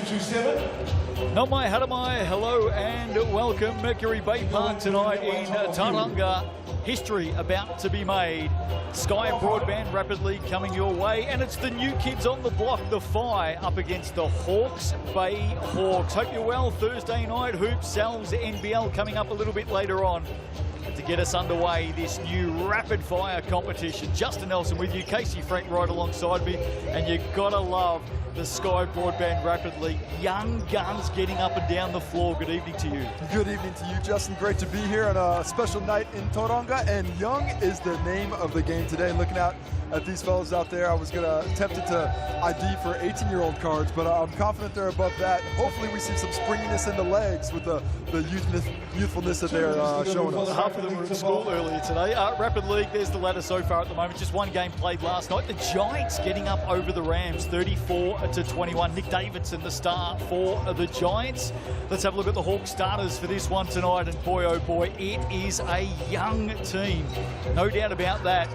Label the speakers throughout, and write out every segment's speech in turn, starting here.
Speaker 1: Namai Haramai, hello and welcome. Mercury Baypark tonight in Tauranga. History about to be made. Sky Broadband rapidly coming your way, and it's the new kids on the block, the Whai, up against the Hawks Bay Hawks. Hope you're well. Thursday night hoops, Sal's NBL coming up a little bit later on. To get us underway, this new rapid fire competition. Justin Nelson with you, Casey Frank right alongside me, and you gotta love the Sky Broadband rapidly. Young guns getting up and down the floor. Good evening to you.
Speaker 2: Good evening to you, Justin. Great to be here on a special night in Tauranga, and young is the name of the game today. Looking out at these fellas out there, I was tempted to ID for 18-year-old cards, but I'm confident they're above that. Hopefully we see some springiness in the legs with the youthfulness that they're showing us.
Speaker 1: Half of them were in school earlier today. Rapid League, there's the ladder so far at the moment. Just one game played last night. The Giants getting up over the Rams, 34-21. Nick Davidson, the star for the Giants. Let's have a look at the Hawks starters for this one tonight, and boy, oh boy, it is a young team. No doubt about that.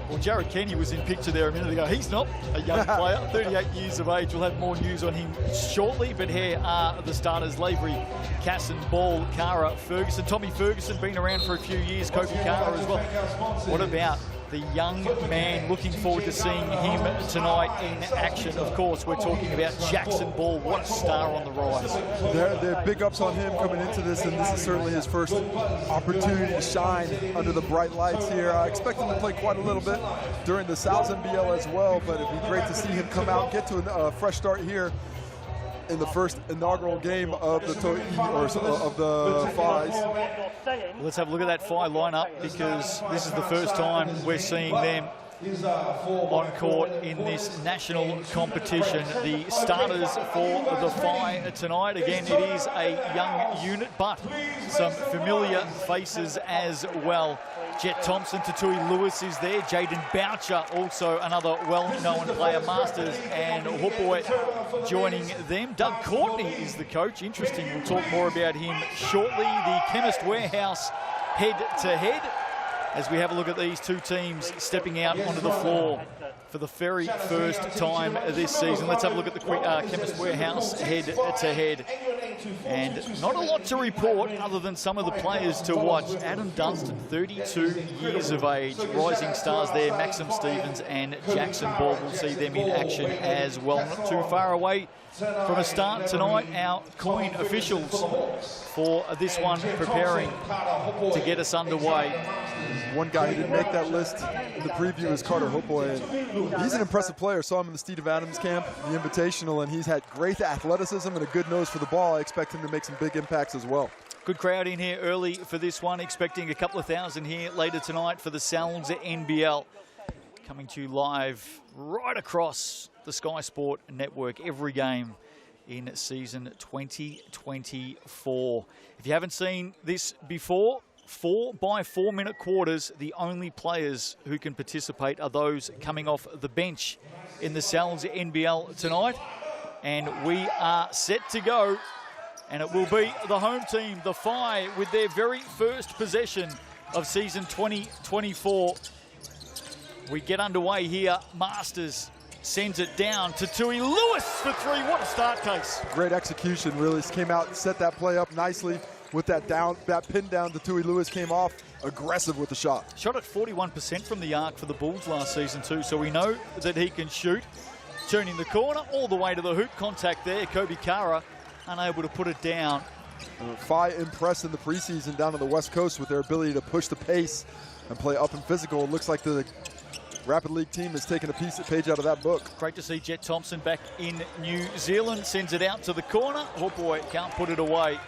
Speaker 1: Well, Jared Kenny was in picture there a minute ago. He's not a young player, 38 years of age. We'll have more news on him shortly, but here are the starters. Lavery, Casson, Ball, Kara, Ferguson. Tommy Ferguson, been around for a few years. Kofi Kara as well. What about the young man? Looking forward to seeing him tonight in action. Of course, we're talking about Jackson Ball. What a star on the rise.
Speaker 2: They're big ups on him coming into this, and this is certainly his first opportunity to shine under the bright lights here. I expect him to play quite a little bit during the Sal's NBL as well, but it'd be great to see him come out, get to a fresh start here in the first inaugural game of the Whais.
Speaker 1: Let's have a look at that Whai lineup, because this is the first time we're seeing them on court in this national competition. The starters for the Whai tonight, again, it is a young unit, but some familiar faces as well. Jet Thompson, Tatui Lewis is there. Jaden Boucher, also another well-known player. Masters and Hopoi joining them. Doug Courtney is the coach. Interesting, we'll talk more about him shortly. The Chemist Warehouse head-to-head as we have a look at these two teams stepping out onto the floor for the very first time this season. Let's have a look at the Chemist Warehouse head-to-head. And not a lot to report other than some of the players to watch. Adam Dunstan, 32 years of age. Rising stars there, Maxim Stevens and Jackson Ball. We'll see them in action as well. Not too far away from a start tonight. Our coin officials for this one preparing to get us underway.
Speaker 2: One guy who didn't make that list in the preview is Carter Hopoi. He's an impressive player. Saw him in the Steve Adams camp, the Invitational, and he's had great athleticism and a good nose for the ball. I expect him to make some big impacts as well.
Speaker 1: Good crowd in here early for this one. Expecting a couple of thousand here later tonight for the Sal's NBL. Coming to you live right across the Sky Sport Network. Every game in season 2024. If you haven't seen this before, 4x4 minute quarters. The only players who can participate are those coming off the bench in the Sal's NBL tonight. And we are set to go. And it will be the home team, the Whai, with their very first possession of season 2024. We get underway here. Masters sends it down to Tui Lewis for three. What a start, Case.
Speaker 2: Great execution, really. Came out and set that play up nicely. With that pin down to Tui Lewis, came off aggressive with the shot.
Speaker 1: Shot at 41% from the arc for the Bulls last season too, so we know that he can shoot. Turning the corner all the way to the hoop. Contact there. Kobe Kara unable to put it down.
Speaker 2: Whai impressed in the preseason down on the West Coast with their ability to push the pace and play up and physical. It looks like the Rapid League team has taken a page out of that book.
Speaker 1: Great to see Jet Thompson back in New Zealand. Sends it out to the corner. Oh boy, can't put it away.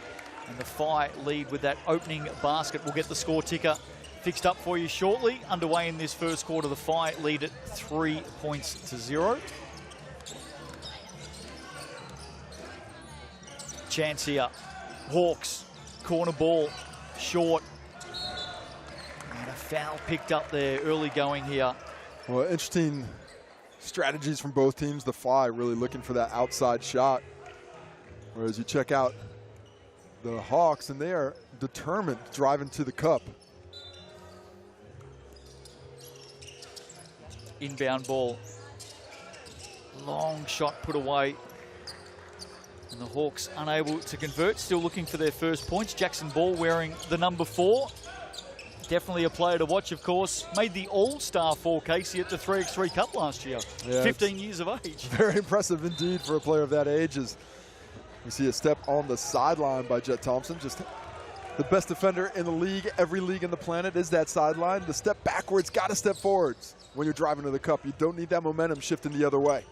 Speaker 1: And the Whai lead with that opening basket. We'll get the score ticker fixed up for you shortly. Underway in this first quarter, the Whai lead at 3-0. Chance here. Hawks, corner ball, short. And a foul picked up there early going here.
Speaker 2: Well, interesting strategies from both teams. The Whai really looking for that outside shot. Whereas you check out the Hawks, and they are determined driving to the cup.
Speaker 1: Inbound ball. Long shot put away. And the Hawks unable to convert, still looking for their first points. Jackson Ball wearing the number 4. Definitely a player to watch, of course. Made the All-Star for Casey at the 3x3 Cup last year. Yeah, 15 years of age.
Speaker 2: Very impressive indeed for a player of that age. As we see a step on the sideline by Jet Thompson. Just the best defender in the league. Every league on the planet is that sideline. The step backwards, got to step forwards. When you're driving to the cup, you don't need that momentum shifting the other way.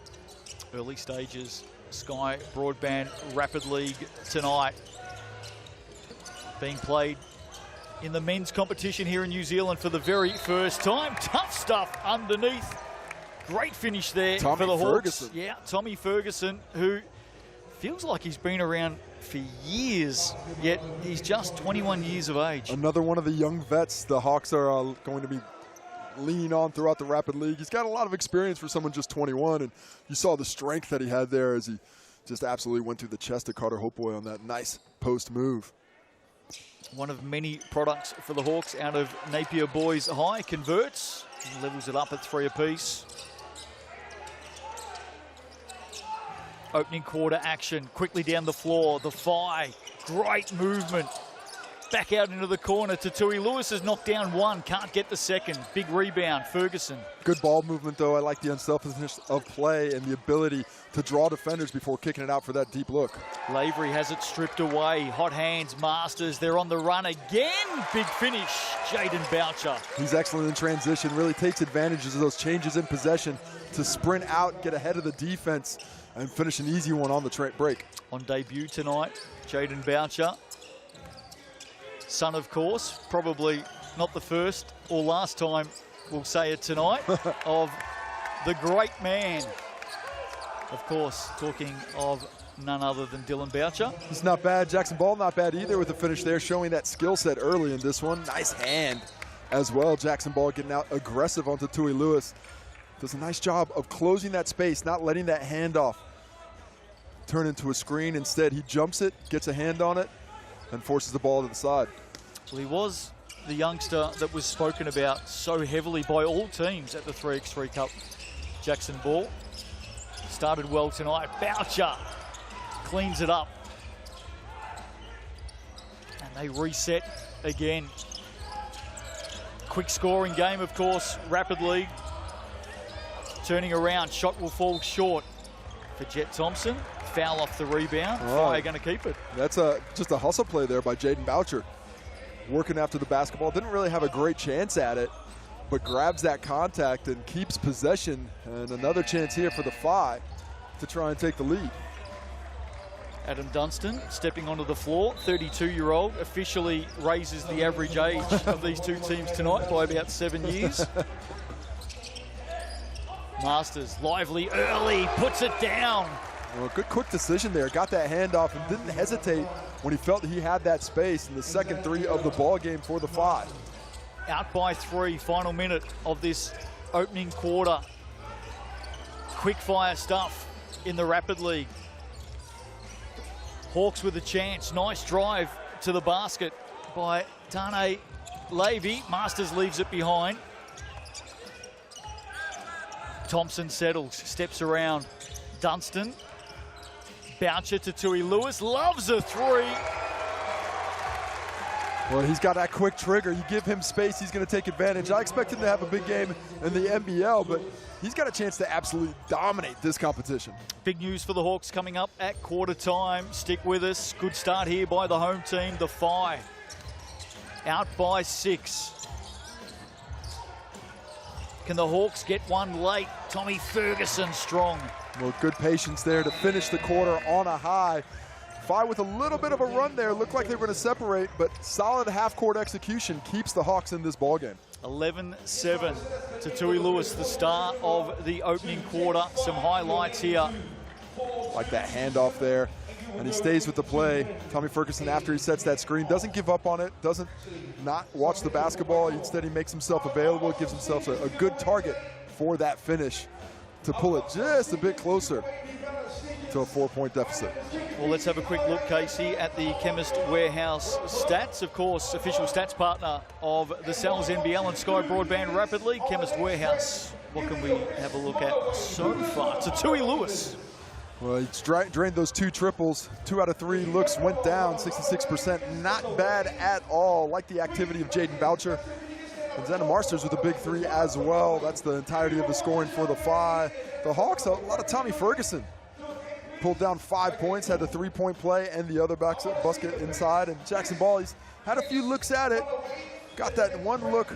Speaker 1: Early stages, Sky Broadband Rapid League tonight. Being played in the men's competition here in New Zealand for the very first time. Tough stuff underneath. Great finish there for the Hawks. Yeah, Tommy Ferguson, who feels like he's been around for years, yet he's just 21 years of age.
Speaker 2: Another one of the young vets the Hawks are going to be leaning on throughout the Rapid League. He's got a lot of experience for someone just 21, and you saw the strength that he had there as he just absolutely went through the chest of Carter Hopeway on that nice post move.
Speaker 1: One of many products for the Hawks out of Napier Boys High. Converts, levels it up at 3 apiece. Opening quarter action, quickly down the floor. The Whai, great movement. Back out into the corner. Tatui Lewis has knocked down one, can't get the second. Big rebound, Ferguson. Good
Speaker 2: ball movement, though. I like the unselfishness of play and the ability to draw defenders before kicking it out for that deep look.
Speaker 1: Lavery has it stripped away. Hot hands, Masters. They're on the run again. Big finish, Jaden Boucher.
Speaker 2: He's excellent in transition. Really takes advantage of those changes in possession to sprint out, get ahead of the defense, and finish an easy one on the break.
Speaker 1: On debut tonight, Jaden Boucher. Son, of course, probably not the first or last time, we'll say it tonight, of the great man. Of course, talking of none other than Dylan Boucher.
Speaker 2: He's not bad. Jackson Ball not bad either with the finish there, showing that skill set early in this one. Nice hand as well. Jackson Ball getting out aggressive onto Tui Lewis. Does a nice job of closing that space, not letting that handoff turn into a screen. Instead, he jumps it, gets a hand on it, and forces the ball to the side.
Speaker 1: Well, he was the youngster that was spoken about so heavily by all teams at the 3x3 Cup. Jackson Ball started well tonight. Boucher cleans it up. And they reset again. Quick scoring game, of course, Rapid League. Turning around, shot will fall short for Jet Thompson. Foul off the rebound. Whai going to keep it.
Speaker 2: That's just a hustle play there by Jaden Boucher. Working after the basketball. Didn't really have a great chance at it, but grabs that contact and keeps possession. And another chance here for the Whai to try and take the lead.
Speaker 1: Adam Dunstan stepping onto the floor, 32-year-old, officially raises the average age of these two teams tonight by about 7 years. Masters, lively early, puts it down.
Speaker 2: Well, good quick decision there. Got that handoff and didn't hesitate when he felt he had that space in the second 3 of the ball game for the Whai.
Speaker 1: Out by 3, final minute of this opening quarter. Quick fire stuff in the Rapid League. Hawks with a chance. Nice drive to the basket by Tane Levy. Masters leaves it behind. Thompson settles, steps around. Dunstan. Boucher to Tui Lewis. Loves a 3.
Speaker 2: Well, he's got that quick trigger. You give him space, he's going to take advantage. I expect him to have a big game in the NBL, but he's got a chance to absolutely dominate this competition.
Speaker 1: Big news for the Hawks coming up at quarter time. Stick with us. Good start here by the home team, the Whai. Out by 6. Can the Hawks get one late? Tommy Ferguson strong.
Speaker 2: Well, good patience there to finish the quarter on a high. Whai with a little bit of a run there. Looked like they were going to separate, but solid half-court execution keeps the Hawks in this ballgame.
Speaker 1: 11-7 to Tui Lewis, the star of the opening quarter. Some highlights here.
Speaker 2: Like that handoff there, and he stays with the play. Tommy Ferguson, after he sets that screen, doesn't give up on it, doesn't not watch the basketball. Instead, he makes himself available, gives himself a good target for that finish to pull it just a bit closer to a 4-point deficit.
Speaker 1: Well, let's have a quick look, Casey, at the Chemist Warehouse stats. Of course, official stats partner of the NZNBL and Sky Broadband Rapid League, Chemist Warehouse. What can we have a look at so far? To Tui Lewis.
Speaker 2: Well, he drained those 2 triples. 2 out of 3 looks went down, 66%. Not bad at all. Like the activity of Jaden Boucher. And Xander Marsters with a big 3 as well. That's the entirety of the scoring for the Phi. The Hawks, a lot of Tommy Ferguson. Pulled down 5 points, had the 3-point play and the other basket inside. And Jackson Ball, he's had a few looks at it. Got that one look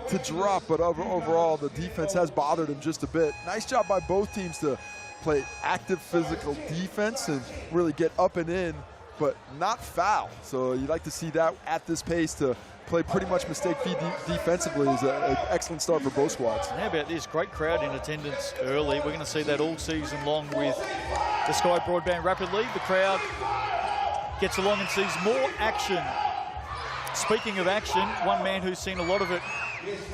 Speaker 2: to drop, but overall the defense has bothered him just a bit. Nice job by both teams to play active physical defense and really get up and in, but not foul. So you'd like to see that at this pace to play pretty much mistake-free defensively is an excellent start for both squads.
Speaker 1: How about this? Great crowd in attendance early. We're going to see that all season long with the Sky Broadband Rapid League. The crowd gets along and sees more action. Speaking of action, one man who's seen a lot of it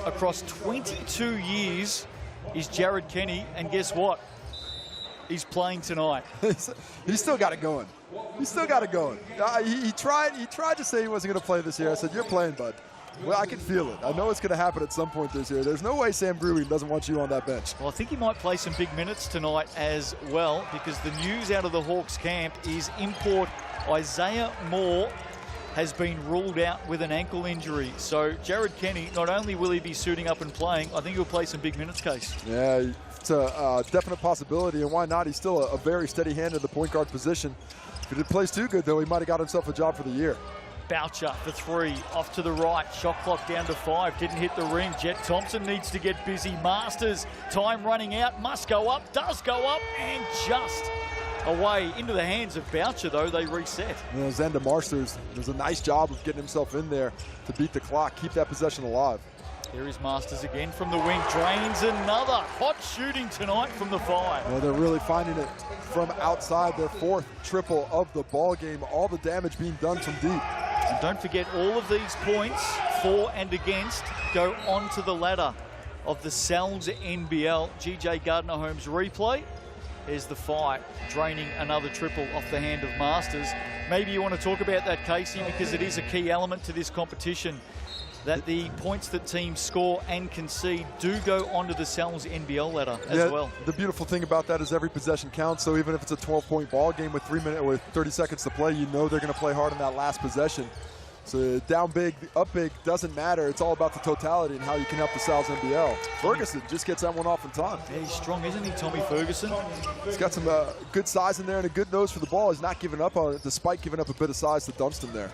Speaker 1: across 22 years is Jared Kenny, and guess what? He's playing tonight.
Speaker 2: He's still got it going. He's still got it going. He tried to say he wasn't going to play this year. I said, you're playing, bud. Well, I can feel it. I know it's going to happen at some point this year. There's no way Sam Gruey doesn't want you on that bench.
Speaker 1: Well, I think he might play some big minutes tonight as well, because the news out of the Hawks camp is import Isaiah Moore has been ruled out with an ankle injury. So Jared Kenny, not only will he be suiting up and playing, I think he'll play some big minutes, Case.
Speaker 2: Yeah, it's a definite possibility, and why not? He's still a very steady hand in the point guard position. If he didn't play too good, though, he might have got himself a job for the year.
Speaker 1: Boucher for 3, off to the right, shot clock down to 5, didn't hit the ring. Jet Thompson needs to get busy. Masters, time running out, must go up, does go up, and just away into the hands of Boucher, though. They reset.
Speaker 2: You know, Xander Marsters does a nice job of getting himself in there to beat the clock, keep that possession alive.
Speaker 1: There is Masters again from the wing, drains another. Hot shooting tonight from the 5.
Speaker 2: Well, they're really finding it from outside. Their 4th triple of the ball game. All the damage being done from deep.
Speaker 1: And don't forget, all of these points, for and against, go onto the ladder of the Cells NBL. GJ Gardner-Holmes replay. There's the 5, draining another triple off the hand of Masters. Maybe you want to talk about that, Casey, because it is a key element to this competition, that the points that teams score and concede do go onto the Cells NBL ladder as well.
Speaker 2: The beautiful thing about that is every possession counts. So even if it's a 12-point ball game with 30 seconds to play, you know they're going to play hard on that last possession. So down big, up big, doesn't matter. It's all about the totality and how you can help the Cells NBL. Ferguson just gets that one off in time.
Speaker 1: Yeah, he's strong, isn't he, Tommy Ferguson?
Speaker 2: He's got some good size in there and a good nose for the ball. He's not giving up on it, despite giving up a bit of size to Dunstan there.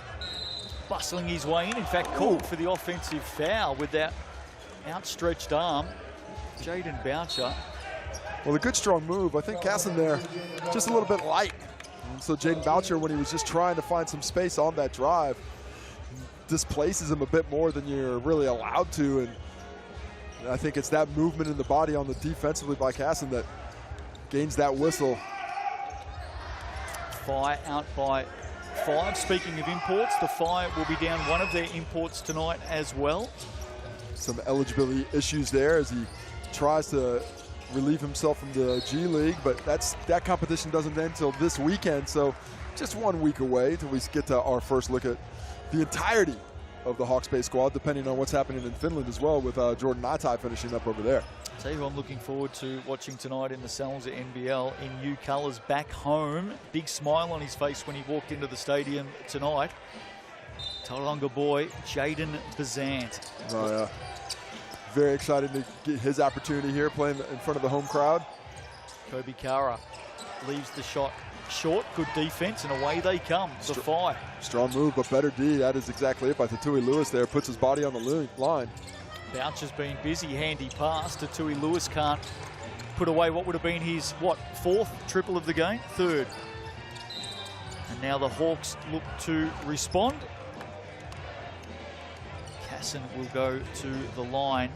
Speaker 1: Bustling his way in fact, called for the offensive foul with that outstretched arm. Jaden Boucher.
Speaker 2: Well, a good strong move. I think Casson there just a little bit light. And so Jaden Boucher, when he was just trying to find some space on that drive, displaces him a bit more than you're really allowed to. And I think it's that movement in the body on the defensively by Casson that gains that whistle.
Speaker 1: Phi out by 5. Speaking of imports, the Phi will be down one of their imports tonight as well.
Speaker 2: Some eligibility issues there as he tries to relieve himself from the G League, but that competition doesn't end until this weekend, so just 1 week away till we get to our first look at the entirety of the Hawks Bay squad, depending on what's happening in Finland as well, with Jordan Atai finishing up over there.
Speaker 1: I'll tell you who I'm looking forward to watching tonight in the Cells NBL in new colours back home. Big smile on his face when he walked into the stadium tonight. Tauranga boy, Jaden Bazant.
Speaker 2: Oh, yeah. Very excited to get his opportunity here, playing in front of the home crowd.
Speaker 1: Kobe Kara leaves the shot short, good defense, and away they come. The 5.
Speaker 2: Strong move, but better D. That is exactly it by Tatui Lewis there. Puts his body on the line.
Speaker 1: Boucher's been busy, handy pass. Tatui Lewis can't put away what would have been his, 4th triple of the game? 3rd. And now the Hawks look to respond. Casson will go to the line.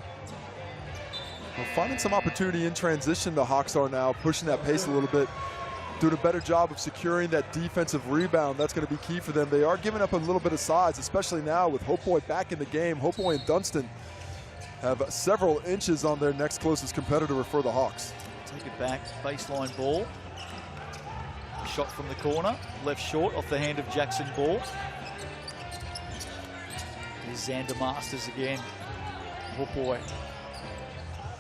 Speaker 2: Well, finding some opportunity in transition, the Hawks are now pushing that pace a little bit, doing a better job of securing that defensive rebound. That's going to be key for them. They are giving up a little bit of size, especially now with Hopeboy back in the game. Hopeboy and Dunstan have several inches on their next closest competitor for the Hawks.
Speaker 1: Take it back, baseline ball. Shot from the corner, left short off the hand of Jackson Ball. Here's Xander Masters again. Hopeboy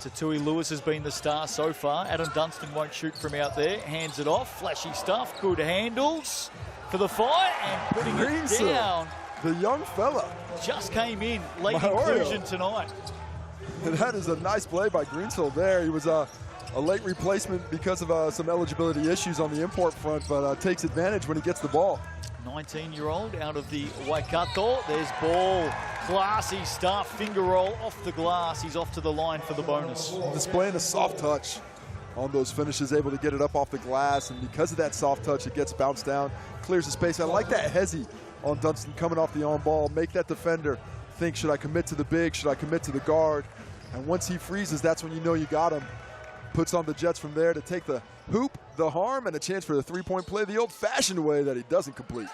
Speaker 1: Tatui Lewis has been the star so far. Adam Dunstan won't shoot from out there. Hands it off. Flashy stuff. Good handles for the fight and putting it down.
Speaker 2: The young fella.
Speaker 1: Just came in. Late inclusion tonight.
Speaker 2: And that is a nice play by Greensill there. He was a late replacement because of some eligibility issues on the import front, but takes advantage when he gets the ball.
Speaker 1: 19-year-old out of the Waikato. There's ball. Classy stuff. Finger roll off the glass. He's off to the line for the bonus.
Speaker 2: Displaying a soft touch on those finishes, able to get it up off the glass, and because of that soft touch, it gets bounced down, clears the space. I like that hezzy on Dunstan coming off the on ball, make that defender think, should I commit to the big, should I commit to the guard? And once he freezes, that's when you know you got him. Puts on the Jets from there to take the hoop, the harm, and a chance for the three-point play the old-fashioned way that he doesn't complete.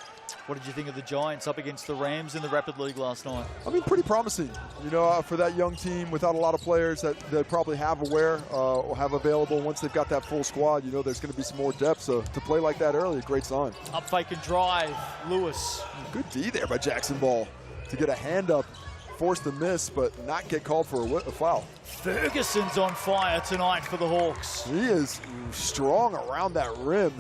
Speaker 1: What did you think of the Giants up against the Rams in the Rapid League last night?
Speaker 2: I mean, pretty promising. You know, for that young team without a lot of players that they probably have aware or have available once they've got that full squad, you know there's going to be some more depth. So to play like that early, a great sign.
Speaker 1: Up fake and drive, Lewis.
Speaker 2: Good D there by Jackson Ball to get a hand up, force the miss, but not get called for a foul.
Speaker 1: Ferguson's on fire tonight for the Hawks.
Speaker 2: He is strong around that rim.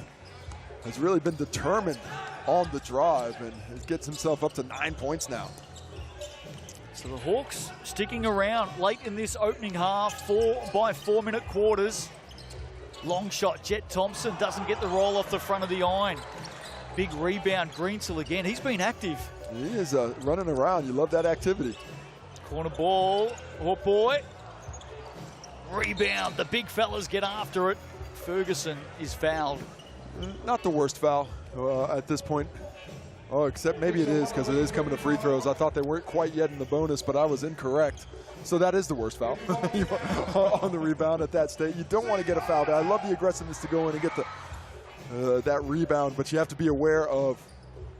Speaker 2: Has really been determined on the drive, and it gets himself up to 9 points now.
Speaker 1: So the Hawks sticking around late in this opening half, 4-by-4-minute quarters. Long shot, Jet Thompson doesn't get the roll off the front of the iron. Big rebound, Greensill again. He's been active.
Speaker 2: He is running around. You love that activity.
Speaker 1: Corner ball, oh boy. Rebound, the big fellas get after it. Ferguson is fouled.
Speaker 2: Not the worst foul at this point. Oh, except maybe it is, because it is coming to free throws. I thought they weren't quite yet in the bonus, but I was incorrect. So that is the worst foul on the rebound at that state. You don't want to get a foul there. I love the aggressiveness to go in and get that rebound, but you have to be aware of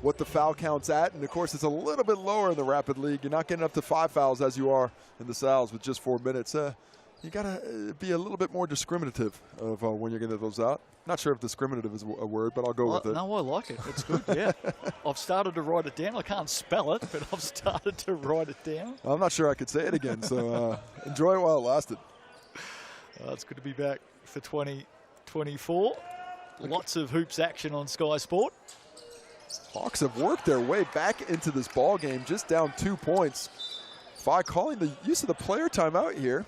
Speaker 2: what the foul counts at. And, of course, it's a little bit lower in the Rapid League. You're not getting up to 5 fouls as you are in the Sal's with just 4 minutes. You got to be a little bit more discriminative of when you're going to those out. Not sure if discriminative is a word, but I'll go with it.
Speaker 1: No, I like it. It's good, yeah. I've started to write it down. I can't spell it, but I've started to write it down.
Speaker 2: I'm not sure I could say it again, so enjoy it while it lasted.
Speaker 1: It's good to be back for 2024. Lots of hoops action on Sky Sport.
Speaker 2: Hawks have worked their way back into this ball game, just down 2 points. Whai calling the use of the player timeout here,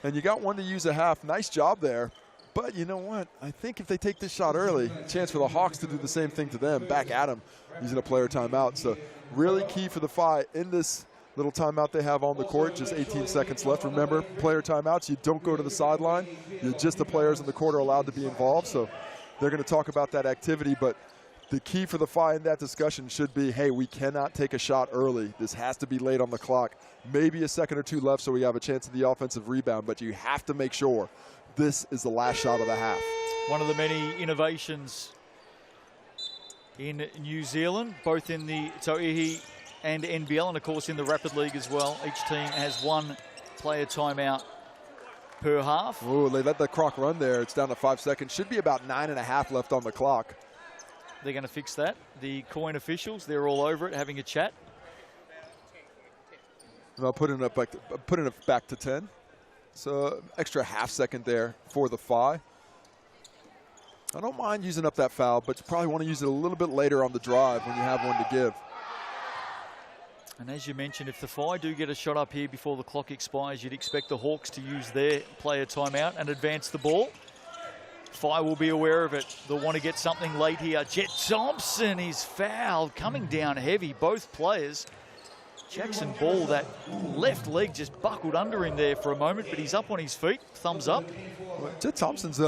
Speaker 2: and you got one to use a half. Nice job there. But you know what? I think if they take this shot early, a chance for the Hawks to do the same thing to them, back at them, using a player timeout. So really key for the Whai in this little timeout they have on the court, just 18 seconds left. Remember, player timeouts, you don't go to the sideline. You're just the players in the court are allowed to be involved. So they're going to talk about that activity, but the key for the Whai in that discussion should be, hey, we cannot take a shot early. This has to be late on the clock. Maybe a second or two left so we have a chance of the offensive rebound, but you have to make sure this is the last shot of the half.
Speaker 1: One of the many innovations in New Zealand, both in the Tauihi and NBL, and of course in the Rapid League as well. Each team has one player timeout per half.
Speaker 2: Oh, they let the clock run there. It's down to 5 seconds. Should be about 9.5 left on the clock.
Speaker 1: They're going to fix that. The coin officials, they're all over it, having a chat.
Speaker 2: Well, putting it back to 10. So extra half second there for the Whai. I don't mind using up that foul, but you probably want to use it a little bit later on the drive when you have one to give.
Speaker 1: And as you mentioned, if the Whai do get a shot up here before the clock expires, you'd expect the Hawks to use their player timeout and advance the ball. Whai will be aware of it. They'll want to get something late here. Jet Thompson is fouled, coming down heavy, both players. Jackson Ball, that left leg just buckled under him there for a moment, but he's up on his feet. Thumbs up.
Speaker 2: Jet Thompson's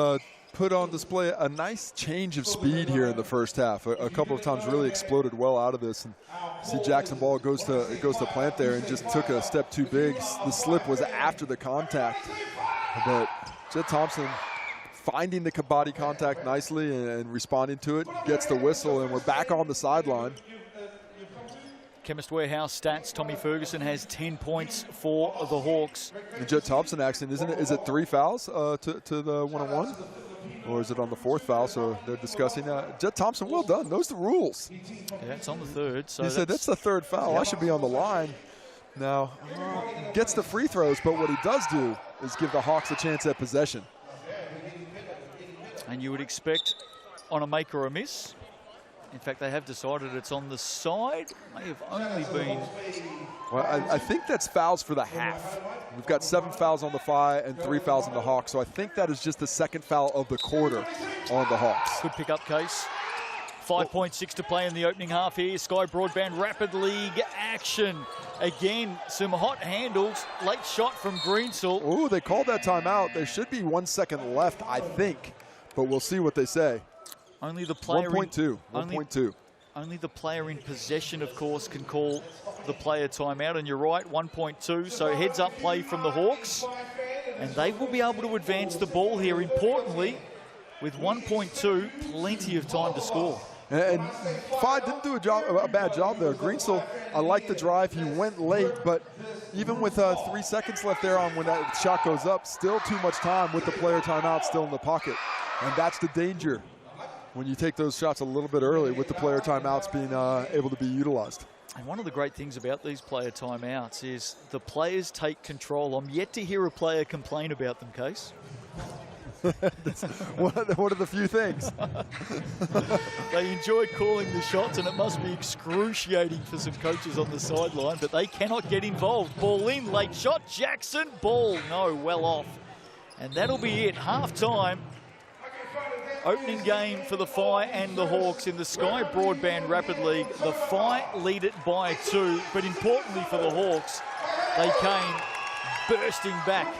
Speaker 2: put on display a nice change of speed here in the first half. A couple of times really exploded well out of this. And see Jackson Ball goes to plant there and just took a step too big. The slip was after the contact. But Jet Thompson finding the body contact nicely and responding to it, gets the whistle, and we're back on the sideline.
Speaker 1: Chemist Warehouse stats, Tommy Ferguson has 10 points for the Hawks.
Speaker 2: And Jet Thompson accident, isn't it? Is it 3 fouls to the one-on-one? Or is it on the 4th foul? So they're discussing that. Jet Thompson, well done. Knows the rules.
Speaker 1: Yeah, it's on the 3rd. So
Speaker 2: he said, that's the 3rd foul. I should be on the line. Now, gets the free throws, but what he does do is give the Hawks a chance at possession.
Speaker 1: And you would expect on a make or a miss. In fact, they have decided it's on the side. May have only been...
Speaker 2: Well, I think that's fouls for the half. We've got 7 fouls on the Phi and 3 fouls on the Hawks. So I think that is just the second foul of the quarter on the Hawks.
Speaker 1: Good pick-up, Case. 5.6 to play in the opening half here. Sky Broadband Rapid League action. Again, some hot handles. Late shot from Greensall.
Speaker 2: Ooh, they called that timeout. There should be 1 second left, I think. But we'll see what they say.
Speaker 1: Only the player
Speaker 2: 1.2. 1.2.
Speaker 1: Only the player in possession, of course, can call the player timeout. And you're right, 1.2. So heads up play from the Hawks. And they will be able to advance the ball here. Importantly, with 1.2, plenty of time to score.
Speaker 2: And Phi didn't do a bad job there. Greensall, I like the drive. He went late, but even with 3 seconds left there on when that shot goes up, still too much time with the player timeout still in the pocket. And that's the danger when you take those shots a little bit early with the player timeouts being able to be utilized.
Speaker 1: And one of the great things about these player timeouts is the players take control. I'm yet to hear a player complain about them, Case.
Speaker 2: One of the few things.
Speaker 1: They enjoy calling the shots, and it must be excruciating for some coaches on the sideline, but they cannot get involved. Ball in, late shot, Jackson, ball, no, well off. And that'll be it, half-time. Opening game for the Phi and the Hawks in the Sky Broadband Rapid League. The Phi lead it by 2, but importantly for the Hawks, they came bursting back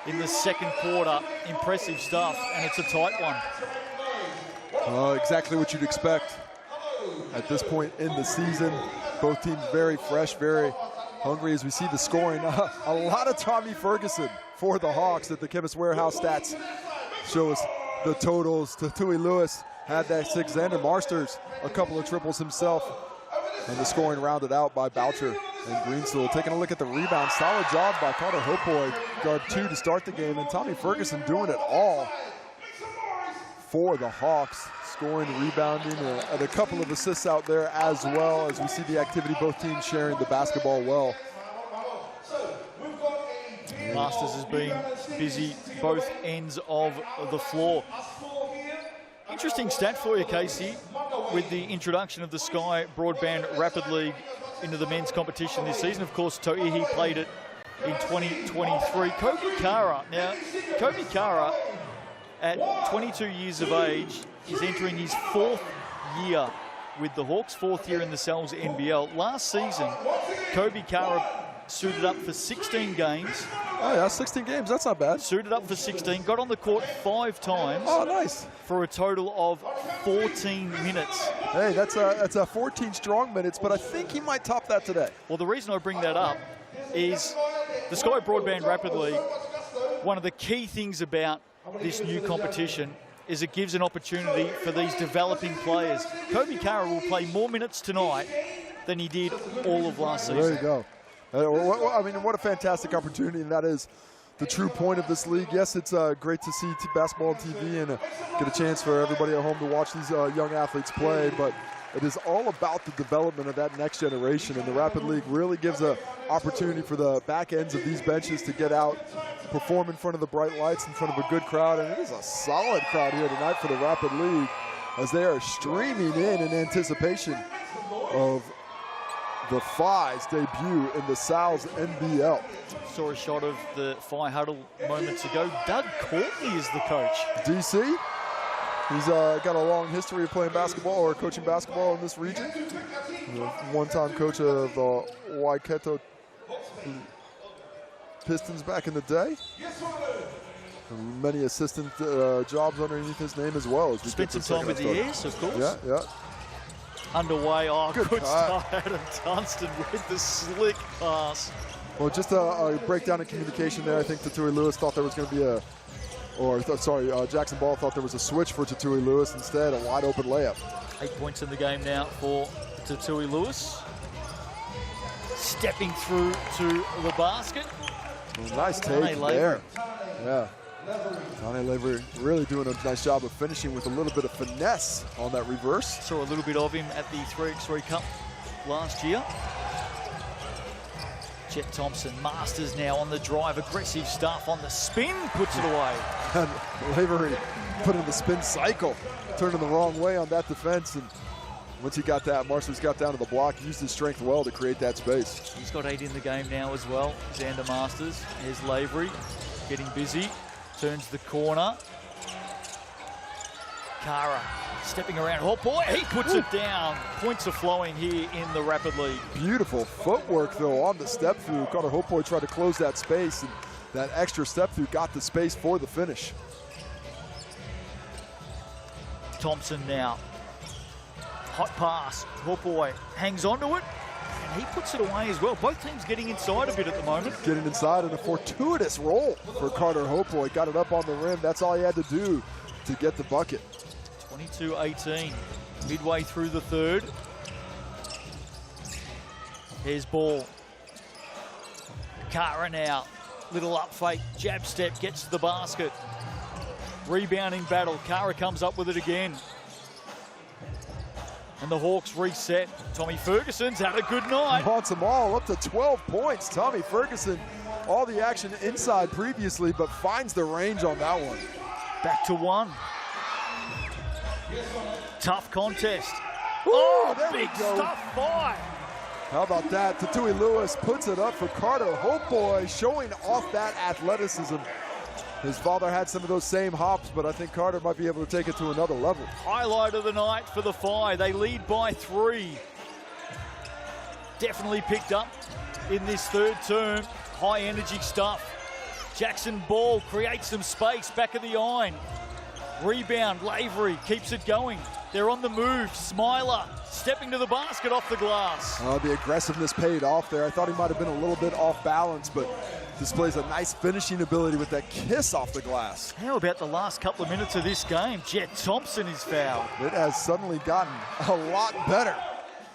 Speaker 1: in the second quarter. Impressive stuff, and it's a tight one.
Speaker 2: Exactly what you'd expect at this point in the season. Both teams very fresh, very hungry as we see the scoring. A lot of Tommy Ferguson for the Hawks at the Chemist Warehouse stats show us the totals. Tatui Lewis had that 6. Xander Marsters, a couple of triples himself. And the scoring rounded out by Boucher and Greensall. Taking a look at the rebound. Solid job by Carter Hopoy, guard 2 to start the game. And Tommy Ferguson doing it all for the Hawks. Scoring, rebounding, and a couple of assists out there as well as we see the activity, both teams sharing the basketball well.
Speaker 1: Masters has been busy both ends of the floor. Interesting stat for you, Casey, with the introduction of the Sky Broadband Rapid League into the men's competition this season. Of course, To'ihi played it in 2023. Kobe Kara, now, Kobe Kara, at 22 years of age, is entering his 4th year with the Hawks, 4th year in the Cells NBL. Last season, Kobe Kara suited up for 16 games.
Speaker 2: Oh yeah, 16 games, that's not bad.
Speaker 1: Suited up for 16, got on the court 5 times.
Speaker 2: Oh, nice.
Speaker 1: For a total of 14 minutes.
Speaker 2: Hey, that's a 14 strong minutes, but I think he might top that today.
Speaker 1: Well, the reason I bring that up is the Sky Broadband Rapid League, one of the key things about this new competition is it gives an opportunity for these developing players. Kobe Kara will play more minutes tonight than he did all of last season.
Speaker 2: There you go. I mean, what a fantastic opportunity, and that is the true point of this league. Yes, it's great to see basketball on TV and get a chance for everybody at home to watch these young athletes play, but it is all about the development of that next generation, and the Rapid League really gives an opportunity for the back ends of these benches to get out, perform in front of the bright lights, in front of a good crowd, and it is a solid crowd here tonight for the Rapid League as they are streaming in anticipation of the Phi's debut in the Sal's NBL.
Speaker 1: Saw a shot of the Phi huddle moments ago. Doug Courtney is the coach.
Speaker 2: DC, he's got a long history of playing basketball or coaching basketball in this region. One-time coach of the Waikato Pistons back in the day. Many assistant jobs underneath his name as well. As we
Speaker 1: spent some time with the Airs, of course.
Speaker 2: Yeah, yeah.
Speaker 1: Underway. Oh, good start. Adam Dunstan with the slick pass.
Speaker 2: Well, just a breakdown in communication there. I think Tatui Lewis thought there was going to be Jackson Ball thought there was a switch for Tatui Lewis. Instead, a wide open layup. 8
Speaker 1: points in the game now for Tatui Lewis. Stepping through to the basket.
Speaker 2: Well, nice take there. Yeah. Tane Lavery really doing a nice job of finishing with a little bit of finesse on that reverse.
Speaker 1: Saw a little bit of him at the 3x3 Cup last year. Jet Thompson, Masters now on the drive, aggressive stuff on the spin, puts it away.
Speaker 2: And Lavery put in the spin cycle, turning the wrong way on that defense. And once he got that, Marsters got down to the block, used his strength well to create that space.
Speaker 1: He's got 8 in the game now as well. Xander Masters, here's Lavery, getting busy, turns the corner. Kara stepping around. Oh boy, he puts it down. Points are flowing here in the Rapid League.
Speaker 2: Beautiful footwork though on the step through. Carter Hopeboy tried to close that space, and that extra step through got the space for the finish.
Speaker 1: Thompson now. Hot pass. Hopeboy hangs onto it, and he puts it away as well. Both teams getting inside a bit at the moment.
Speaker 2: Getting inside in a fortuitous roll for Carter Hopeboy. Got it up on the rim. That's all he had to do to get the bucket.
Speaker 1: 22-18, midway through the third. Here's ball. Kara now, little up fake, jab step, gets to the basket. Rebounding battle, Kara comes up with it again. And the Hawks reset. Tommy Ferguson's had a good night.
Speaker 2: Wants them all, up to 12 points. Tommy Ferguson, all the action inside previously, but finds the range on that one.
Speaker 1: Back to 1. Tough contest.
Speaker 2: Ooh,
Speaker 1: oh, big stuff by.
Speaker 2: How about that? Tatui Lewis puts it up for Carter Hopeboy, showing off that athleticism. His father had some of those same hops, but I think Carter might be able to take it to another level.
Speaker 1: Highlight of the night for the Whai. They lead by 3. Definitely picked up in this third term. High energy stuff. Jackson Ball creates some space back of the iron. Rebound, Lavery keeps it going. They're on the move. Smiler stepping to the basket off the glass.
Speaker 2: Oh, the aggressiveness paid off there. I thought he might have been a little bit off balance, but displays a nice finishing ability with that kiss off the glass.
Speaker 1: How about the last couple of minutes of this game? Jet Thompson is fouled.
Speaker 2: It has suddenly gotten a lot better.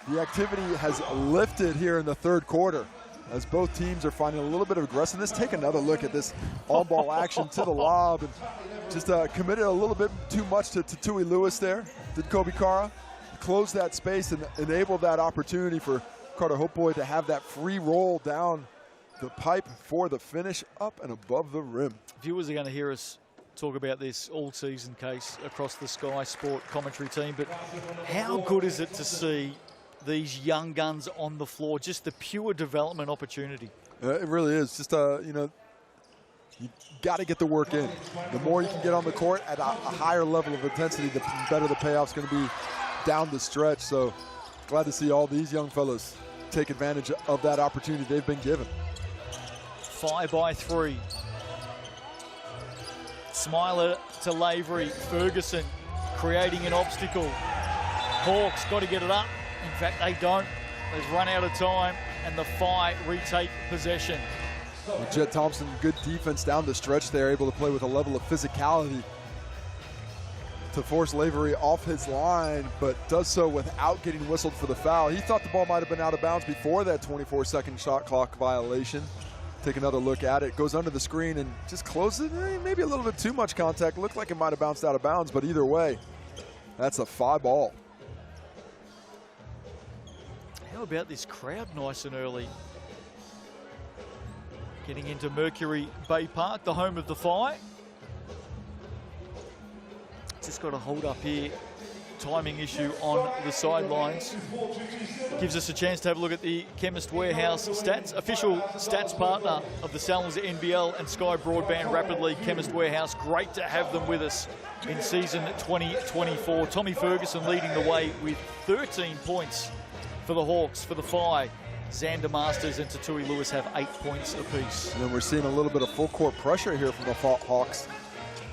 Speaker 2: The activity has lifted here in the third quarter as both teams are finding a little bit of aggressiveness. Take another look at this on-ball action to the lob, and just committed a little bit too much to Tatui Lewis there. Did Kobe Kara close that space and enable that opportunity for Carter Hopeboy to have that free roll down the pipe for the finish up and above the rim.
Speaker 1: Viewers are going to hear us talk about this all season, Case, across the Sky Sport commentary team, but how good is it to see these young guns on the floor, just the pure development opportunity?
Speaker 2: It really is. Just, you know, you got to get the work in. The more you can get on the court at a higher level of intensity, the better the payoff's going to be down the stretch. So glad to see all these young fellas take advantage of that opportunity they've been given.
Speaker 1: 5 by 3. Smiler to Lavery. Ferguson creating an obstacle. Hawks got to get it up. In fact, they don't. They've run out of time, and the Whai retake possession.
Speaker 2: Well, Jet Thompson, good defense down the stretch there, able to play with a level of physicality to force Lavery off his line, but does so without getting whistled for the foul. He thought the ball might have been out of bounds before that 24-second shot clock violation. Take another look at it. Goes under the screen and just closes it. Maybe a little bit too much contact. Looked like it might have bounced out of bounds, but either way, that's a foul ball.
Speaker 1: How about this crowd nice and early? Getting into Mercury Baypark, the home of the Whai. Just got to hold up here. Timing issue on the sidelines. Gives us a chance to have a look at the Chemist Warehouse stats. Official stats partner of the NZNBL and Sky Broadband Rapid League, Chemist Warehouse. Great to have them with us in season 2024. Tommy Ferguson leading the way with 13 points for the Hawks. For the Whai, Xander Masters and Tatui Lewis have 8 points apiece.
Speaker 2: And we're seeing a little bit of full court pressure here from the Hawks,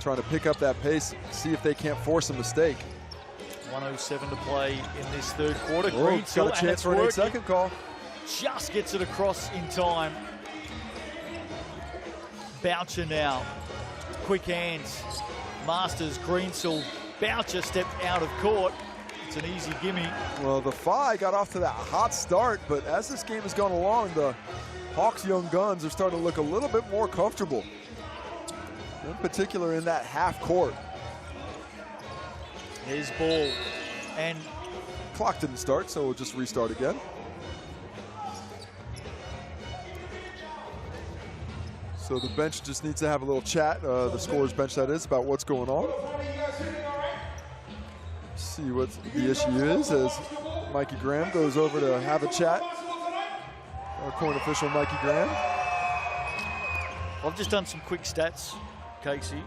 Speaker 2: trying to pick up that pace, see if they can't force a mistake.
Speaker 1: 1:07 to play in this third quarter.
Speaker 2: Oh, got a chance for an 8-second call.
Speaker 1: Just gets it across in time. Boucher now. Quick hands. Masters, Greensill. Boucher stepped out of court. It's an easy gimme.
Speaker 2: Well, the Whai got off to that hot start, but as this game has gone along, the Hawks' young guns are starting to look a little bit more comfortable, in particular in that half court.
Speaker 1: His ball, and
Speaker 2: clock didn't start, so we'll just restart again. So the bench just needs to have a little chat, the scorer's bench that is, about what's going on. See what the issue is as Mikey Graham goes over to have a chat. Our court official, Mikey Graham.
Speaker 1: I've just done some quick stats, Casey,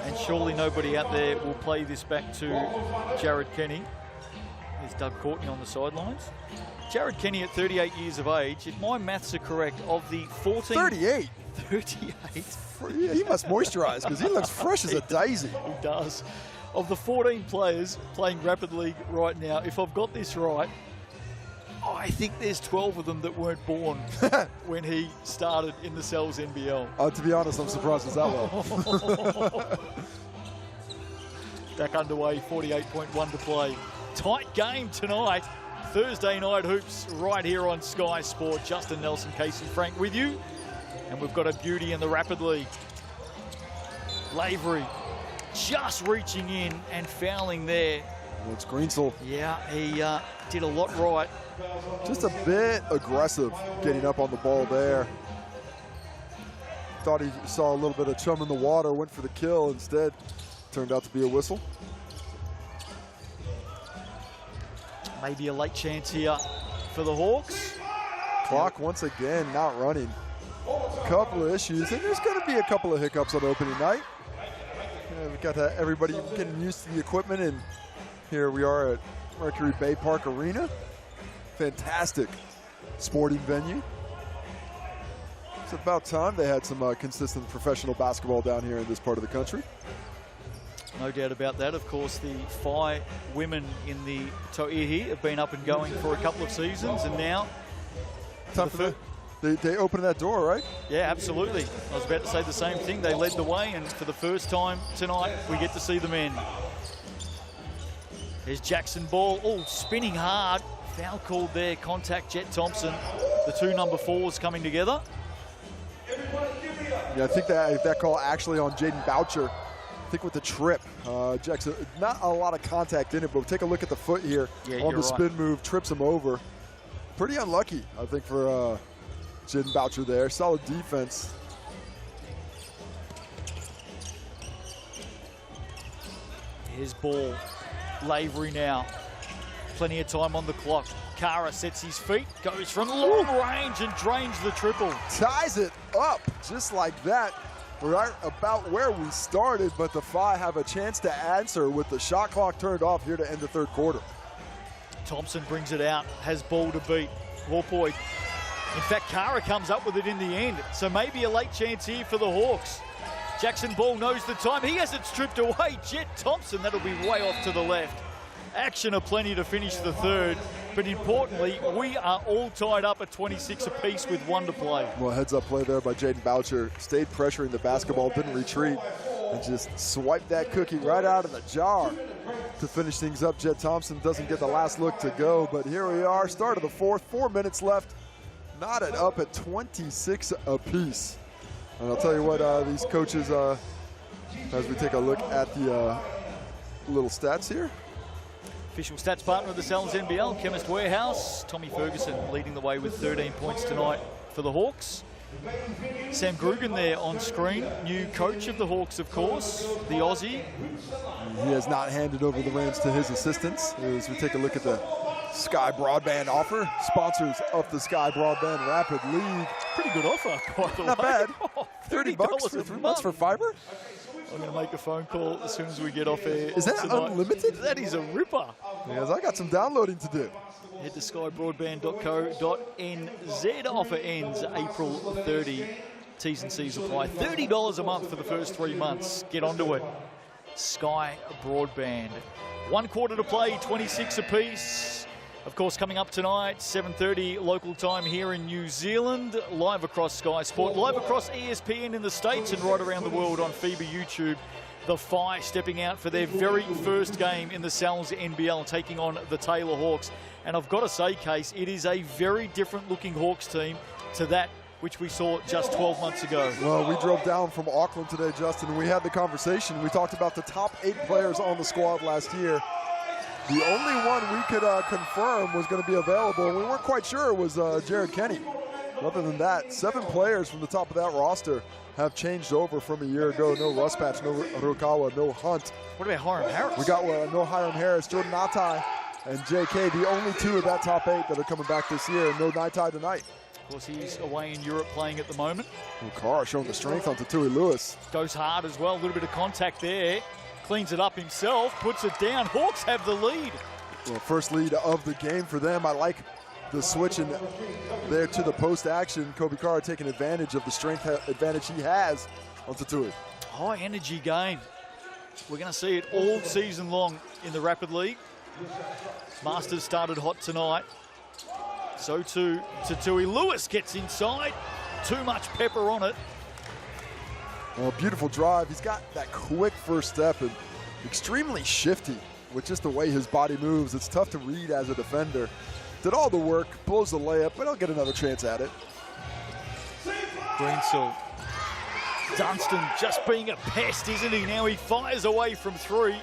Speaker 1: and surely nobody out there will play this back to Jared Kenny. There's Doug Courtney on the sidelines. Jared Kenny at 38 years of age, if my maths are correct, of the 14...
Speaker 2: 38?
Speaker 1: 38.
Speaker 2: He must moisturize because he looks fresh as a daisy.
Speaker 1: He does. Of the 14 players playing Rapid League right now, if I've got this right, I think there's 12 of them that weren't born when he started in the Cells NBL.
Speaker 2: To be honest, I'm surprised it's that well.
Speaker 1: Back underway, 48.1 to play. Tight game tonight. Thursday night hoops right here on Sky Sport. Justin Nelson, Casey Frank with you. And we've got a beauty in the Rapid League. Lavery just reaching in and fouling there.
Speaker 2: It's Greensel.
Speaker 1: Yeah, he did a lot right.
Speaker 2: Just a bit aggressive getting up on the ball there. Thought he saw a little bit of chum in the water, went for the kill instead. Turned out to be a whistle.
Speaker 1: Maybe a late chance here for the Hawks.
Speaker 2: Clock once again not running. A couple of issues, and there's going to be a couple of hiccups on opening night. We've got everybody getting used to the equipment, and here we are at Mercury Baypark Arena. Fantastic sporting venue. It's about time they had some consistent professional basketball down here in this part of the country.
Speaker 1: No doubt about that. Of course, the Whai women in the Tauranga have been up and going for a couple of seasons, and now
Speaker 2: time for they opened that door, right?
Speaker 1: Yeah, absolutely. I was about to say the same thing. They led the way, and for the first time tonight, we get to see the men. There's Jackson Ball, spinning hard. Foul called there, contact Jet Thompson. The two number 4s coming together.
Speaker 2: Yeah, I think that call actually on Jaden Boucher. I think with the trip, Jackson, not a lot of contact in it, but take a look at the foot here on the spin move, trips him over. Pretty unlucky, I think, for Jaden Boucher there. Solid defense.
Speaker 1: Here's Ball. Lavery now. Plenty of time on the clock. Kara sets his feet, goes from long range and drains the triple.
Speaker 2: Ties it up just like that. Right about where we started, but the Whai have a chance to answer with the shot clock turned off here to end the third quarter.
Speaker 1: Thompson brings it out, has Ball to beat. Warpoid. In fact, Kara comes up with it in the end, so maybe a late chance here for the Hawks. Jackson Ball knows the time. He has it stripped away. Jet Thompson, that'll be way off to the left. Action aplenty to finish the third, but importantly, we are all tied up at 26 apiece with 1 to play.
Speaker 2: Well, heads up play there by Jaden Boucher. Stayed pressuring the basketball, didn't retreat, and just swiped that cookie right out of the jar to finish things up. Jet Thompson doesn't get the last look to go, but here we are, start of the fourth, 4 minutes left, knotted up at 26 apiece. And I'll tell you what, these coaches, as we take a look at the little stats here.
Speaker 1: Official stats partner of the Cells NBL, Chemist Warehouse. Tommy Ferguson leading the way with 13 points tonight for the Hawks. Sam Grugan there on screen, new coach of the Hawks, of course, the Aussie.
Speaker 2: He has not handed over the reins to his assistants. As we take a look at the Sky Broadband offer, sponsors of the Sky Broadband Rapid League.
Speaker 1: Pretty good offer, by the way.
Speaker 2: Not bad.
Speaker 1: $30
Speaker 2: for 3 months for fiber?
Speaker 1: I'm going to make a phone call as soon as we get off air.
Speaker 2: Is that
Speaker 1: tonight.
Speaker 2: unlimited?
Speaker 1: That is a ripper.
Speaker 2: Yes, I got some downloading to do.
Speaker 1: Head to skybroadband.co.nz. Offer ends April 30. T's and C's apply. $30 a month for the first 3 months. Get onto it. Sky Broadband. 1 quarter to play, 26 apiece. Of course, coming up tonight, 7:30 local time here in New Zealand, live across Sky Sport, live across ESPN in the States and right around the world on FIBA YouTube. The Whai stepping out for their very first game in the Cells NBL, taking on the Taylor Hawks. And I've got to say, Case, it is a very different looking Hawks team to that which we saw just 12 months ago.
Speaker 2: Well, we drove down from Auckland today, Justin, and we had the conversation. We talked about the top 8 players on the squad last year. The only one we could confirm was going to be available, and we weren't quite sure, was Jared Kenny. Other than that, 7 players from the top of that roster have changed over from a year ago. No Ruspatch, no Rukawa, no Hunt.
Speaker 1: What about Hiram Harris?
Speaker 2: We got no Hiram Harris, Jordan Natai, and JK, the only 2 of that top 8 that are coming back this year. No Natai tonight.
Speaker 1: Of course, he's away in Europe playing at the moment.
Speaker 2: Carr showing the strength on Tui Lewis.
Speaker 1: Goes hard as well, a little bit of contact there. Cleans it up himself, puts it down. Hawks have the lead.
Speaker 2: Well, first lead of the game for them. I like the switch in there to the post action. Kobe Carr taking advantage of the strength advantage he has on Tui.
Speaker 1: High energy game. We're going to see it all season long in the Rapid League. Masters started hot tonight. So too Tui. Lewis gets inside. Too much pepper on it.
Speaker 2: Well, beautiful drive. He's got that quick first step and extremely shifty with just the way his body moves. It's tough to read as a defender. Did all the work, blows the layup, but he'll get another chance at it.
Speaker 1: Greensill. Dunstan just being a pest, isn't he? Now he fires away from 3.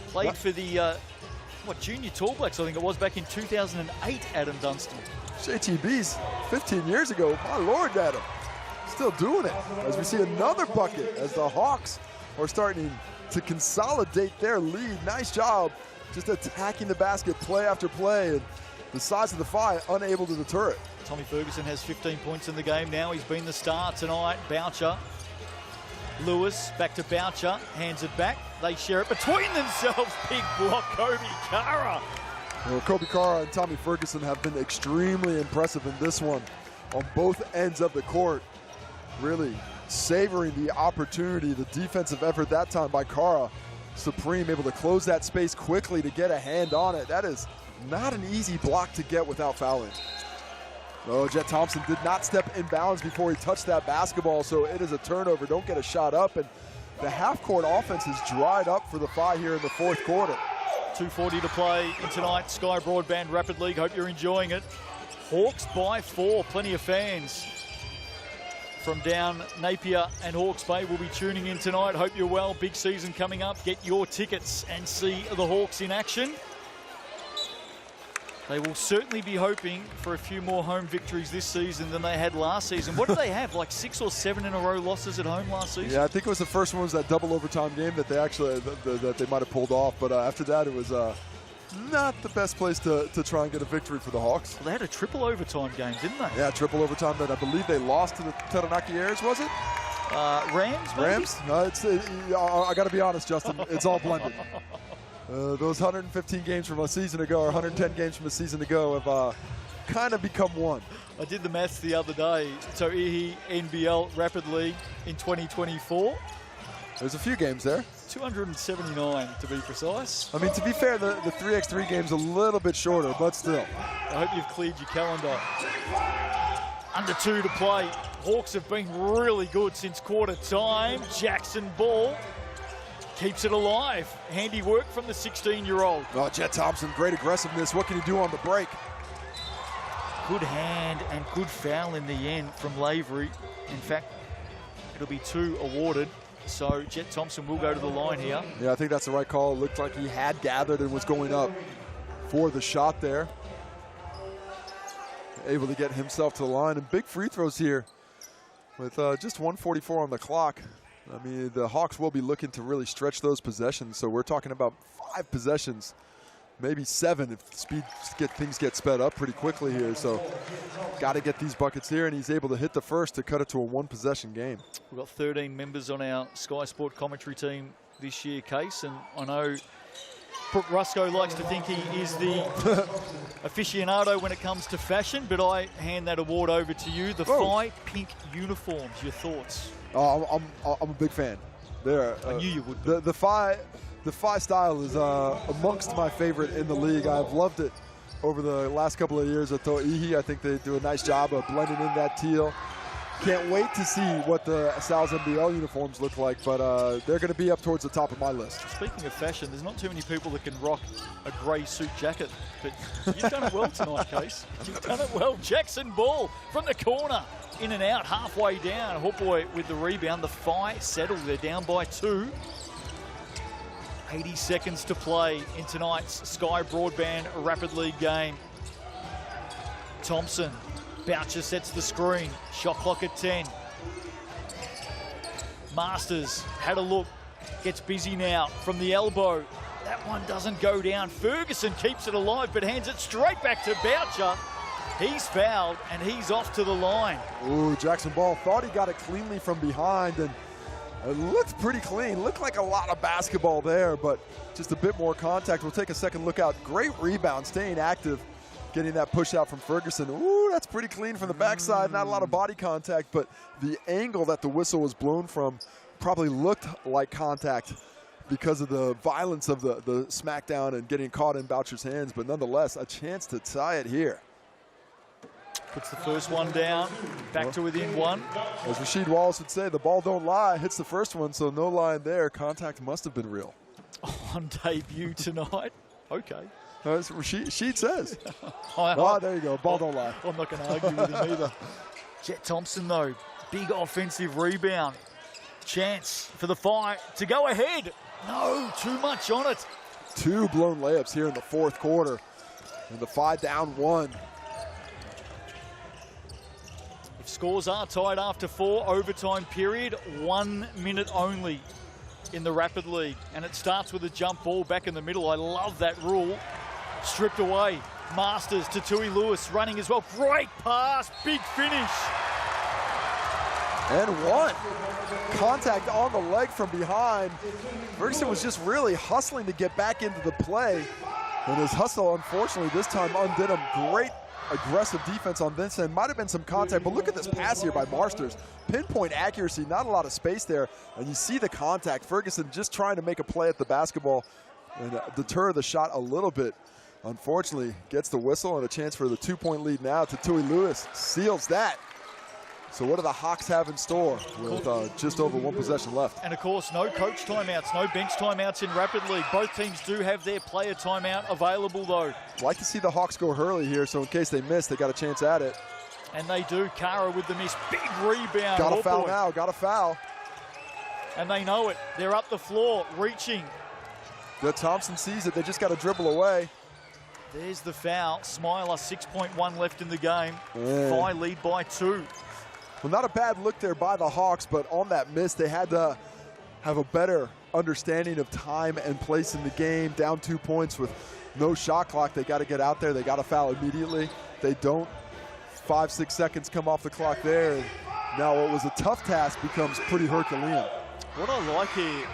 Speaker 1: Played for the, Junior Tall Blacks, I think it was, back in 2008, Adam Dunstan.
Speaker 2: JTB's 15 years ago. My Lord, Adam. Still doing it. As we see another bucket as the Hawks are starting to consolidate their lead. Nice job just attacking the basket play after play. And the size of the Phi unable to deter it.
Speaker 1: Tommy Ferguson has 15 points in the game now. He's been the star tonight. Boucher. Lewis back to Boucher. Hands it back. They share it between themselves. Big block, Kobe Kara.
Speaker 2: Well, Kobe Carr and Tommy Ferguson have been extremely impressive in this one on both ends of the court. Really savoring the opportunity, the defensive effort that time by Kara. Supreme able to close that space quickly to get a hand on it. That is not an easy block to get without fouling. Oh, Jet Thompson did not step in bounds before he touched that basketball, so it is a turnover. Don't get a shot up, and the half-court offense has dried up for the Phi here in the 4th quarter.
Speaker 1: 2:40 to play in tonight's Sky Broadband Rapid League. Hope you're enjoying it. Hawks by 4. Plenty of fans from down Napier and Hawke's Bay will be tuning in tonight. Hope you're well. Big season coming up. Get your tickets and see the Hawks in action. They will certainly be hoping for a few more home victories this season than they had last season. What did they have, like 6 or 7 in a row losses at home last season?
Speaker 2: Yeah, I think it was the first one was that double overtime game that they actually that they might have pulled off. But after that, it was not the best place to try and get a victory for the Hawks.
Speaker 1: Well, they had a triple overtime game, didn't they?
Speaker 2: Yeah, triple overtime that I believe they lost to the Taranaki Airs, was it?
Speaker 1: Rams, maybe?
Speaker 2: Rams? No, I got to be honest, Justin. It's all blended. Those 115 games from a season ago or 110 games from a season ago have kind of become one.
Speaker 1: I did the maths the other day. So NBL Rapid League in 2024.
Speaker 2: There's a few games there.
Speaker 1: 279 to be precise.
Speaker 2: I mean, to be fair, the 3x3 game's a little bit shorter, but still.
Speaker 1: I hope you've cleared your calendar. Under 2 to play. Hawks have been really good since quarter time. Jackson Ball keeps it alive. Handy work from the 16-year-old.
Speaker 2: Oh, Jet Thompson, great aggressiveness. What can he do on the break?
Speaker 1: Good hand and good foul in the end from Lavery. In fact, it'll be 2 awarded. So Jet Thompson will go to the line here.
Speaker 2: Yeah, I think that's the right call. It looked like he had gathered and was going up for the shot there. Able to get himself to the line. And big free throws here with just 1:44 on the clock. I mean, the Hawks will be looking to really stretch those possessions. So we're talking about 5 possessions, maybe 7 if things get sped up pretty quickly here. So got to get these buckets here, and he's able to hit the first to cut it to a 1-possession game.
Speaker 1: We've got 13 members on our Sky Sport commentary team this year, Case, and I know Brooke Rusco likes to think he is the aficionado when it comes to fashion, but I hand that award over to you. The Phi pink uniforms, your thoughts?
Speaker 2: I'm a big fan.
Speaker 1: I knew you would be.
Speaker 2: The Phi style is amongst my favorite in the league. I've loved it over the last couple of years at To'ihi. I think they do a nice job of blending in that teal. Can't wait to see what the Sal's NBL uniforms look like, but they're going to be up towards the top of my list.
Speaker 1: Speaking of fashion, there's not too many people that can rock a grey suit jacket, but you've done it well tonight, Case. You've done it well. Jackson Ball from the corner, in and out, halfway down. Hawkboy with the rebound. The Phi settle. They're down by 2. 80 seconds to play in tonight's Sky Broadband Rapid League game. Thompson. Boucher sets the screen. Shot clock at 10. Masters had a look. Gets busy now from the elbow. That one doesn't go down. Ferguson keeps it alive but hands it straight back to Boucher. He's fouled and he's off to the line.
Speaker 2: Ooh, Jackson Ball thought he got it cleanly from behind, and it looked pretty clean. Looked like a lot of basketball there, but just a bit more contact. We'll take a second look out. Great rebound, staying active, getting that push out from Ferguson. Ooh, that's pretty clean from the backside. Not a lot of body contact, but the angle that the whistle was blown from probably looked like contact because of the violence of the smackdown and getting caught in Boucher's hands, but nonetheless, a chance to tie it here.
Speaker 1: Puts the first one down, back to within one.
Speaker 2: As Rasheed Wallace would say, the ball don't lie. Hits the first one, so no line there. Contact must have been real.
Speaker 1: On debut tonight. Okay.
Speaker 2: As Rasheed says.
Speaker 1: Oh,
Speaker 2: there you go. Ball don't lie.
Speaker 1: I'm not going to argue with him either. Jet Thompson, though, big offensive rebound. Chance for the Phi to go ahead. No, too much on it.
Speaker 2: 2 blown layups here in the fourth quarter. And the Phi down 1.
Speaker 1: If scores are tied after 4, overtime period, 1 minute only in the Rapid League. And it starts with a jump ball back in the middle. I love that rule. Stripped away. Masters to Tui Lewis running as well. Great pass, big finish.
Speaker 2: And 1. Contact on the leg from behind. Ferguson was just really hustling to get back into the play. And his hustle, unfortunately, this time undid him. Great aggressive defense on this end. Might have been some contact, but look at this pass here by Masters. Pinpoint accuracy, not a lot of space there. And you see the contact. Ferguson just trying to make a play at the basketball and deter the shot a little bit. Unfortunately, gets the whistle and a chance for the 2-point lead now to Tui Lewis. Seals that. So what do the Hawks have in store with just over 1 possession left?
Speaker 1: And of course, no coach timeouts, no bench timeouts in Rapid League. Both teams do have their player timeout available though.
Speaker 2: Like to see the Hawks go Hurley here, so in case they miss, they got a chance at it.
Speaker 1: And they do. Kara with the miss. Big rebound.
Speaker 2: Got a foul now, got a foul.
Speaker 1: And they know it. They're up the floor, reaching.
Speaker 2: The Thompson sees it, they just got to dribble away.
Speaker 1: There's the foul. Smiler, 6.1 left in the game. Phi lead by 2.
Speaker 2: Well, not a bad look there by the Hawks, but on that miss, they had to have a better understanding of time and place in the game. Down 2 points with no shot clock. They got to get out there. They got to foul immediately. They don't. 5-6 seconds come off the clock there. And now what was a tough task becomes pretty Herculean.
Speaker 1: What I like here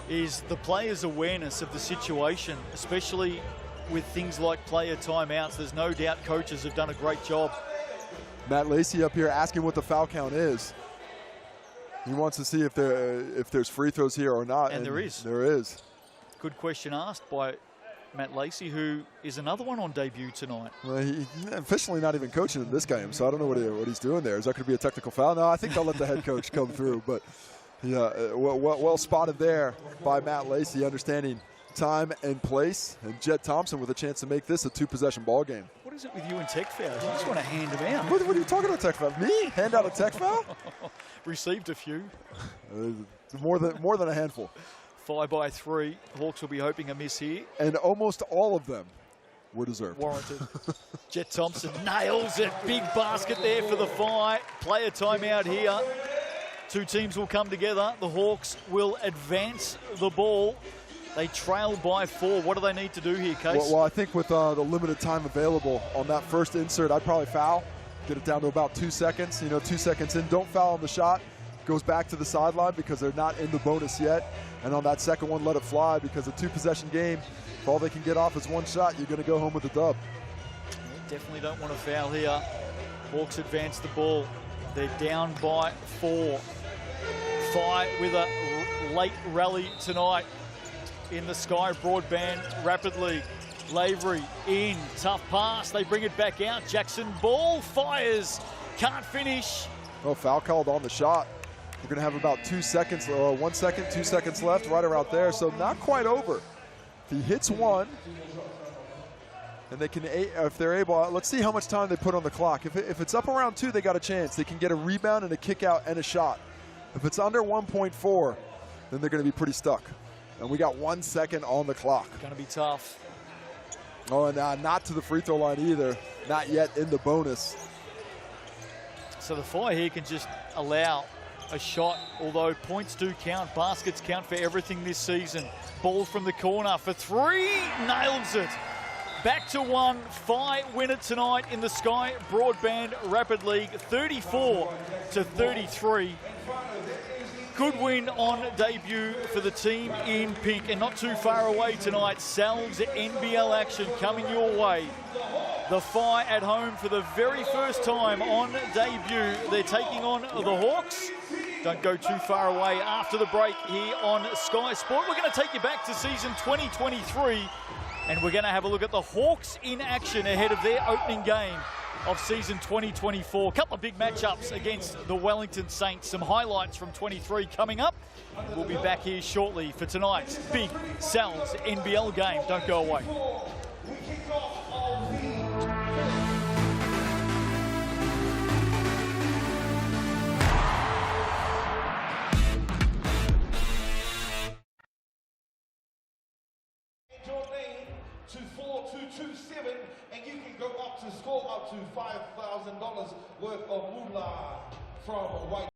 Speaker 1: is the players' awareness of the situation, especially with things like player timeouts. There's no doubt coaches have done a great job.
Speaker 2: Matt Lacey up here asking what the foul count is. He wants to see if there's free throws here or not.
Speaker 1: And there is.
Speaker 2: There is.
Speaker 1: Good question asked by Matt Lacey, who is another one on debut tonight.
Speaker 2: Well, he's officially not even coaching in this game, so I don't know what he's doing there. Is that going to be a technical foul? No, I think they'll let the head coach come through. But yeah, well spotted there by Matt Lacey, understanding time and place. And Jet Thompson with a chance to make this a 2-possession ball game.
Speaker 1: What is it with you and tech fouls? You just want to hand them out.
Speaker 2: What are you talking about, tech foul? Me? Hand out a tech foul?
Speaker 1: Received a few.
Speaker 2: More than a handful.
Speaker 1: 5 by 3. Hawks will be hoping a miss here.
Speaker 2: And almost all of them were deserved.
Speaker 1: Warranted. Jet Thompson nails it. Big basket there for the Phi. Player timeout here. 2 teams will come together. The Hawks will advance the ball. They trail by 4. What do they need to do here, Case?
Speaker 2: Well, I think with the limited time available on that first insert, I'd probably foul. Get it down to about 2 seconds. 2 seconds in. Don't foul on the shot. Goes back to the sideline because they're not in the bonus yet. And on that second one, let it fly because a 2-possession game, if all they can get off is 1 shot, you're going to go home with the dub.
Speaker 1: Definitely don't want to foul here. Hawks advance the ball. They're down by 4. Phi with a late rally tonight in the Sky Broadband Rapid League. Lavery in, tough pass. They bring it back out. Jackson Ball fires, can't finish.
Speaker 2: Oh, foul called on the shot. We're going to have about 2 seconds, 1 second, 2 seconds left, right around there. So not quite over. If he hits 1, and they can, if they're able, let's see how much time they put on the clock. If it's up around 2, they got a chance. They can get a rebound and a kick out and a shot. If it's under 1.4, then they're going to be pretty stuck. And we got 1 second on the clock.
Speaker 1: Going to be tough.
Speaker 2: Oh, and not to the free throw line either. not yet in the bonus.
Speaker 1: So the Whai here can just allow a shot, although points do count. Baskets count for everything this season. Ball from the corner for three, nails it. Back to one. Whai win it tonight in the Sky Broadband Rapid League, 34-33. Good win on debut for the team in pink, and not too far away tonight, Sal's NBL action coming your way. The Whai at home for the very first time on debut. They're taking on the Hawks. Don't go too far away after the break here on Sky Sport. We're going to take you back to season 2023, and we're going to have a look at the Hawks in action ahead of their opening game of season 2024. A couple of big matchups against the Wellington Saints. Some highlights from 23 coming up. We'll be back here shortly for tonight's big Sal's NBL game. Don't go away.
Speaker 3: To 4227, and you can go up to score up to $5,000 worth of moolah from Whai.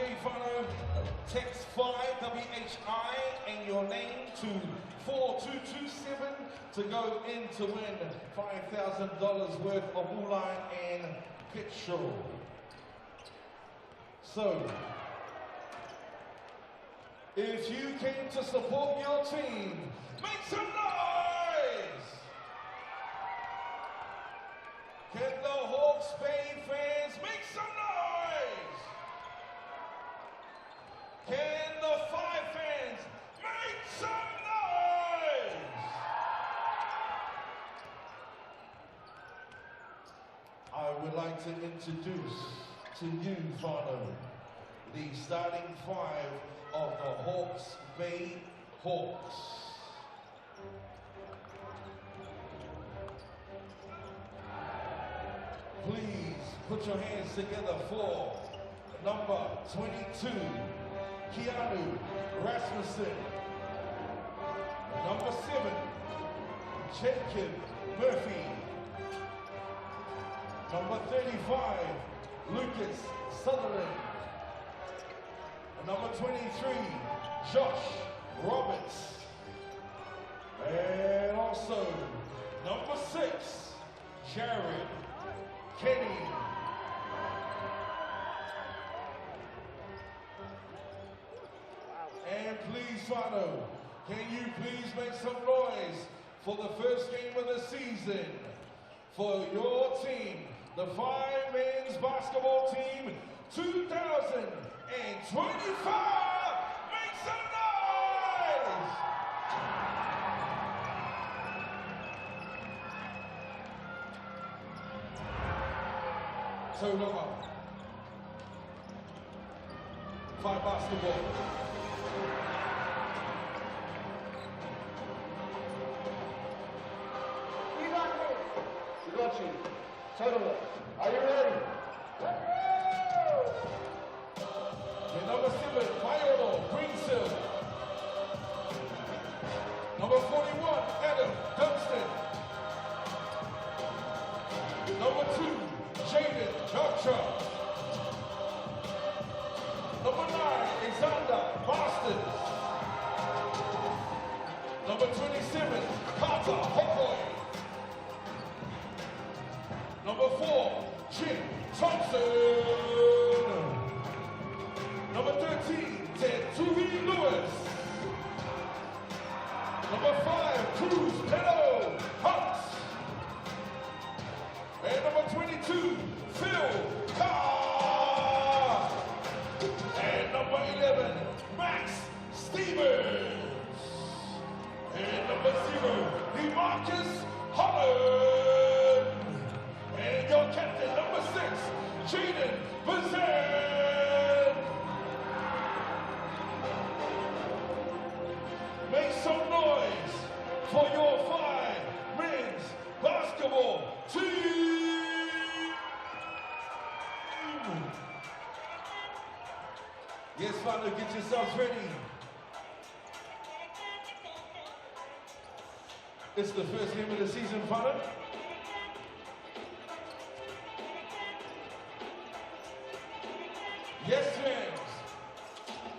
Speaker 3: Okay, Fano, text FHI, W-H-I, and your name to 4227 to go in to win $5,000 worth of bola and petrol. So, if you came to support your team, make some noise! Can the Hawke's Bay fans make some noise? Can the Five fans make some noise? I would like to introduce to you, Fano, the starting five of the Hawke's Bay Hawks. Please put your hands together for number 22, Keanu Rasmussen. Number 7, Jacob Murphy. Number 35, Lucas Sutherland. Number 23, Josh Roberts. And also, number 6, Jared Kenny. And please, Fano, can you please make some noise for the first game of the season for your team, the Five Men's Basketball Team 2025. Make some noise! So long. Five basketball.
Speaker 4: We got you. Tauranga. Are you ready?
Speaker 3: And number 7, Viola Greensill. Number 41, Adam Dunstan. Number 2, Jaden Jotra. Number 9, Alexander Boston. Number 27, Carter Hawkel. Number 4, Jim Thompson. Number 13, Ted Tuvie Lewis. Number 5, Cruz Pello Hunts. And number 22, Phil Carr. And number 11, Max Stevens. And number 0, DeMarcus Holland. And your captain, number 6, Jaden Bazan. Make some noise for your Five Men's Basketball team. Yes, Fano, get yourselves ready. It's the first game of the season, Fano. Yes, fans.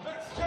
Speaker 3: Let's go.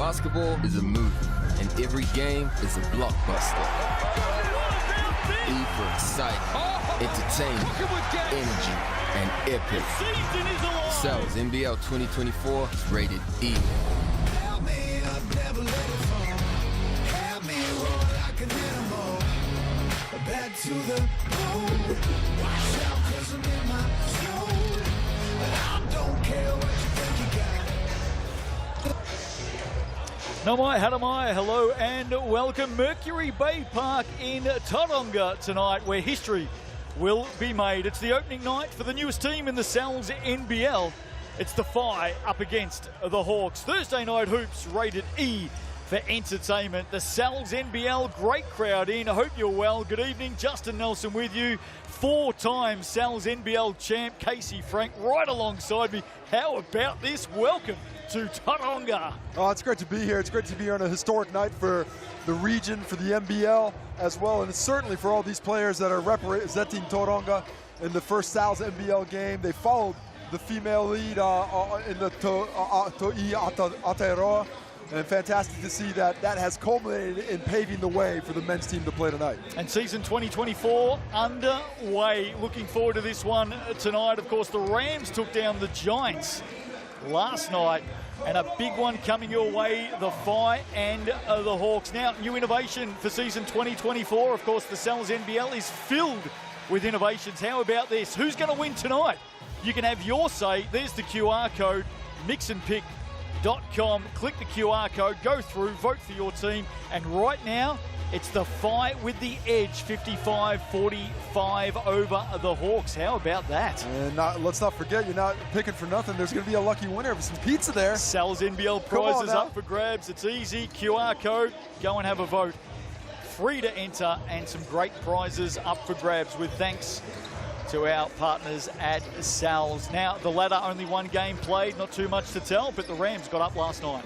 Speaker 5: Basketball is a movie, and every game is a blockbuster. E for excitement, entertainment, energy, and epic. Cells NBL 2024 is rated E.
Speaker 6: Back to the bone. Watch out, 'cause I'm in my zone. But I don't care what you think you got.
Speaker 1: No mai, hana mai, hello and welcome. Mercury Baypark in Tauranga tonight, where history will be made. It's the opening night for the newest team in the Cells NBL. It's the Whai up against the Hawks. Thursday night hoops rated E for entertainment. The Cells NBL, great crowd in. I hope you're well. Good evening, Justin Nelson with you. Four-time Cells NBL champ Casey Frank right alongside me. How about this? Welcome to Tauranga.
Speaker 2: Oh, it's great to be here. It's great to be here on a historic night for the region, for the NBL as well, and it's certainly for all these players that are representing Tauranga in the first Cells NBL game. They followed the female lead in the To'i Aotearoa. And fantastic to see that has culminated in paving the way for the men's team to play tonight.
Speaker 1: And season 2024 underway. Looking forward to this one tonight. Of course, the Rams took down the Giants last night. And a big one coming your way, the Whai and the Hawks. Now, new innovation for season 2024. Of course, the Cells NBL is filled with innovations. How about this? Who's going to win tonight? You can have your say. There's the QR code. Mix and pick. Click the QR code, go through, vote for your team, and right now it's the Whai with the edge, 55-45 over the Hawks. How about that?
Speaker 2: And let's not forget, you're not picking for nothing. There's going to be a lucky winner with some pizza there.
Speaker 1: Cells NBL prizes up for grabs. It's easy. QR code, go and have a vote. Free to enter, and some great prizes up for grabs with thanks to our partners at Cells. Now, the ladder, only one game played, not too much to tell, but the Rams got up last night.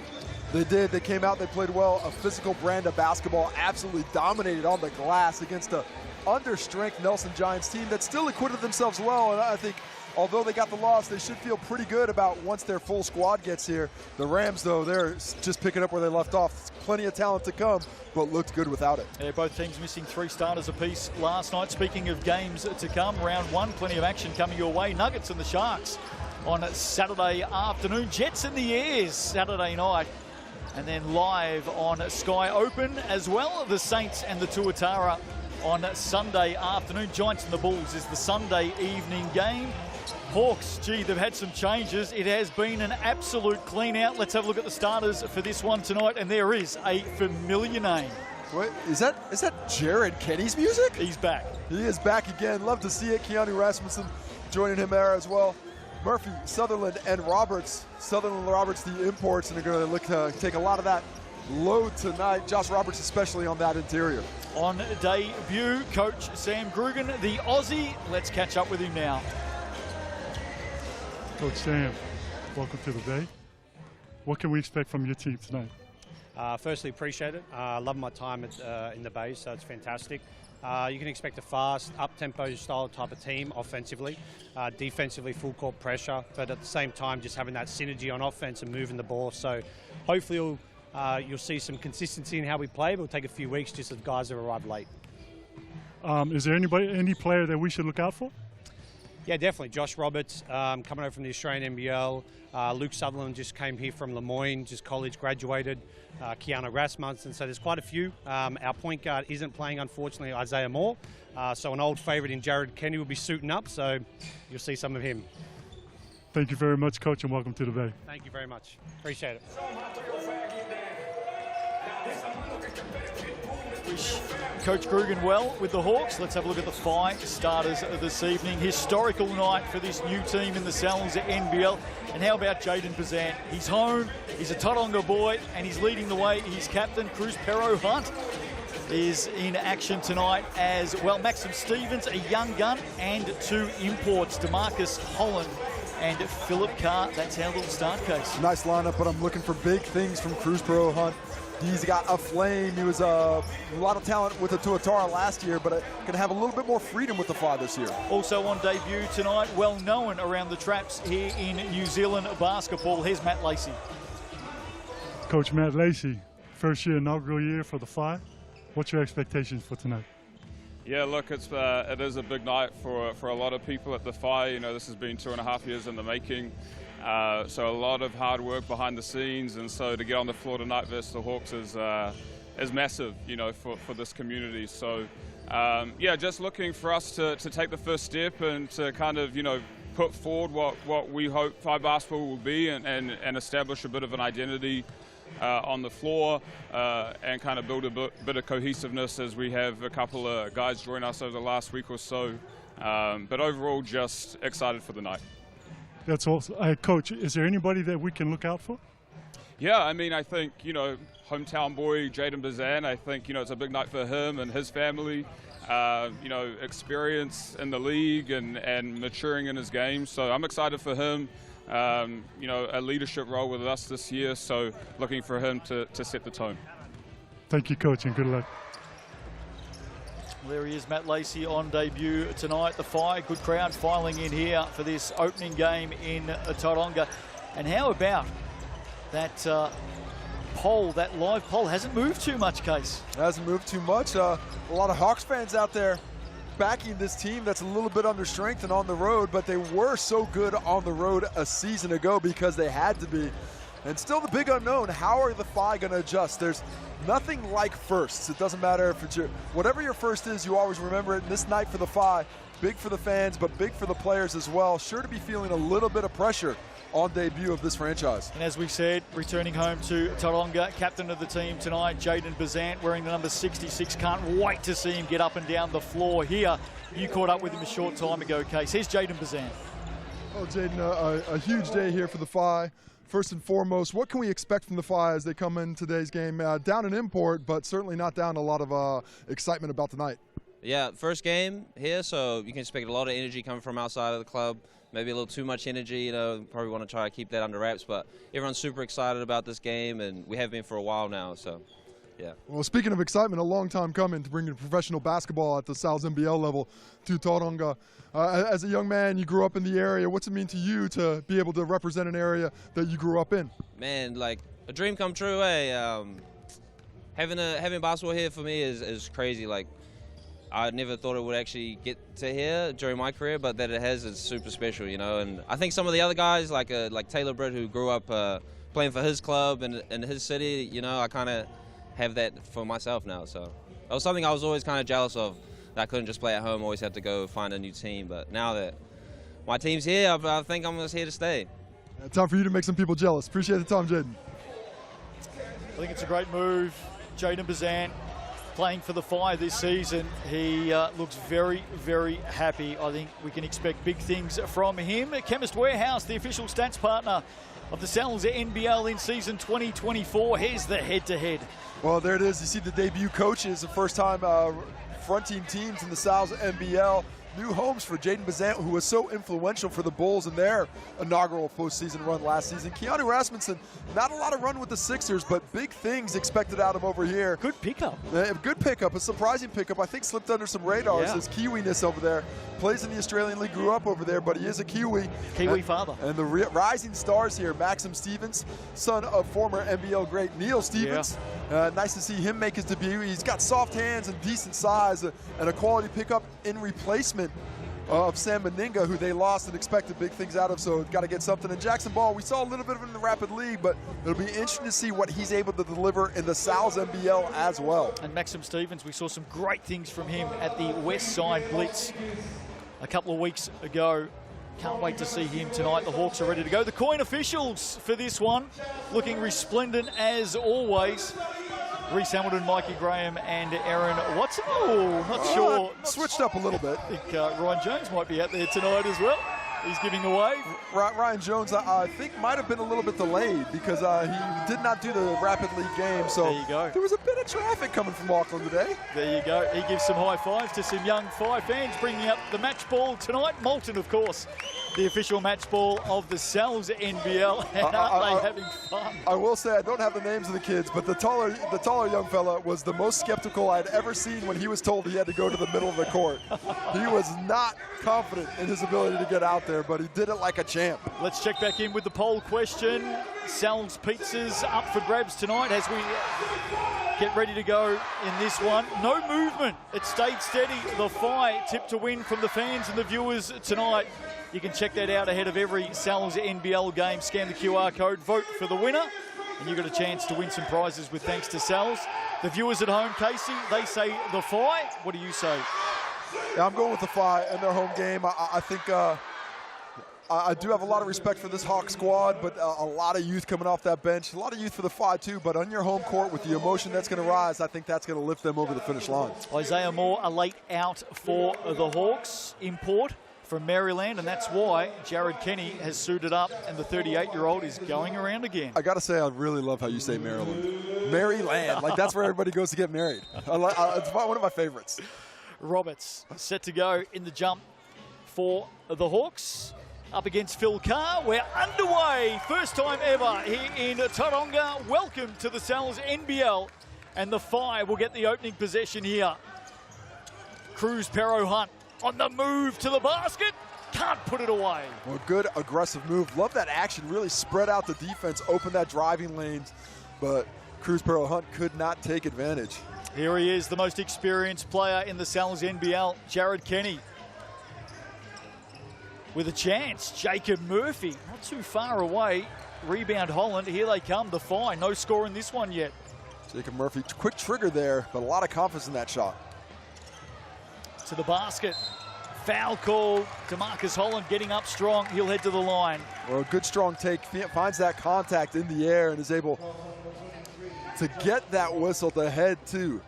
Speaker 2: They did. They came out, they played well. A physical brand of basketball, absolutely dominated on the glass against a under-strength Nelson Giants team that still acquitted themselves well, and I think although they got the loss, they should feel pretty good about once their full squad gets here. The Rams, though, they're just picking up where they left off. Plenty of talent to come, but looked good without it.
Speaker 1: Yeah, both teams missing 3 starters apiece last night. Speaking of games to come, round 1, plenty of action coming your way. Nuggets and the Sharks on Saturday afternoon. Jets in the Airs Saturday night. And then live on Sky Open as well. The Saints and the Tuatara on Sunday afternoon. Giants and the Bulls is the Sunday evening game. Hawks, gee, they've had some changes. It has been an absolute clean out. Let's have a look at the starters for this one tonight, and there is a familiar name.
Speaker 2: Wait, is that Jared Kenny's music?
Speaker 1: He's back.
Speaker 2: He is back again. Love to see it. Keanu Rasmussen joining him there as well. Murphy, Sutherland, and Roberts. Sutherland and Roberts, the imports, and they're going to look to take a lot of that load tonight. Josh Roberts especially on that interior. On
Speaker 1: debut, Coach Sam Grugan, the Aussie. Let's catch up with him now.
Speaker 7: Coach Sam, welcome to the Bay. What can we expect from your team tonight?
Speaker 8: Firstly, appreciate it. Love my time in the Bay, so it's fantastic. You can expect a fast, up-tempo style type of team offensively, defensively full court pressure, but at the same time just having that synergy on offense and moving the ball. So hopefully you'll see some consistency in how we play, but it'll take a few weeks just as guys have arrived late.
Speaker 7: Is there any player that we should look out for?
Speaker 8: Yeah, definitely. Josh Roberts coming over from the Australian NBL. Luke Sutherland just came here from Lemoyne, just college graduated. Keanu Rasmussen. So there's quite a few. Our point guard isn't playing, unfortunately, Isaiah Moore. So an old favourite in Jared Kenny will be suiting up. So you'll see some of him.
Speaker 7: Thank you very much, Coach, and welcome to the Bay.
Speaker 8: Thank you very much. Appreciate it.
Speaker 1: Wish Coach Grugan well with the Hawks. Let's have a look at the 5 starters this evening. Historical night for this new team in the Cells NBL. And how about Jaden Bazant? He's home, he's a Tauranga boy, and he's leading the way. His captain, Cruz Perro Hunt, is in action tonight as well. Maxim Stevens, a young gun, and 2 imports, DeMarcus Holland and Philip Carr. That's our little start case.
Speaker 2: Nice lineup, but I'm looking for big things from Cruz Perro Hunt. He's got a flame. He was a lot of talent with the Tuatara last year, but can have a little bit more freedom with the 5 this year.
Speaker 1: Also on debut tonight, well known around the traps here in New Zealand basketball. Here's Matt Lacey.
Speaker 7: Coach Matt Lacey, first year, inaugural year for the Phi. What's your expectations for tonight?
Speaker 9: Yeah, look, it is a big night for a lot of people at the Phi. You know, this has been 2.5 years in the making. So a lot of hard work behind the scenes, and so to get on the floor tonight versus the Hawks is massive, you know, for this community. So yeah, just looking for us to take the first step and to kind of, you know, put forward what we hope Phi basketball will be, and establish a bit of an identity on the floor, and kind of build a bit of cohesiveness as we have a couple of guys join us over the last week or so. But overall, just excited for the night.
Speaker 7: That's awesome. Coach, is there anybody that we can look out for?
Speaker 9: Yeah, I mean, I think, you know, hometown boy Jaden Bazan, I think, you know, it's a big night for him and his family. You know, experience in the league and maturing in his game. So I'm excited for him. You know, a leadership role with us this year, so looking for him to set the tone.
Speaker 7: Thank you, Coach, and good luck.
Speaker 1: There he is, Matt Lacey on debut tonight. The Phi, good crowd filing in here for this opening game in Tauranga. And how about that poll, that live poll? Hasn't moved too much, Case.
Speaker 2: Hasn't moved too much. A lot of Hawks fans out there backing this team that's a little bit under strength and on the road, but they were so good on the road a season ago because they had to be. And still the big unknown, how are the Phi going to adjust? There's nothing like firsts. It doesn't matter if it's whatever your first is, you always remember it. And this night for the Phi, big for the fans, but big for the players as well. Sure to be feeling a little bit of pressure on debut of this franchise.
Speaker 1: And as we said, returning home to Tauranga, captain of the team tonight, Jaden Bazant, wearing the number 66. Can't wait to see him get up and down the floor here. You caught up with him a short time ago, Case. Here's Jaden Bazant.
Speaker 2: Oh, Jaden, a huge day here for the Phi. First and foremost, what can we expect from the Phi as they come in today's game? Down in import, but certainly not down a lot of excitement about tonight.
Speaker 10: Yeah, first game here, so you can expect a lot of energy coming from outside of the club. Maybe a little too much energy, you know, probably want to try to keep that under wraps, but everyone's super excited about this game, and we have been for a while now, so yeah.
Speaker 2: Well, speaking of excitement, a long time coming to bring in professional basketball at the NZNBL level to Tauranga. As a young man, you grew up in the area. What's it mean to you to be able to represent an area that you grew up in?
Speaker 10: Man, like a dream come true, eh? Having basketball here for me is crazy. Like, I never thought it would actually get to here during my career, but that it has is super special, you know. And I think some of the other guys, like Taylor Britt, who grew up playing for his club and in his city, you know, I kind of have that for myself now. So it was something I was always kind of jealous of, that I couldn't just play at home, always had to go find a new team. But now that my team's here, I think I'm just here to stay.
Speaker 2: Time for you to make some people jealous. Appreciate the time, Jaden.
Speaker 1: I think it's a great move. Jaden Bazant playing for the Phi this season. He looks very, very happy. I think we can expect big things from him. Chemist Warehouse, the official stats partner of the NZNBL in season 2024. Here's the head-to-head.
Speaker 2: Well, there it is. You see the debut coaches, the first time fronting teams in the NZNBL. New homes for Jaden Bazant, who was so influential for the Bulls in their inaugural postseason run last season. Keanu Rasmussen, not a lot of run with the Sixers, but big things expected out of him over here.
Speaker 1: Good pickup.
Speaker 2: Good pickup, a surprising pickup. I think slipped under some radars, his Kiwi-ness over there. Plays in the Australian League, grew up over there, but he is a Kiwi.
Speaker 1: Kiwi father.
Speaker 2: And the rising stars here, Maxim Stevens, son of former NBL great Neil Stevens. Nice to see him make his debut. He's got soft hands and decent size, and a quality pickup in replacement of Sam Meninga, who they lost and expected big things out of, so got to get something. And Jackson Ball, we saw a little bit of him in the Rapid League, but it'll be interesting to see what he's able to deliver in the NBL as well.
Speaker 1: And Maxim Stevens, we saw some great things from him at the West Side Blitz a couple of weeks ago. Can't wait to see him tonight. The Hawks are ready to go. The coin officials for this one, looking resplendent as always. Reese Hamilton, Mikey Graham, and Aaron Watson. Oh, not sure.
Speaker 2: Switched up a little bit.
Speaker 1: I think Ryan Jones might be out there tonight as well. He's giving the wave.
Speaker 2: Ryan Jones, I think, might have been a little bit delayed because he did not do the Rapid League game. So
Speaker 1: there you go.
Speaker 2: There was a bit of traffic coming from Auckland today.
Speaker 1: There you go. He gives some high fives to some young Phi fans, bringing up the match ball tonight. Moulton, of course, the official match ball of the Sal's NBL. And aren't they having fun?
Speaker 2: I will say I don't have the names of the kids, but the taller young fella was the most skeptical I'd ever seen when he was told he had to go to the middle of the court. He was not confident in his ability to get out there, but he did it like a champ.
Speaker 1: Let's check back in with the poll question. Sal's Pizzas up for grabs tonight as we get ready to go in this one. No movement. It stayed steady. The Whai tip to win from the fans and the viewers tonight. You can check that out ahead of every Sal's NBL game. Scan the QR code, vote for the winner, and you've got a chance to win some prizes with thanks to Sal's. The viewers at home, Casey, they say the Whai. What do you say?
Speaker 2: Yeah, I'm going with the Whai in their home game. I think I do have a lot of respect for this Hawk squad, but a lot of youth coming off that bench. A lot of youth for the Whai too, but on your home court with the emotion that's going to rise, I think that's going to lift them over the finish line.
Speaker 1: Isaiah Moore, a late out for the Hawks, import from Maryland, and that's why Jared Kenny has suited up, and the 38-year-old is going around again.
Speaker 2: I got to say, I really love how you say Maryland. Maryland, like that's where everybody goes to get married. It's one of my favorites.
Speaker 1: Roberts set to go in the jump for the Hawks. Up against Phil Carr. We're underway. First time ever here in Tauranga. Welcome to the Sal's NBL. And the Whai will get the opening possession here. Cruz Pero Hunt on the move to the basket. Can't put it away.
Speaker 2: Well, good aggressive move. Love that action. Really spread out the defense, open that driving lanes. But Cruz Pero Hunt could not take advantage.
Speaker 1: Here he is, the most experienced player in the Sal's NBL, Jared Kenny. With a chance, Jacob Murphy, not too far away. Rebound Holland, here they come, the Whai. No score in this one yet.
Speaker 2: Jacob Murphy, quick trigger there, but a lot of confidence in that shot.
Speaker 1: To the basket. Foul call. DeMarcus Holland getting up strong. He'll head to the line.
Speaker 2: Well, a good strong take. Finds that contact in the air and is able to get that whistle to head to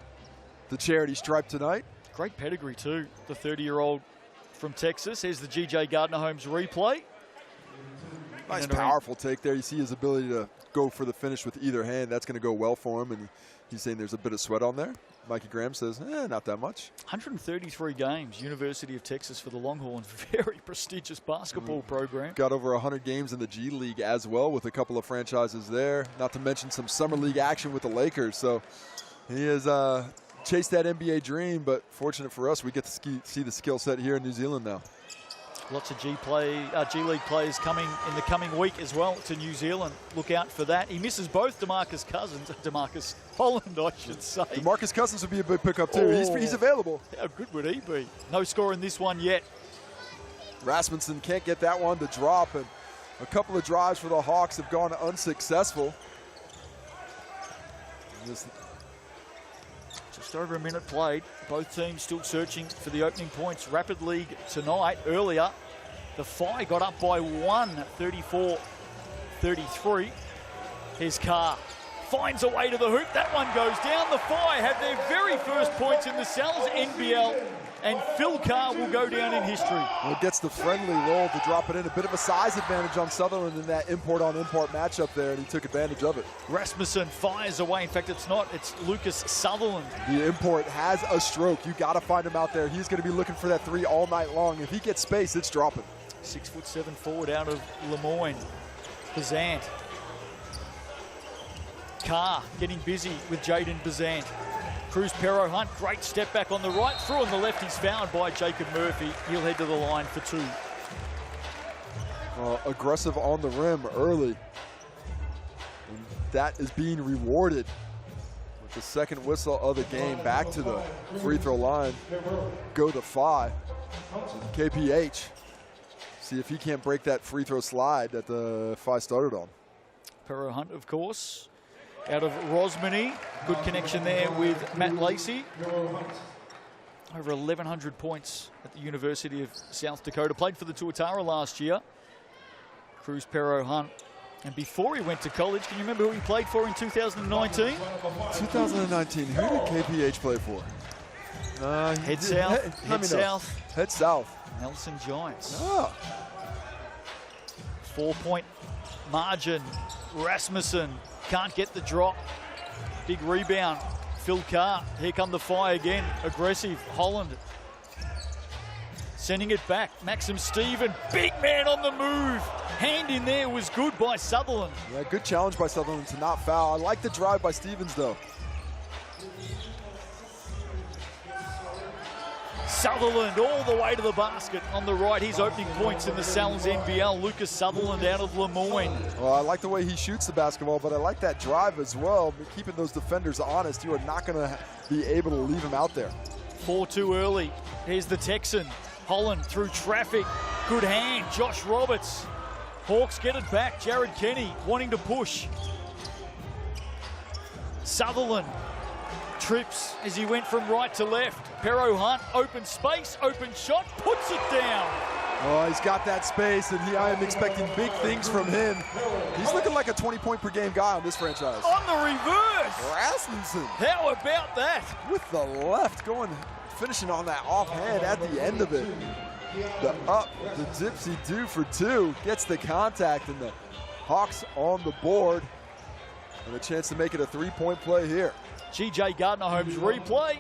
Speaker 2: the charity stripe tonight.
Speaker 1: Great pedigree too, the 30-year-old from Texas. Here's the GJ Gardner-Holmes replay.
Speaker 2: Nice powerful take there. You see his ability to go for the finish with either hand. That's going to go well for him, and he's saying there's a bit of sweat on there. Mikey Graham says, not that much.
Speaker 1: 133 games, University of Texas for the Longhorns. Very prestigious basketball program.
Speaker 2: Got over 100 games in the G League as well with a couple of franchises there. Not to mention some summer league action with the Lakers. So he has chased that NBA dream, but fortunate for us, we get to see the skill set here in New Zealand now.
Speaker 1: Lots of G League players coming in the coming week as well to New Zealand. Look out for that. He misses both DeMarcus Holland, I should say.
Speaker 2: DeMarcus Cousins would be a big pickup too.
Speaker 1: Oh.
Speaker 2: He's available.
Speaker 1: How good would he be? No score in this one yet.
Speaker 2: Rasmussen can't get that one to drop, and a couple of drives for the Hawks have gone unsuccessful.
Speaker 1: Just over a minute played. Both teams still searching for the opening points. Rapid League tonight. Earlier, the Whai got up by 1, 34-33. Here's Carr. Finds a way to the hoop. That one goes down. The Whai have their very first points in the Sal's NBL, and Phil Carr will go down in history.
Speaker 2: Well, it gets the friendly roll to drop it in. A bit of a size advantage on Sutherland in that import-on-import matchup there, and he took advantage of it.
Speaker 1: Rasmussen fires away. In fact, it's Lucas Sutherland.
Speaker 2: The import has a stroke. You got to find him out there. He's going to be looking for that three all night long. If he gets space, it's dropping.
Speaker 1: 6'7" forward out of Lemoyne. Bazant. Carr getting busy with Jaden Bazant. Cruz Pero Hunt, great step back on the right. Through on the left, he's fouled by Jacob Murphy. He'll head to the line for 2.
Speaker 2: Aggressive on the rim early. And that is being rewarded with the second whistle of the game. Back to the free throw line. Go the Whai. KPH. See if he can't break that free throw slide that the Whai started on.
Speaker 1: Pero Hunt, of course, out of Rosmini. Good connection there with Matt Lacey. Over 1,100 points at the University of South Dakota. Played for the Tuatara last year. Cruz Pero Hunt. And before he went to college, can you remember who he played for in 2019?
Speaker 2: 2019, who did KPH play for?
Speaker 1: Head South.
Speaker 2: Head South.
Speaker 1: Nelson Giants.
Speaker 2: Oh.
Speaker 1: 4-point margin. Rasmussen can't get the drop. Big rebound. Phil Carr. Here come the Whai again. Aggressive. Holland. Sending it back. Maxim Stephen, big man on the move. Hand in there was good by Sutherland.
Speaker 2: Yeah, good challenge by Sutherland to not foul. I like the drive by Stevens, though.
Speaker 1: Sutherland all the way to the basket on the right. His opening points in the Sal's NBL. Lucas Sutherland out of Lemoyne.
Speaker 2: Well, I like the way he shoots the basketball, but I like that drive as well. Keeping those defenders honest, you are not going to be able to leave him out there.
Speaker 1: 4-2 early. Here's the Texan. Holland through traffic. Good hand. Josh Roberts. Hawks get it back. Jared Kenny wanting to push. Sutherland trips as he went from right to left. Pero Hunt, open space, open shot, puts it down.
Speaker 2: Oh, he's got that space, and I am expecting big things from him. He's looking like a 20-point per game guy on this franchise.
Speaker 1: On the reverse.
Speaker 2: Rasmussen.
Speaker 1: How about that?
Speaker 2: With the left finishing on that offhand at the end of it. The up, the dipsy-do for two, gets the contact, and the Hawks on the board. And a chance to make it a three-point play here.
Speaker 1: GJ Gardner-Holmes replay.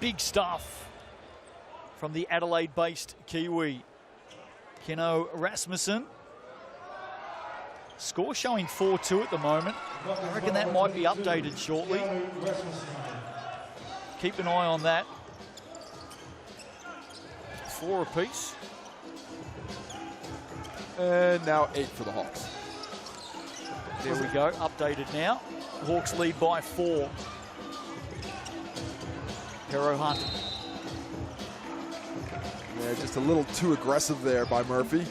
Speaker 1: Big stuff from the Adelaide-based Kiwi. Keno Rasmussen. Score showing 4-2 at the moment. I reckon that might be updated shortly. Keep an eye on that. 4 apiece.
Speaker 2: And now 8 for the Hawks.
Speaker 1: There we go, updated now. Hawks lead by 4. Pero Hunt.
Speaker 2: Yeah, just a little too aggressive there by Murphy.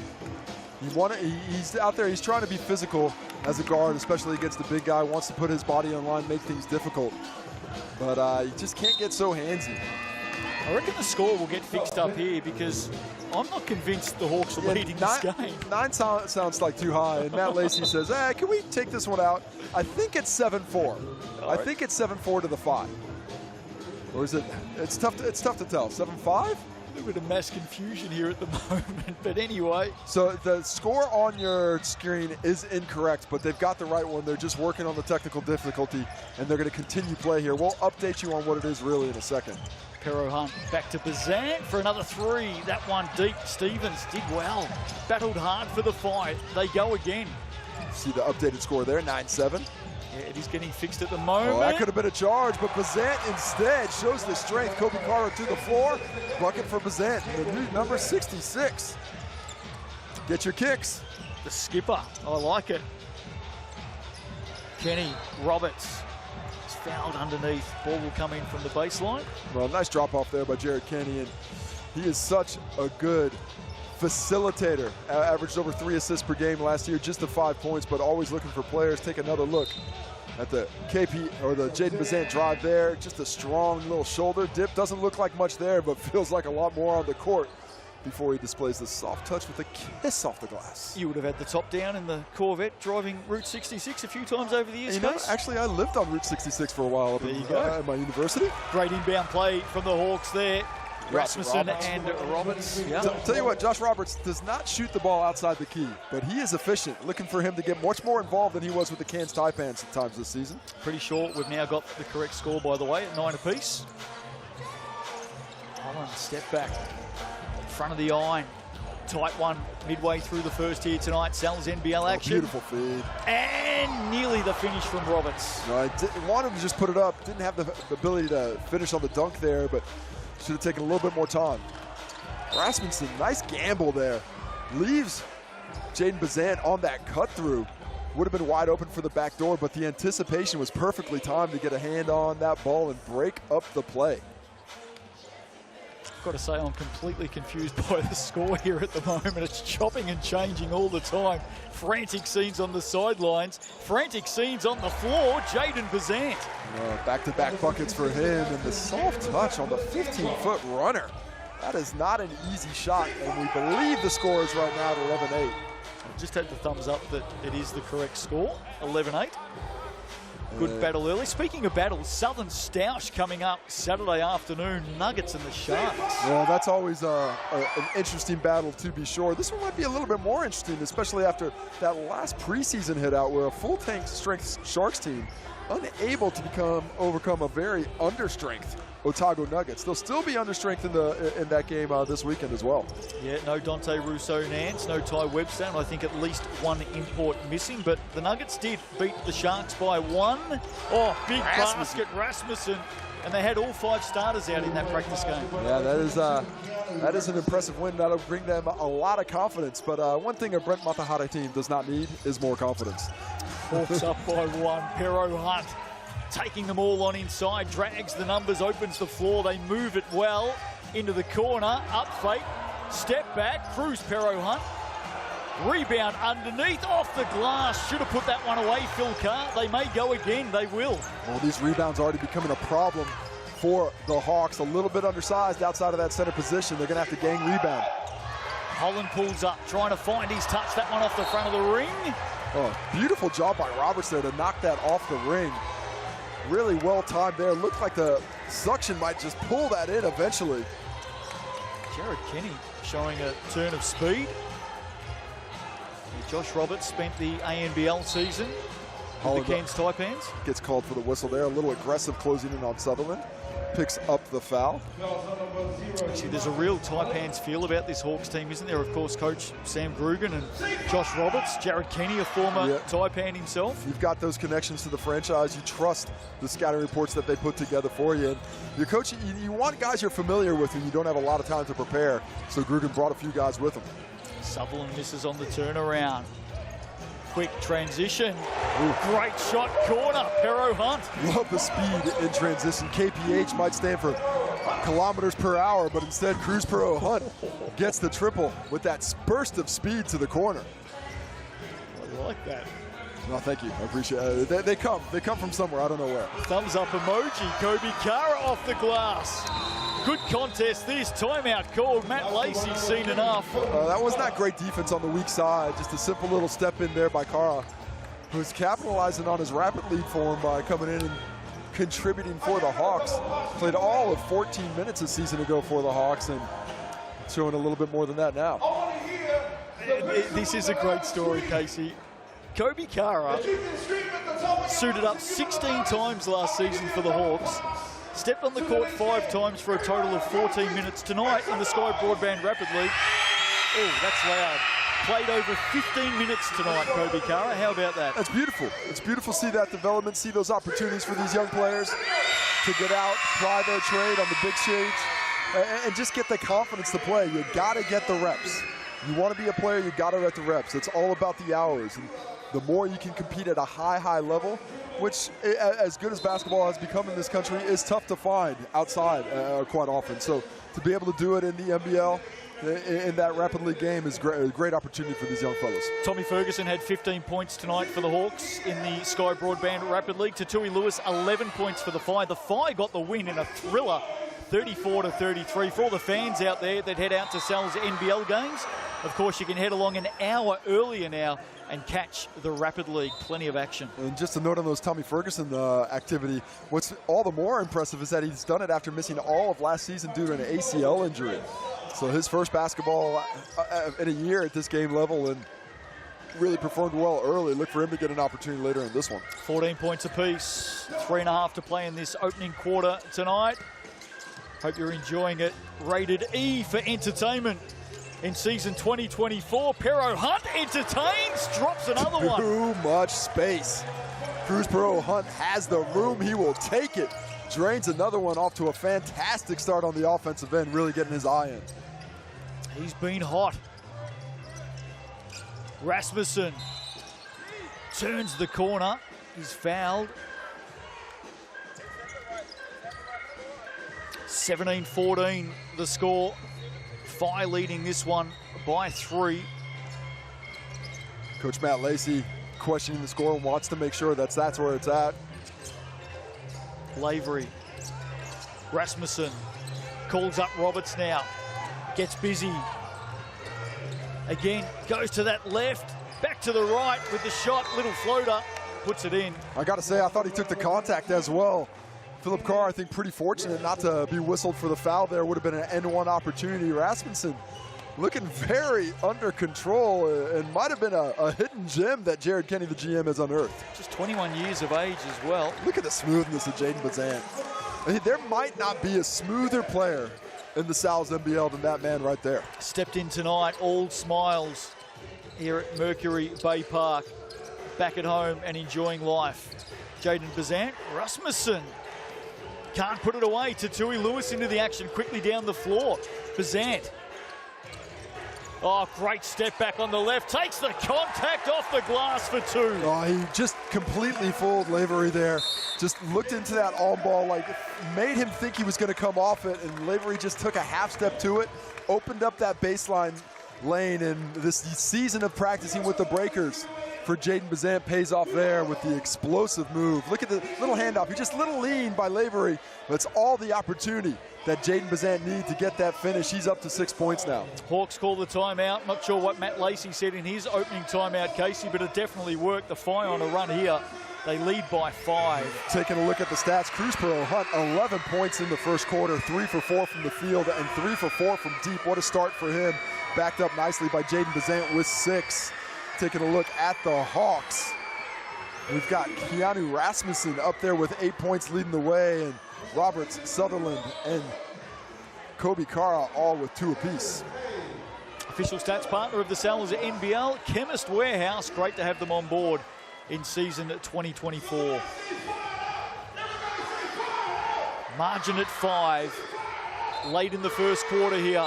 Speaker 2: He's out there, he's trying to be physical as a guard, especially against the big guy, wants to put his body on line, make things difficult. But he just can't get so handsy.
Speaker 1: I reckon the score will get fixed up here because I'm not convinced the Hawks are leading this game.
Speaker 2: 9 sounds like too high, and Matt Lacey says, can we take this one out? I think it's 7-4. I think it's 7-4 to the 5. Or is it? It's tough to tell. 7-5?
Speaker 1: A little bit of mass confusion here at the moment, but anyway.
Speaker 2: So the score on your screen is incorrect, but they've got the right one. They're just working on the technical difficulty, and they're going to continue play here. We'll update you on what it is really in a second.
Speaker 1: Pero Hunt back to Bazant for another 3. That one deep. Stevens did well. Battled hard for the fight. They go again.
Speaker 2: See the updated score there, 9-7.
Speaker 1: Yeah, it is getting fixed at the moment.
Speaker 2: Oh, that could have been a charge, but Bazant instead shows the strength. Kobe Carter to the floor. Bucket for Bazant, the new number 66. Get your kicks.
Speaker 1: The skipper, I like it. Kenny Roberts is fouled underneath. Ball will come in from the baseline.
Speaker 2: Well, nice drop off there by Jared Kenny, and he is such a good facilitator. Averaged over 3 assists per game last year, just the 5 points, but always looking for players. Take another look at the KP or the Jaden Bazant drive there. Just a strong little shoulder dip. Doesn't look like much there, but feels like a lot more on the court before he displays the soft touch with a kiss off the glass.
Speaker 1: You would have had the top down in the Corvette driving Route 66 a few times over the years.
Speaker 2: You know, actually, I lived on Route 66 for a while up at my university.
Speaker 1: Great inbound play from the Hawks there. Rasmussen and Roberts. Yeah.
Speaker 2: Tell you what, Josh Roberts does not shoot the ball outside the key, but he is efficient. Looking for him to get much more involved than he was with the Cairns Taipans at times this season.
Speaker 1: Pretty sure we've now got the correct score, by the way, at 9 apiece. Holland step back, front of the iron. Tight one midway through the first here tonight. Sal's NBL action.
Speaker 2: Beautiful feed.
Speaker 1: And nearly the finish from Roberts.
Speaker 2: No, I wanted to just put it up. Didn't have the ability to finish on the dunk there, but should have taken a little bit more time. Rasmussen, nice gamble there. Leaves Jaden Bazant on that cut through. Would have been wide open for the back door, but the anticipation was perfectly timed to get a hand on that ball and break up the play.
Speaker 1: I've got to say, I'm completely confused by the score here at the moment. It's chopping and changing all the time. Frantic scenes on the sidelines, frantic scenes on the floor. Jaden Bazant.
Speaker 2: Back-to-back buckets for him, and the soft touch on the 15-foot runner. That is not an easy shot, and we believe the score is right now at 11-8.
Speaker 1: I've just had the thumbs up that it is the correct score, 11-8. Good battle early. Speaking of battles, Southern Stoush coming up Saturday afternoon. Nuggets and the Sharks.
Speaker 2: Well, that's always an interesting battle to be sure. This one might be a little bit more interesting, especially after that last preseason hit out where a full tank strength Sharks team unable to overcome a very understrength Otago Nuggets. They'll still be under strength in that game this weekend as well.
Speaker 1: Yeah, no Dante Rousseau-Nance, no Ty Webster, and I think at least one import missing. But the Nuggets did beat the Sharks by 1. Oh, big basket, Rasmussen. And they had all 5 starters out in that practice game.
Speaker 2: Yeah, that is an impressive win. That'll bring them a lot of confidence. But one thing a Brent Matahara team does not need is more confidence.
Speaker 1: Hawks up by 1. Pero Hunt taking them all on inside, drags the numbers, opens the floor. They move it well into the corner. Up fake, step back, Cruz Pero Hunt. Rebound underneath, off the glass. Should have put that one away, Phil Carr. They may go again, they will.
Speaker 2: Well, these rebounds are already becoming a problem for the Hawks. A little bit undersized outside of that center position. They're going to have to gang rebound.
Speaker 1: Holland pulls up, trying to find his touch. That one off the front of the ring.
Speaker 2: Oh, beautiful job by Roberts there to knock that off the ring. Really well timed there. Looked like the suction might just pull that in eventually.
Speaker 1: Jared Kenny showing a turn of speed. Josh Roberts spent the ANBL season with the Cairns Taipans.
Speaker 2: Gets called for the whistle there. A little aggressive closing in on Sutherland. Picks up the foul.
Speaker 1: Actually, there's a real Taipans feel about this Hawks team, isn't there? Of course, Coach Sam Grugan and Josh Roberts. Jared Kenny, a former Taipan himself.
Speaker 2: You've got those connections to the franchise. You trust the scouting reports that they put together for you. And your coach, you want guys you're familiar with and you don't have a lot of time to prepare. So Grugan brought a few guys with him.
Speaker 1: Sutherland misses on the turnaround. Quick transition. Ooh. Great shot, corner, Pero Hunt.
Speaker 2: Love the speed in transition. KPH might stand for kilometers per hour, but instead Cruz Pero Hunt gets the triple with that burst of speed to the corner.
Speaker 1: I like that.
Speaker 2: No, thank you. I appreciate it. They come from somewhere. I don't know where.
Speaker 1: Thumbs up emoji. Kobe Kara off the glass. Good contest this. Timeout called. Matt Lacey's seen enough.
Speaker 2: That was not great defense on the weak side. Just a simple little step in there by Kara, who's capitalizing on his rapid lead form by coming in and contributing for the Hawks. Played all of 14 minutes a season ago for the Hawks and showing a little bit more than that now.
Speaker 1: This is a great story, Casey. Kobe Kara suited up 16 times last season for the Hawks. Stepped on the court 5 times for a total of 14 minutes. Tonight in the Sky Broadband Rapid League. Oh, that's loud. Played over 15 minutes tonight, Kobe Kara. How about that?
Speaker 2: That's beautiful. It's beautiful to see that development, see those opportunities for these young players to get out, ply their trade on the big stage, and just get the confidence to play. You got to get the reps. You want to be a player, you got to get the reps. It's all about the hours. And the more you can compete at a high level, which, as good as basketball has become in this country, is tough to find outside quite often. So to be able to do it in the NBL, in that rapid league game, is a great opportunity for these young fellas.
Speaker 1: Tommy Ferguson had 15 points tonight for the Hawks in the Sky Broadband Rapid League. Tatui Lewis, 11 points for the Phi. The Phi got the win in a thriller, 34-33. For all the fans out there that head out to Sal's NBL games, of course, you can head along an hour earlier now and catch the Rapid League. Plenty of action.
Speaker 2: And just a note on those Tommy Ferguson activity, what's all the more impressive is that he's done it after missing all of last season due to an ACL injury. So his first basketball in a year at this game level, and really performed well early. Look for him to get an opportunity later in this one.
Speaker 1: 14 points apiece, 3.5 to play in this opening quarter tonight. Hope you're enjoying it. Rated E for entertainment. In season 2024, Pero Hunt entertains, drops another one.
Speaker 2: Too much space. Cruz Pero Hunt has the room. He will take it. Drains another one off to a fantastic start on the offensive end, really getting his eye in.
Speaker 1: He's been hot. Rasmussen turns the corner. He's fouled. 17-14 the score. Phi leading this one by 3.
Speaker 2: Coach Matt Lacey questioning the score, wants to make sure that's where it's at.
Speaker 1: Lavery. Rasmussen calls up Roberts now. Gets busy. Again, goes to that left. Back to the right with the shot. Little floater. Puts it in.
Speaker 2: I got to say, I thought he took the contact as well. Philip Carr, I think, pretty fortunate not to be whistled for the foul there. Would have been an N1 opportunity. Rasmussen looking very under control and might have been a hidden gem that Jared Kenny, the GM, has unearthed.
Speaker 1: Just 21 years of age as well.
Speaker 2: Look at the smoothness of Jaden Bazan. There might not be a smoother player in the Sal's NBL than that man right there.
Speaker 1: Stepped in tonight, all smiles here at Mercury Baypark. Back at home and enjoying life. Jaden Bazant, Rasmussen can't put it away. Tatui Lewis into the action, quickly down the floor. Bazant. Oh, great step back on the left. Takes the contact off the glass for two.
Speaker 2: Oh, he just completely fooled Lavery there. Just looked into that on ball, like made him think he was going to come off it, and Lavery just took a half step to it, opened up that baseline lane, and this season of practicing with the breakers for Jaden Bazant pays off there with the explosive move. Look at the little handoff. He just little lean by Lavery. That's all the opportunity that Jaden Bazant needs to get that finish. He's up to 6 points now.
Speaker 1: Hawks call the timeout. Not sure what Matt Lacey said in his opening timeout, Casey, but it definitely worked. The Phi on a run here. They lead by 5.
Speaker 2: Taking a look at the stats, Cruz Pro Hunt 11 points in the first quarter, 3 for 4 from the field and 3 for 4 from deep. What a start for him. Backed up nicely by Jaden Bazant with 6. Taking a look at the Hawks. We've got Keanu Rasmussen up there with 8 points leading the way, and Roberts, Sutherland, and Kobe Kara all with 2 apiece.
Speaker 1: Official stats partner of the Sal's NBL, Chemist Warehouse. Great to have them on board in season 2024. Margin at 5. Late in the first quarter here.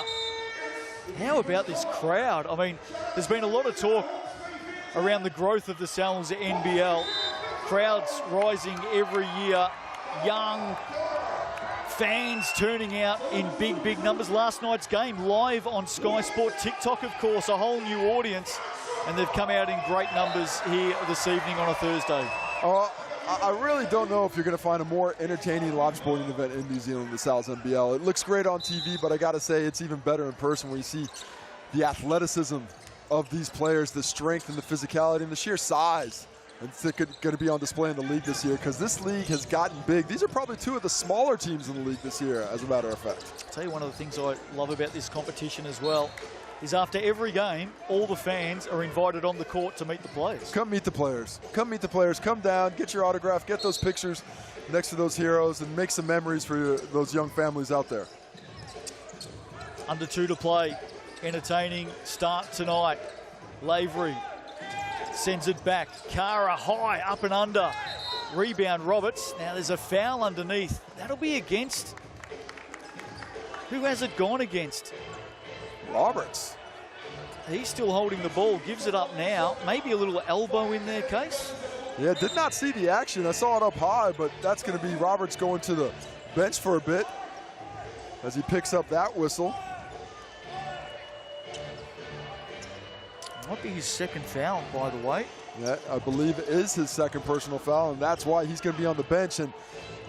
Speaker 1: How about this crowd? I mean, there's been a lot of talk around the growth of the Sal's NBL. Crowds rising every year. Young fans turning out in big, big numbers. Last night's game live on Sky Sport TikTok, of course, a whole new audience. And they've come out in great numbers here this evening on a Thursday.
Speaker 2: I really don't know if you're going to find a more entertaining live sporting event in New Zealand than the Sal's NBL. It looks great on TV, but I got to say it's even better in person when you see the athleticism of these players, the strength and the physicality and the sheer size. It's going to be on display in the league this year because this league has gotten big. These are probably 2 of the smaller teams in the league this year, as a matter of fact.
Speaker 1: I'll tell you one of the things I love about this competition as well is after every game, all the fans are invited on the court to meet the players.
Speaker 2: Come meet the players. Come meet the players. Come down, get your autograph, get those pictures next to those heroes, and make some memories for those young families out there.
Speaker 1: Under 2 to play. Entertaining start tonight. Lavery sends it back. Kara high, up and under. Rebound Roberts. Now there's a foul underneath. That'll be against. Who has it gone against?
Speaker 2: Roberts.
Speaker 1: He's still holding the ball, gives it up now. Maybe a little elbow in their case.
Speaker 2: Yeah, did not see the action. I saw it up high, but that's going to be Roberts going to the bench for a bit as he picks up that whistle.
Speaker 1: Might be his second foul, by the way.
Speaker 2: Yeah, I believe it is his second personal foul, and that's why he's going to be on the bench. And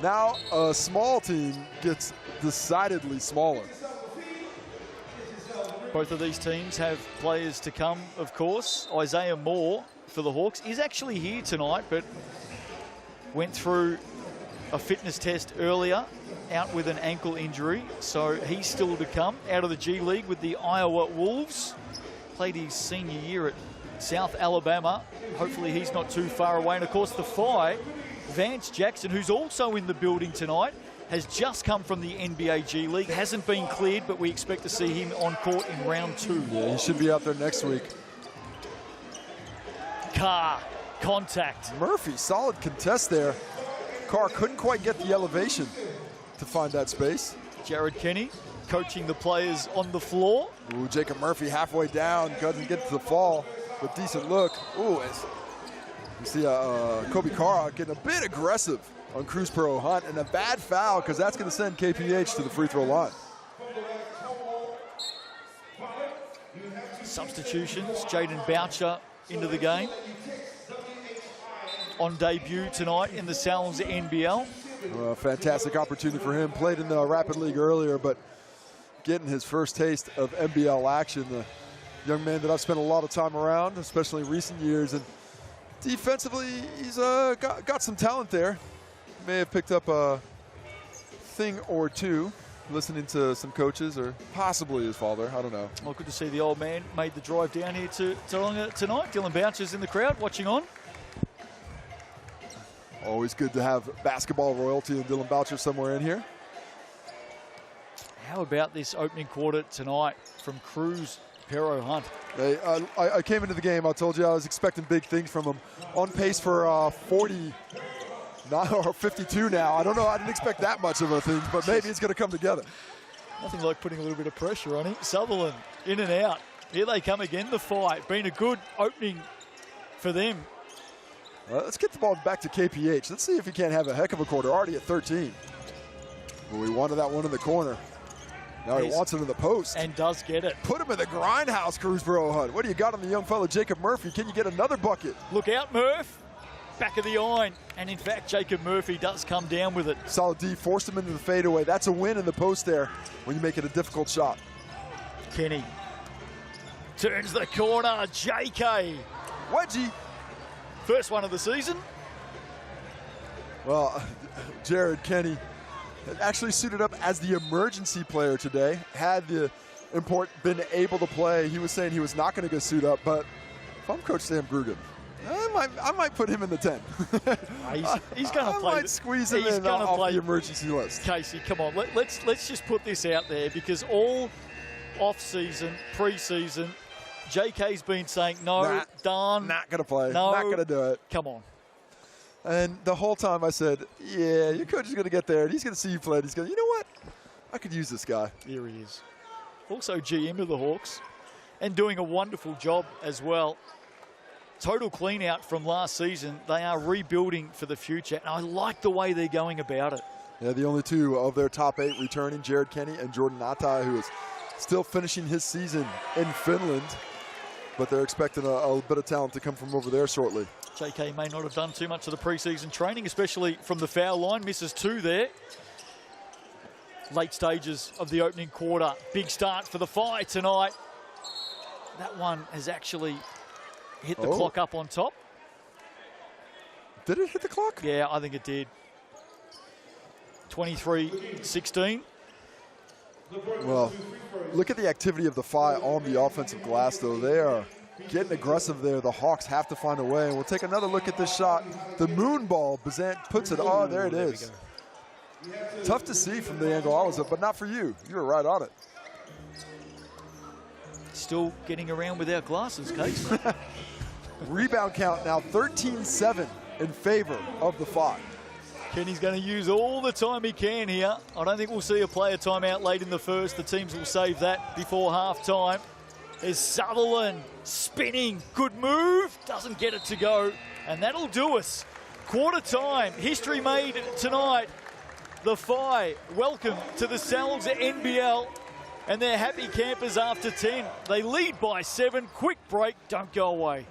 Speaker 2: now a small team gets decidedly smaller.
Speaker 1: Both of these teams have players to come, of course. Isaiah Moore for the Hawks is actually here tonight, but went through a fitness test earlier, out with an ankle injury, so he's still to come. Out of the G League with the Iowa Wolves. Played his senior year at South Alabama. Hopefully he's not too far away. And of course the Phi, Vance Jackson, who's also in the building tonight, has just come from the NBA G League. Hasn't been cleared, but we expect to see him on court in round 2.
Speaker 2: Yeah, he should be out there next week.
Speaker 1: Carr, contact.
Speaker 2: Murphy, solid contest there. Carr couldn't quite get the elevation to find that space.
Speaker 1: Jared Kenny coaching the players on the floor.
Speaker 2: Ooh, Jacob Murphy halfway down, doesn't get to the fall, but decent look. Ooh, you see Kobe Kara getting a bit aggressive on Cruz Pro Hunt, and a bad foul because that's going to send KPH to the free throw line.
Speaker 1: Substitutions, Jaden Boucher into the game. On debut tonight in the Sal's NBL.
Speaker 2: Fantastic opportunity for him. Played in the Rapid League earlier, but getting his first taste of NBL action. The young man that I've spent a lot of time around, especially in recent years. And defensively, he's got some talent there. May have picked up a thing or two listening to some coaches or possibly his father. I don't know.
Speaker 1: Well, good to see the old man made the drive down here to Tauranga tonight. Dylan Boucher's in the crowd watching on.
Speaker 2: Always good to have basketball royalty and Dylan Boucher somewhere in here.
Speaker 1: How about this opening quarter tonight from Cruz Pero Hunt?
Speaker 2: Hey, I came into the game, I told you I was expecting big things from him. On pace for 40, or 52 now. I don't know, I didn't expect that much of a thing, but maybe it's going to come together.
Speaker 1: Nothing like putting a little bit of pressure on him. Sutherland in and out. Here they come again, the fight. Been a good opening for them.
Speaker 2: Let's get the ball back to KPH. Let's see if he can't have a heck of a quarter. Already at 13. Well, we wanted that one in the corner. Now he wants it in the post.
Speaker 1: And does get it.
Speaker 2: Put him in the grindhouse, Cruzborough Hunt. What do you got on the young fellow, Jacob Murphy? Can you get another bucket?
Speaker 1: Look out, Murph. Back of the iron. And in fact, Jacob Murphy does come down with it.
Speaker 2: Solid D, forced him into the fadeaway. That's a win in the post there when you make it a difficult shot.
Speaker 1: Kenny turns the corner. JK.
Speaker 2: Wedgie.
Speaker 1: First one of the season.
Speaker 2: Well, Jared Kenny actually suited up as the emergency player today. Had the import been able to play, he was saying he was not going to go suit up, but if I'm Coach Sam Grugan, I might put him in the 10.
Speaker 1: He's going to play.
Speaker 2: I might squeeze him in off the emergency list.
Speaker 1: Casey, come on, let's just put this out there, because all off-season, pre-season, JK's been saying, no, done.
Speaker 2: Not going to play.
Speaker 1: No,
Speaker 2: not going to do it.
Speaker 1: Come on.
Speaker 2: And the whole time I said, yeah, your coach is going to get there, and he's going to see you play, and he's going, you know what? I could use this guy.
Speaker 1: Here he is. Also GM of the Hawks, and doing a wonderful job as well. Total clean out from last season. They are rebuilding for the future, and I like the way they're going about it.
Speaker 2: Yeah, the only two of their top 8 returning, Jared Kenny and Jordan Atai, who is still finishing his season in Finland, but they're expecting a bit of talent to come from over there shortly.
Speaker 1: JK may not have done too much of the preseason training, especially from the foul line. Misses 2 there. Late stages of the opening quarter. Big start for the Whai tonight. That one has actually hit the clock up on top.
Speaker 2: Did it hit the clock?
Speaker 1: Yeah, I think it did. 23-16.
Speaker 2: Well, look at the activity of the Whai on the offensive glass, though. They are getting aggressive there. The Hawks have to find a way. And we'll take another look at this shot. The moon ball, Bazant puts it. Oh, there it is. Tough to see from the angle I was at, but not for you. You were right on it.
Speaker 1: Still getting around with our glasses, Case.
Speaker 2: Rebound count now 13-7 in favor of the Whai.
Speaker 1: Kenny's going to use all the time he can here. I don't think we'll see a player timeout late in the first. The teams will save that before halftime. There's Sutherland spinning. Good move. Doesn't get it to go. And that'll do us. Quarter time. History made tonight. The Whai welcome to the Sal's NBL. And they're happy campers after 10. They lead by 7. Quick break. Don't go away.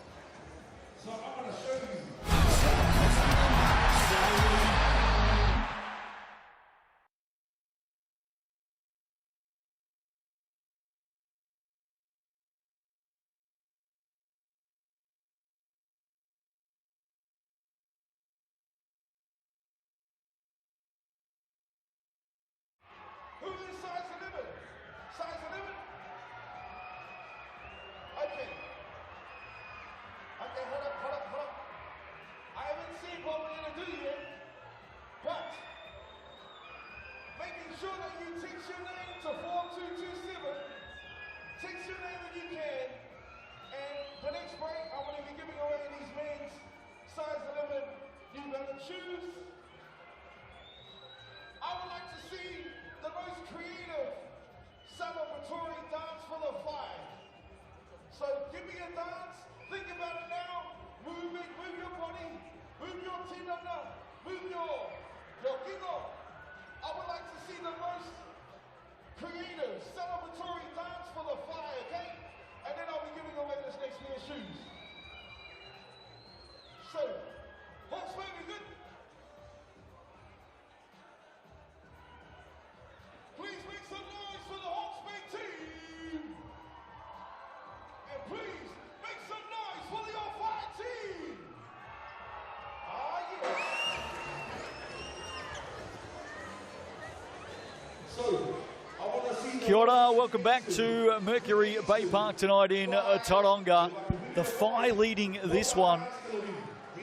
Speaker 1: Kia ora, welcome back to Mercury Baypark tonight in Tauranga. The Whai leading this one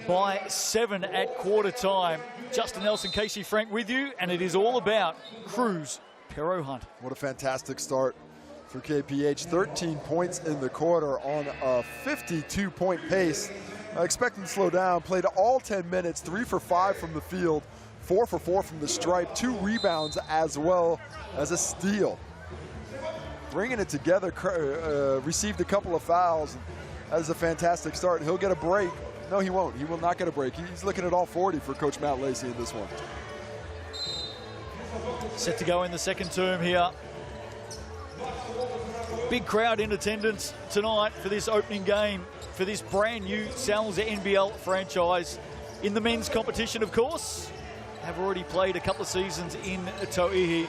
Speaker 1: by 7 at quarter time. Justin Nelson, Casey Frank with you, and it is all about Cruz Pero Hunt.
Speaker 2: What a fantastic start for KPH. 13 points in the quarter on a 52-point pace. Expecting to slow down, played all 10 minutes, 3 for 5 from the field, 4 for 4 from the stripe, 2 rebounds as well as a steal. Bringing it together, received a couple of fouls. That is a fantastic start. He'll get a break. No, he won't. He will not get a break. He's looking at all 40 for Coach Matt Lacey in this one.
Speaker 1: Set to go in the second term here. Big crowd in attendance tonight for this opening game for this brand new Sal's NBL franchise. In the men's competition, of course, have already played a couple of seasons in Tauihi.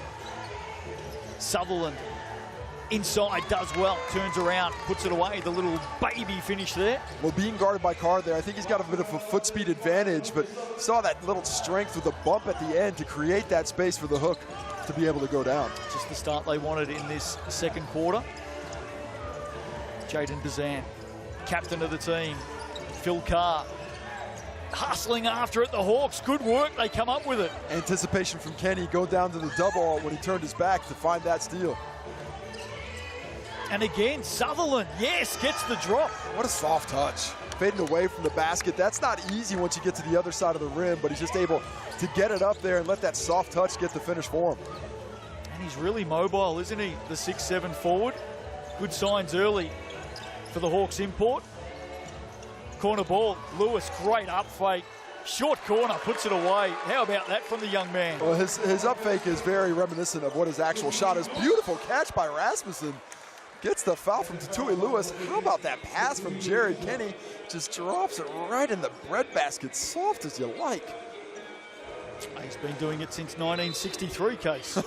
Speaker 1: Sutherland inside, does well, turns around, puts it away. The little baby finish there.
Speaker 2: Well, being guarded by Carr there, I think he's got a bit of a foot speed advantage, but saw that little strength with the bump at the end to create that space for the hook to be able to go down.
Speaker 1: Just the start they wanted in this second quarter. Jaden Bazan, captain of the team. Phil Carr hustling after it. The Hawks, good work, they come up with it.
Speaker 2: Anticipation from Kenny, go down to the double when he turned his back to find that steal.
Speaker 1: And again, Sutherland, yes, gets the drop.
Speaker 2: What a soft touch. Fading away from the basket. That's not easy once you get to the other side of the rim, but he's just able to get it up there and let that soft touch get the finish for him.
Speaker 1: And he's really mobile, isn't he? The 6'7" forward. Good signs early for the Hawks import. Corner ball, Lewis, great up fake. Short corner, puts it away. How about that from the young man?
Speaker 2: Well, his up fake is very reminiscent of what his actual shot is. Beautiful catch by Rasmussen. Gets the foul from Tatui Lewis. How about that pass from Jared Kenny? Just drops it right in the breadbasket, soft as you like.
Speaker 1: He's been doing it since 1963, Case.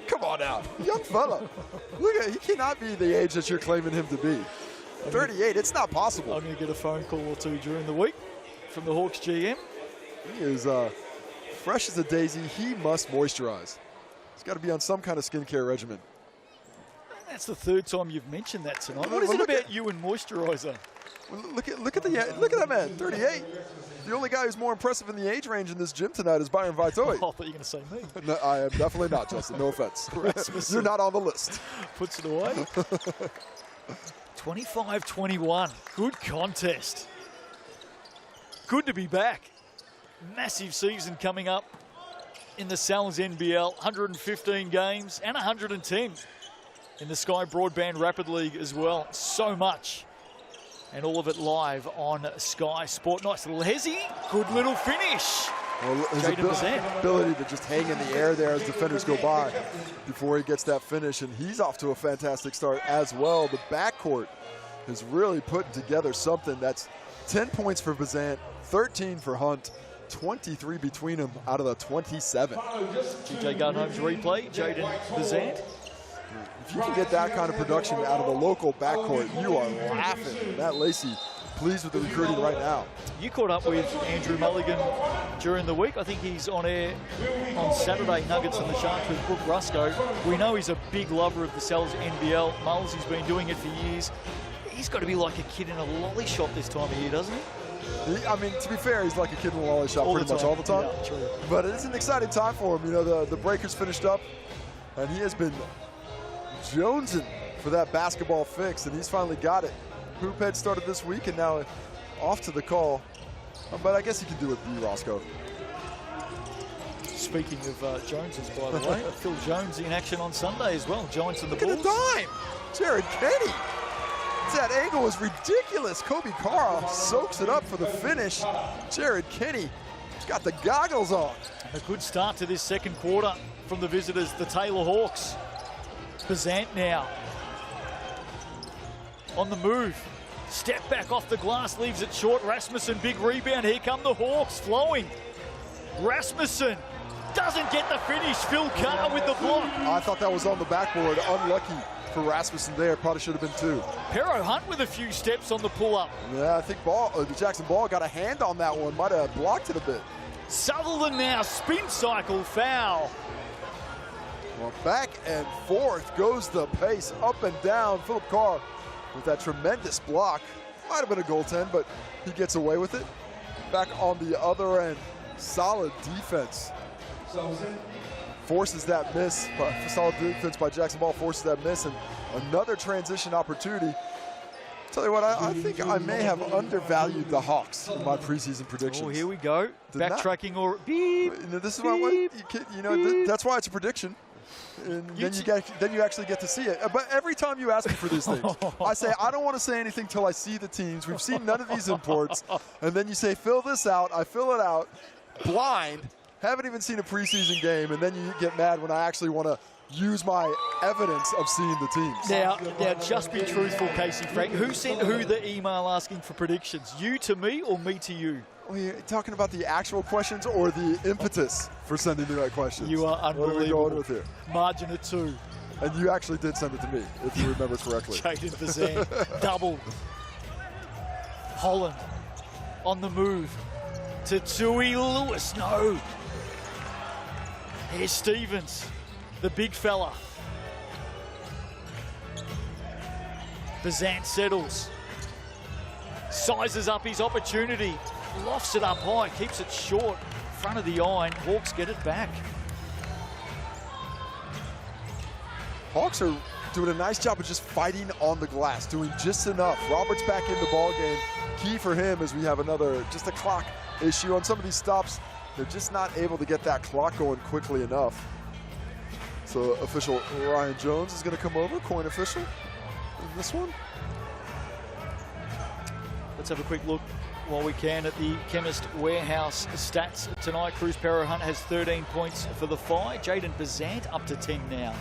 Speaker 2: Come on now, young fella. Look at, he cannot be the age that you're claiming him to be. 38, it's not possible.
Speaker 1: I'm going to get a phone call or two during the week from the Hawks GM.
Speaker 2: He is fresh as a daisy. He must moisturize. He's got to be on some kind of skincare regimen.
Speaker 1: That's the third time you've mentioned that tonight. What is it about you and moisturizer?
Speaker 2: Well, look at that man, 38. The only guy who's more impressive in the age range in this gym tonight is Byron Vaitoi.
Speaker 1: I thought you were going to say me.
Speaker 2: No, I am definitely not, Justin. No offense. You're not on the list.
Speaker 1: Puts it away. 25-21. Good contest. Good to be back. Massive season coming up in the Sal's NBL. 115 games and 110 in the Sky Broadband Rapid League as well. So much. And all of it live on Sky Sport. Nice little hezzy. Good little finish.
Speaker 2: Well, his ability to just hang in the air there as defenders go by before he gets that finish. And he's off to a fantastic start as well. The backcourt is really putting together something that's 10 points for Bazant, 13 for Hunt, 23 between them out of the 27.
Speaker 1: TJ Gardner's replay, Jaden Bazant.
Speaker 2: If you can get that kind of production out of a local backcourt, you are laughing. Matt Lacey pleased with the recruiting right now.
Speaker 1: You caught up with Andrew Mulligan during the week. I think he's on air on Saturday, Nuggets and the Sharks with Brooke Rusco. We know he's a big lover of the Sal's NBL. Mulls, he's been doing it for years. He's got to be like a kid in a lolly shop this time of year, doesn't he?
Speaker 2: I mean, to be fair, he's like a kid in a lolly shop pretty much all the time.
Speaker 1: Yeah, true.
Speaker 2: But it's an exciting time for him. You know, the breakers finished up, and he has been jonesing for that basketball fix, and he's finally got it. Hoop head started this week, and now off to the call. But I guess he can do it, B. Roscoe.
Speaker 1: Speaking of Joneses, by the way, Phil Jones in action on Sunday as well. Giants and the
Speaker 2: Bulls. Look at a dime. Jared Kenny. That angle was ridiculous. Kobe Carl soaks it up for the finish. Jared Kenny got the goggles on.
Speaker 1: A good start to this second quarter from the visitors, the Taylor Hawks. Bazant now on the move. Step back off the glass, leaves it short. Rasmussen, big rebound. Here come the Hawks, flowing. Rasmussen doesn't get the finish. Phil Carr with the block.
Speaker 2: I thought that was on the backboard. Unlucky for Rasmussen there. Probably should have been two.
Speaker 1: Pero Hunt with a few steps on the pull-up.
Speaker 2: Yeah, I think Jackson Ball got a hand on that one. Might have blocked it a bit.
Speaker 1: Sutherland now, spin cycle foul.
Speaker 2: Well, back and forth goes the pace, up and down. Philip Carr with that tremendous block. Might have been a goaltend, but he gets away with it. back on the other end. Solid defense. Forces that miss, but solid defense by Basquetbol forces that miss, and another transition opportunity. Tell you what, I think I may have undervalued the Hawks in my preseason predictions.
Speaker 1: Oh, here we go. Backtracking or beep.
Speaker 2: This is why that's why it's a prediction. And then you actually get to see it. But every time you ask me for these things, I say I don't want to say anything till I see the teams. We've seen none of these imports, and then you say fill this out. I fill it out blind. Haven't even seen a preseason game, and then you get mad when I actually want to use my evidence of seeing the teams.
Speaker 1: Now, just be truthful, Casey Frank. Who sent who the email asking for predictions? You to me or me to you?
Speaker 2: Are you talking about the actual questions or the impetus for sending the right questions?
Speaker 1: You are unbelievable.
Speaker 2: What are we going with here?
Speaker 1: Margin of 2.
Speaker 2: And you actually did send it to me, if you remember correctly.
Speaker 1: Jaden Bazan, double. Holland on the move to Tui Lewis. No. Here's Stevens, the big fella. Bazan settles. Sizes up his opportunity. Lofts it up high, keeps it short. Front of the iron. Hawks get it back.
Speaker 2: Hawks are doing a nice job of just fighting on the glass, doing just enough. Roberts back in the ball game. Key for him as we have just a clock issue on some of these stops. They're just not able to get that clock going quickly enough. So official Ryan Jones is going to come over, coin official in this one.
Speaker 1: Let's have a quick look while we can at the Chemist Warehouse stats tonight. Cruz Pero Hunt has 13 points for the Phi. Jaden Bazant up to 10 now.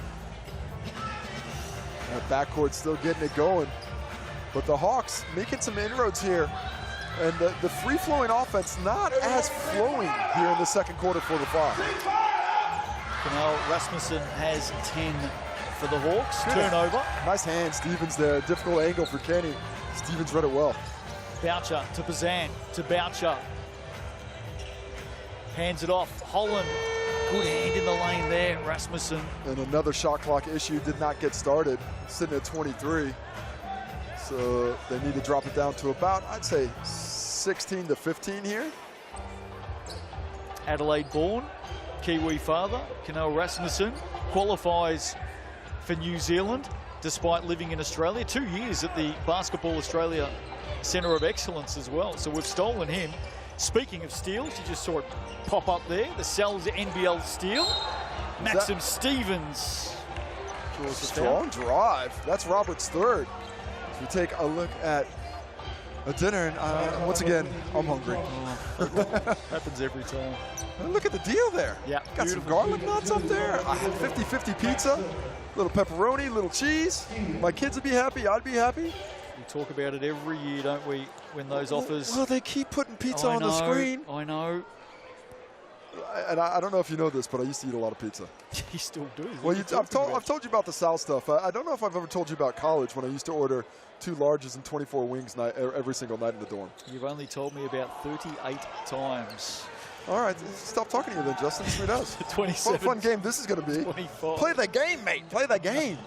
Speaker 2: That backcourt still getting it going. But the Hawks making some inroads here. And the free-flowing offense not as flowing here in the second quarter for the Phi.
Speaker 1: Canal Rasmussen has 10 for the Hawks. Turnover.
Speaker 2: Nice hand, Stevens there. Difficult angle for Kenny. Stevens read it well.
Speaker 1: Boucher to Bazan to Boucher. Hands it off. Holland. Good hand in the lane there. Rasmussen.
Speaker 2: And another shot clock issue did not get started. Sitting at 23. So they need to drop it down to about, I'd say, 16 to 15 here.
Speaker 1: Adelaide born, Kiwi father, Canal Rasmussen, qualifies for New Zealand despite living in Australia. 2 years at the Basketball Australia Centre of Excellence as well. So we've stolen him. Speaking of steals, you just saw it pop up there. The Cells NBL steal. Maxim Stevens.
Speaker 2: Strong drive. That's Robert's third. We take a look at a dinner, and once again, I'm hungry.
Speaker 1: Happens every time.
Speaker 2: And look at the deal there.
Speaker 1: Yeah,
Speaker 2: got some garlic knots up there. I had 50-50 pizza, little pepperoni, little cheese. My kids would be happy. I'd be happy.
Speaker 1: We talk about it every year, don't we? When those offers.
Speaker 2: Well, they keep putting pizza on the screen.
Speaker 1: I know.
Speaker 2: And I don't know if you know this, but I used to eat a lot of pizza.
Speaker 1: You still do.
Speaker 2: Well, I've told you about the South stuff. I don't know if I've ever told you about college when I used to order 2 larges and 24 wings every single night in the dorm.
Speaker 1: You've only told me about 38 times.
Speaker 2: All right, stop talking to you then, Justin. Sweet us.
Speaker 1: 27.
Speaker 2: What a fun game this is going to be.
Speaker 1: 25.
Speaker 2: Play the game, mate. Play the game.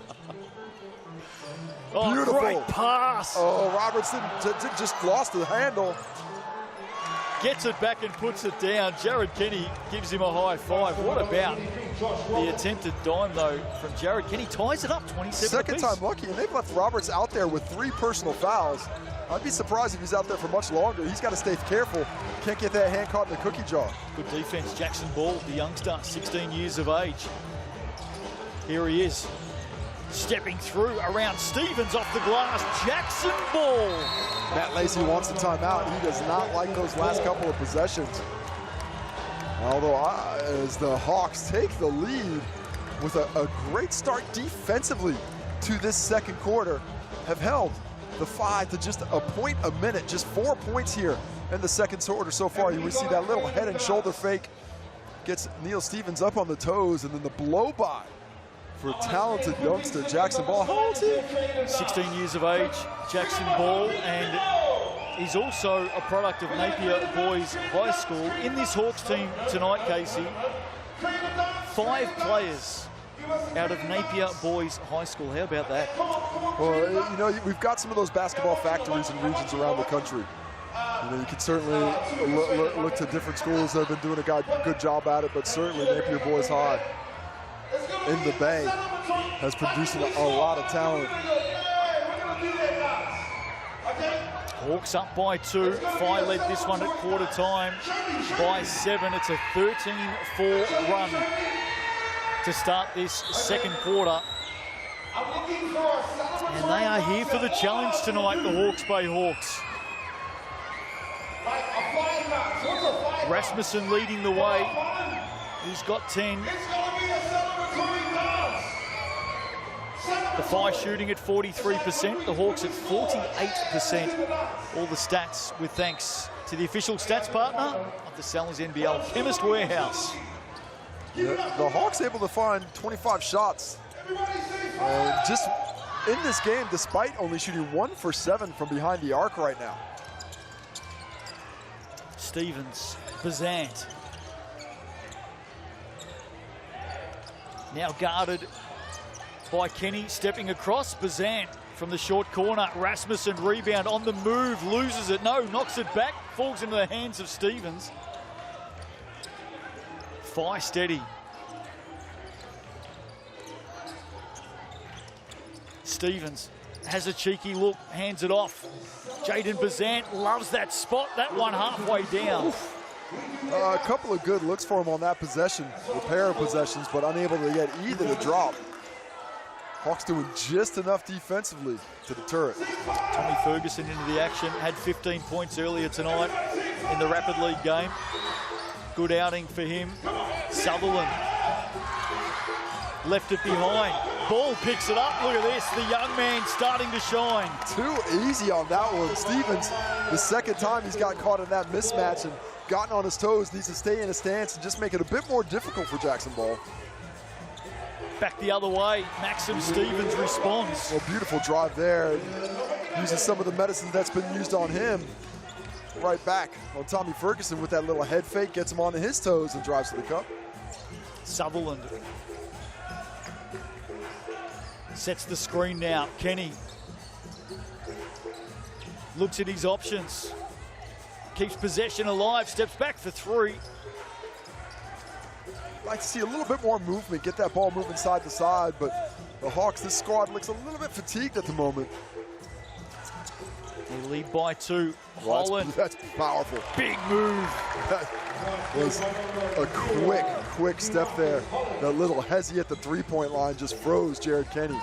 Speaker 1: Oh,
Speaker 2: beautiful.
Speaker 1: Great pass.
Speaker 2: Oh, Robertson just lost the handle.
Speaker 1: Gets it back and puts it down. Jared Kenny gives him a high five. What about the attempted dime, though, from Jared Kenny? Ties it up 27
Speaker 2: Second time lucky, and they've left Roberts out there with 3 personal fouls. I'd be surprised if he's out there for much longer. He's got to stay careful. Can't get that hand caught in the cookie jar.
Speaker 1: Good defense. Jackson Ball, the youngster, 16 years of age. Here he is. Stepping through around Stevens off the glass. Jackson Ball.
Speaker 2: Matt Lacey wants the timeout. He does not like those last couple of possessions. Although as the Hawks take the lead with a great start defensively to this second quarter, have held the Phi to just a point a minute, just 4 points here in the second quarter so far. You see that little head and shoulder fake, gets Neil Stevens up on the toes, and then the blow by for a talented youngster, Jackson Ball. How old is he?
Speaker 1: 16 years of age, Jackson Ball, and he's also a product of Napier Boys High School. In this Hawks team tonight, Casey, 5 players out of Napier Boys High School. How about that?
Speaker 2: Well, you know, we've got some of those basketball factories in regions around the country. You know, you can certainly look to different schools that have been doing a good job at it, but certainly Napier Boys High in the Bay has produced a lot of talent.
Speaker 1: Hawks up by 2. Phi led this one at quarter time by 7. It's a 13-4 run to start this second quarter. And they are here for the challenge tonight, the Hawke's Bay Hawks. Rasmussen leading the way. He's got 10. The Phi shooting at 43%, the Hawks at 48%. All the stats with thanks to the official stats partner of the Sellers NBL, Chemist Warehouse.
Speaker 2: Yeah, the Hawks able to find 25 shots. Just in this game, despite only shooting 1 for 7 from behind the arc right now.
Speaker 1: Stevens, Bazant. Now guarded by Kenny, stepping across. Bazant from the short corner. Rasmussen rebound on the move, loses it. No, knocks it back, falls into the hands of Stevens. Phi steady. Stevens has a cheeky look, hands it off. Jaden Bazant loves that spot, that one halfway down.
Speaker 2: A couple of good looks for him on that possession, the pair of possessions, but unable to get either to drop. Hawks doing just enough defensively to deter it.
Speaker 1: Tommy Ferguson into the action, had 15 points earlier tonight in the Rapid League game. Good outing for him. Sutherland left it behind. Ball picks it up. Look at this, the young man starting to shine.
Speaker 2: Too easy on that one. Stevens, the second time he's got caught in that mismatch and gotten on his toes, needs to stay in his stance and just make it a bit more difficult for Jackson Ball.
Speaker 1: Back the other way, Maxim Stevens responds.
Speaker 2: Well, beautiful drive there. Uses some of the medicine that's been used on him. Right back on Tommy Ferguson with that little head fake, gets him onto his toes and drives to the cup.
Speaker 1: Sutherland sets the screen now. Kenny looks at his options. Keeps possession alive, steps back for 3.
Speaker 2: Like to see a little bit more movement, get that ball moving side to side, but the Hawks, this squad looks a little bit fatigued at the moment.
Speaker 1: They lead by 2.
Speaker 2: Well,
Speaker 1: Holland.
Speaker 2: That's powerful.
Speaker 1: Big move.
Speaker 2: That was a quick step there. That little hezzy at the three-point line just froze Jared Kenny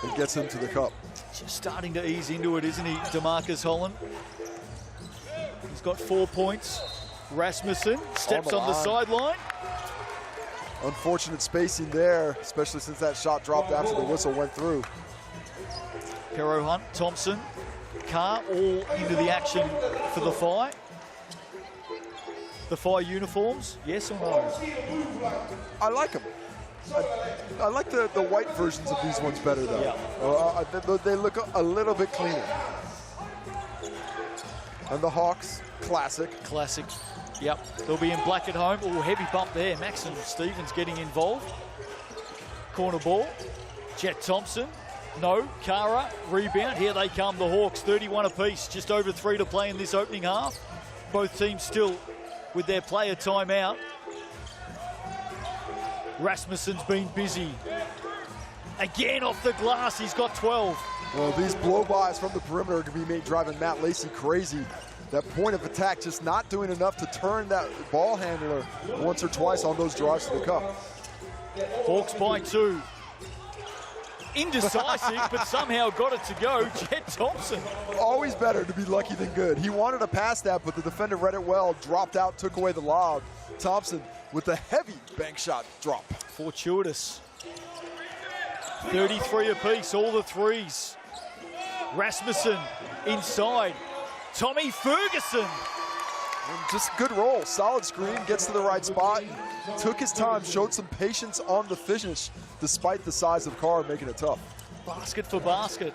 Speaker 2: and gets him to the cup.
Speaker 1: Just starting to ease into it, isn't he, DeMarcus Holland? He's got 4 points. Rasmussen steps on the sideline.
Speaker 2: Unfortunate spacing there, especially since that shot dropped after the whistle went through.
Speaker 1: Pero Hunt, Thompson, Carr all into the action for the Phi. The Phi uniforms, yes or no?
Speaker 2: I like them. I like the white versions of these ones better though.
Speaker 1: Yeah.
Speaker 2: They look a little bit cleaner. And the Hawks, classic.
Speaker 1: Classic. Yep, they'll be in black at home. Oh, heavy bump there. Maxim Stevens getting involved. Corner ball. Jet Thompson. No, Kara, rebound. Here they come, the Hawks, 31 apiece. Just over 3 to play in this opening half. Both teams still with their player timeout. Rasmussen's been busy. Again off the glass, he's got 12.
Speaker 2: Well, these blow-bys from the perimeter can be driving Matt Lacey crazy. That point of attack just not doing enough to turn that ball handler once or twice on those drives to the cup.
Speaker 1: Hawks by 2. Indecisive, but somehow got it to go. Jet Thompson.
Speaker 2: Always better to be lucky than good. He wanted to pass that, but the defender read it well, dropped out, took away the lob. Thompson with a heavy bank shot drop.
Speaker 1: Fortuitous. 33 apiece, all the threes. Rasmussen inside. Tommy Ferguson.
Speaker 2: And just good roll, solid screen, gets to the right spot. Took his time, showed some patience on the finish, despite the size of Carr making it tough.
Speaker 1: Basket for basket.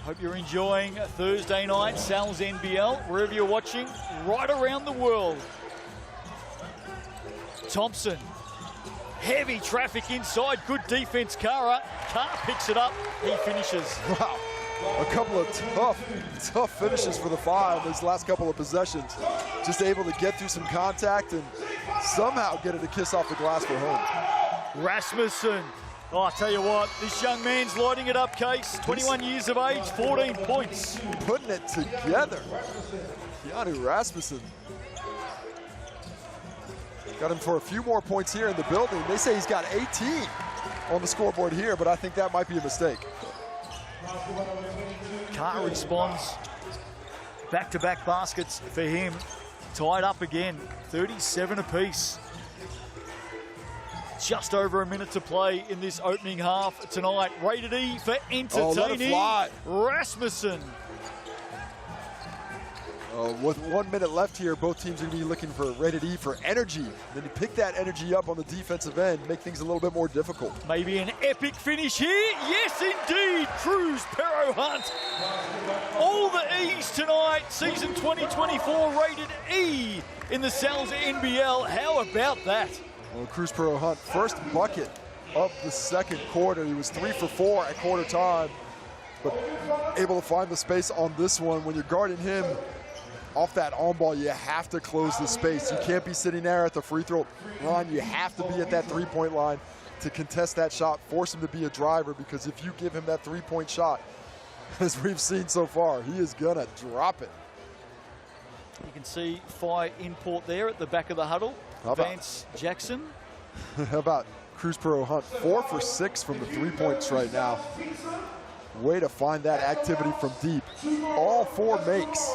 Speaker 1: Hope you're enjoying Thursday night, Sal's NBL, wherever you're watching, right around the world. Thompson, heavy traffic inside, good defense, Carr picks it up, he finishes.
Speaker 2: Wow, A couple of tough finishes for the Phi in these last couple of possessions. Just able to get through some contact and somehow get it a kiss off the glass for home.
Speaker 1: Rasmussen. Oh, I tell you what, this young man's lighting it up, Case. 21 years of age, 14 points.
Speaker 2: Putting it together. Keanu Rasmussen. Got him for a few more points here in the building. They say he's got 18 on the scoreboard here, but I think that might be a mistake.
Speaker 1: Carr responds. Back-to-back baskets for him. Tied up again, 37 apiece. Just over a minute to play in this opening half tonight. Rated E for entertaining.
Speaker 2: Oh, let it fly.
Speaker 1: Rasmussen.
Speaker 2: With 1 minute left here, both teams are going to be looking for rated E for energy. Then you pick that energy up on the defensive end, make things a little bit more difficult.
Speaker 1: Maybe an epic finish here. Yes, indeed. Cruz Pero Hunt. All the E's tonight. Season 2024 rated E in the Sal's NBL. How about that?
Speaker 2: Well, Cruz Pero Hunt, first bucket of the second quarter. He was 3 for 4 at quarter time, but able to find the space on this one. When you're guarding him off that on ball, you have to close the space. You can't be sitting there at the free throw line. You have to be at that three-point line to contest that shot, force him to be a driver, because if you give him that three-point shot, as we've seen so far, he is gonna drop it.
Speaker 1: You can see Phi import there at the back of the huddle. Vance Jackson.
Speaker 2: How about Cruz Pero Hunt? 4 for 6 from the 3 points right now. Way to find that activity from deep. All 4 makes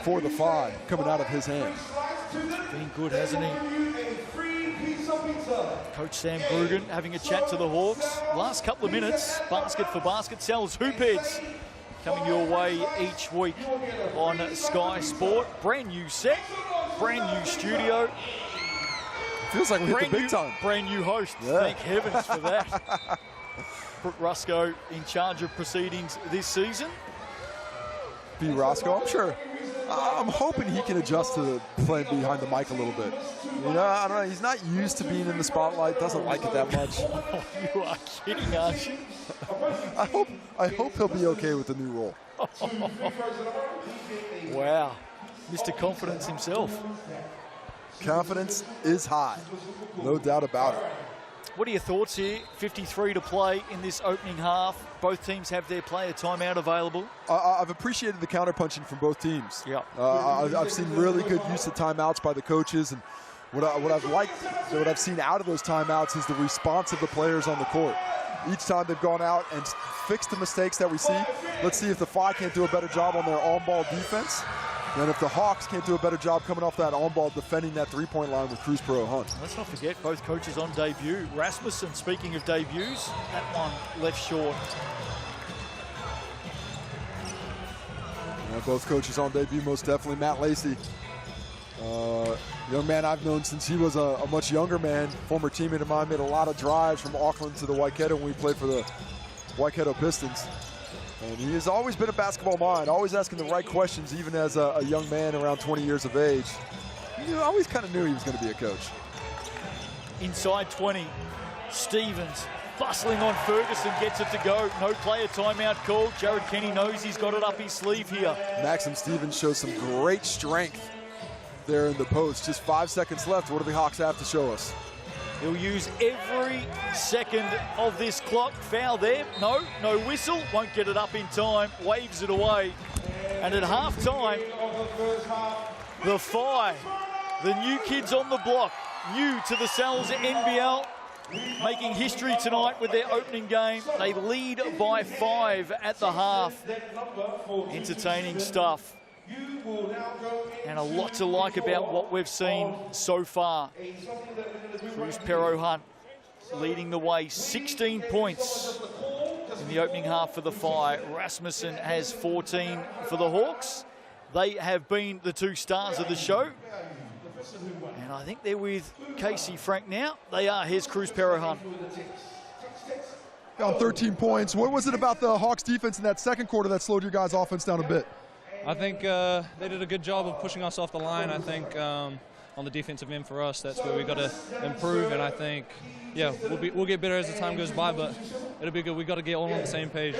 Speaker 2: for the Phi coming out of his hand.
Speaker 1: Been good, hasn't he? Coach Sam Brugan having a chat to the Hawks. Last couple of minutes, basket for basket. Sal's Hoop Heads coming your way each week on Sky Sport. Brand new set, brand new studio.
Speaker 2: Feels like we hit the big time.
Speaker 1: Brand new host. Yeah. Thank heavens for that. Brooke Rusco in charge of proceedings this season.
Speaker 2: B. Roscoe, I'm sure. I'm hoping he can adjust to playing behind the mic a little bit. You know, I don't know. He's not used to being in the spotlight. Doesn't like it that much.
Speaker 1: Oh, you are kidding, aren't you?
Speaker 2: I hope he'll be okay with the new role.
Speaker 1: Wow, Mr. Confidence himself.
Speaker 2: Confidence is high, no doubt about it.
Speaker 1: What are your thoughts here? 53 to play in this opening half. Both teams have their player timeout available.
Speaker 2: I've appreciated the counterpunching from both teams.
Speaker 1: Yeah.
Speaker 2: I've seen really good use of timeouts by the coaches, and what I've liked, what I've seen out of those timeouts is the response of the players on the court. Each time they've gone out and fixed the mistakes that we see. Let's see if the Phi can't do a better job on their on-ball defense. And if the Hawks can't do a better job coming off that on-ball defending that three-point line with Cruz Pero Hunt.
Speaker 1: Let's not forget both coaches on debut. Rasmussen, speaking of debuts, that one left short.
Speaker 2: Yeah, both coaches on debut, most definitely. Matt Lacey, young man I've known since he was a much younger man. Former teammate of mine, made a lot of drives from Auckland to the Waikato when we played for the Waikato Pistons. And he has always been a basketball mind, always asking the right questions, even as a young man around 20 years of age. You always kind of knew he was going to be a coach.
Speaker 1: Inside 20, Stevens bustling on Ferguson, gets it to go. No player timeout called. Jared Kenny knows he's got it up his sleeve here.
Speaker 2: Maxim Stevens shows some great strength there in the post. Just 5 seconds left. What do the Hawks have to show us?
Speaker 1: He'll use every second of this clock. Foul there. No whistle. Won't get it up in time. Waves it away. And at halftime, the Phi, the new kids on the block, new to the Sal's NBL, making history tonight with their opening game. They lead by 5 at the half. Entertaining stuff. And a lot to like about what we've seen so far. Cruz Pero Hunt leading the way, 16 points in the opening half for the Phi. Rasmussen has 14 for the Hawks. They have been the two stars of the show. And I think they're with Casey Frank now. They are. Here's Cruz Pero Hunt.
Speaker 2: On 13 points. What was it about the Hawks defense in that second quarter that slowed your guys' offense down a bit?
Speaker 11: I think they did a good job of pushing us off the line. I think on on the defensive end for us. That's where we got to improve, and I think, yeah, we'll get better as the time goes by, but it'll be good. We got to get all on the same page.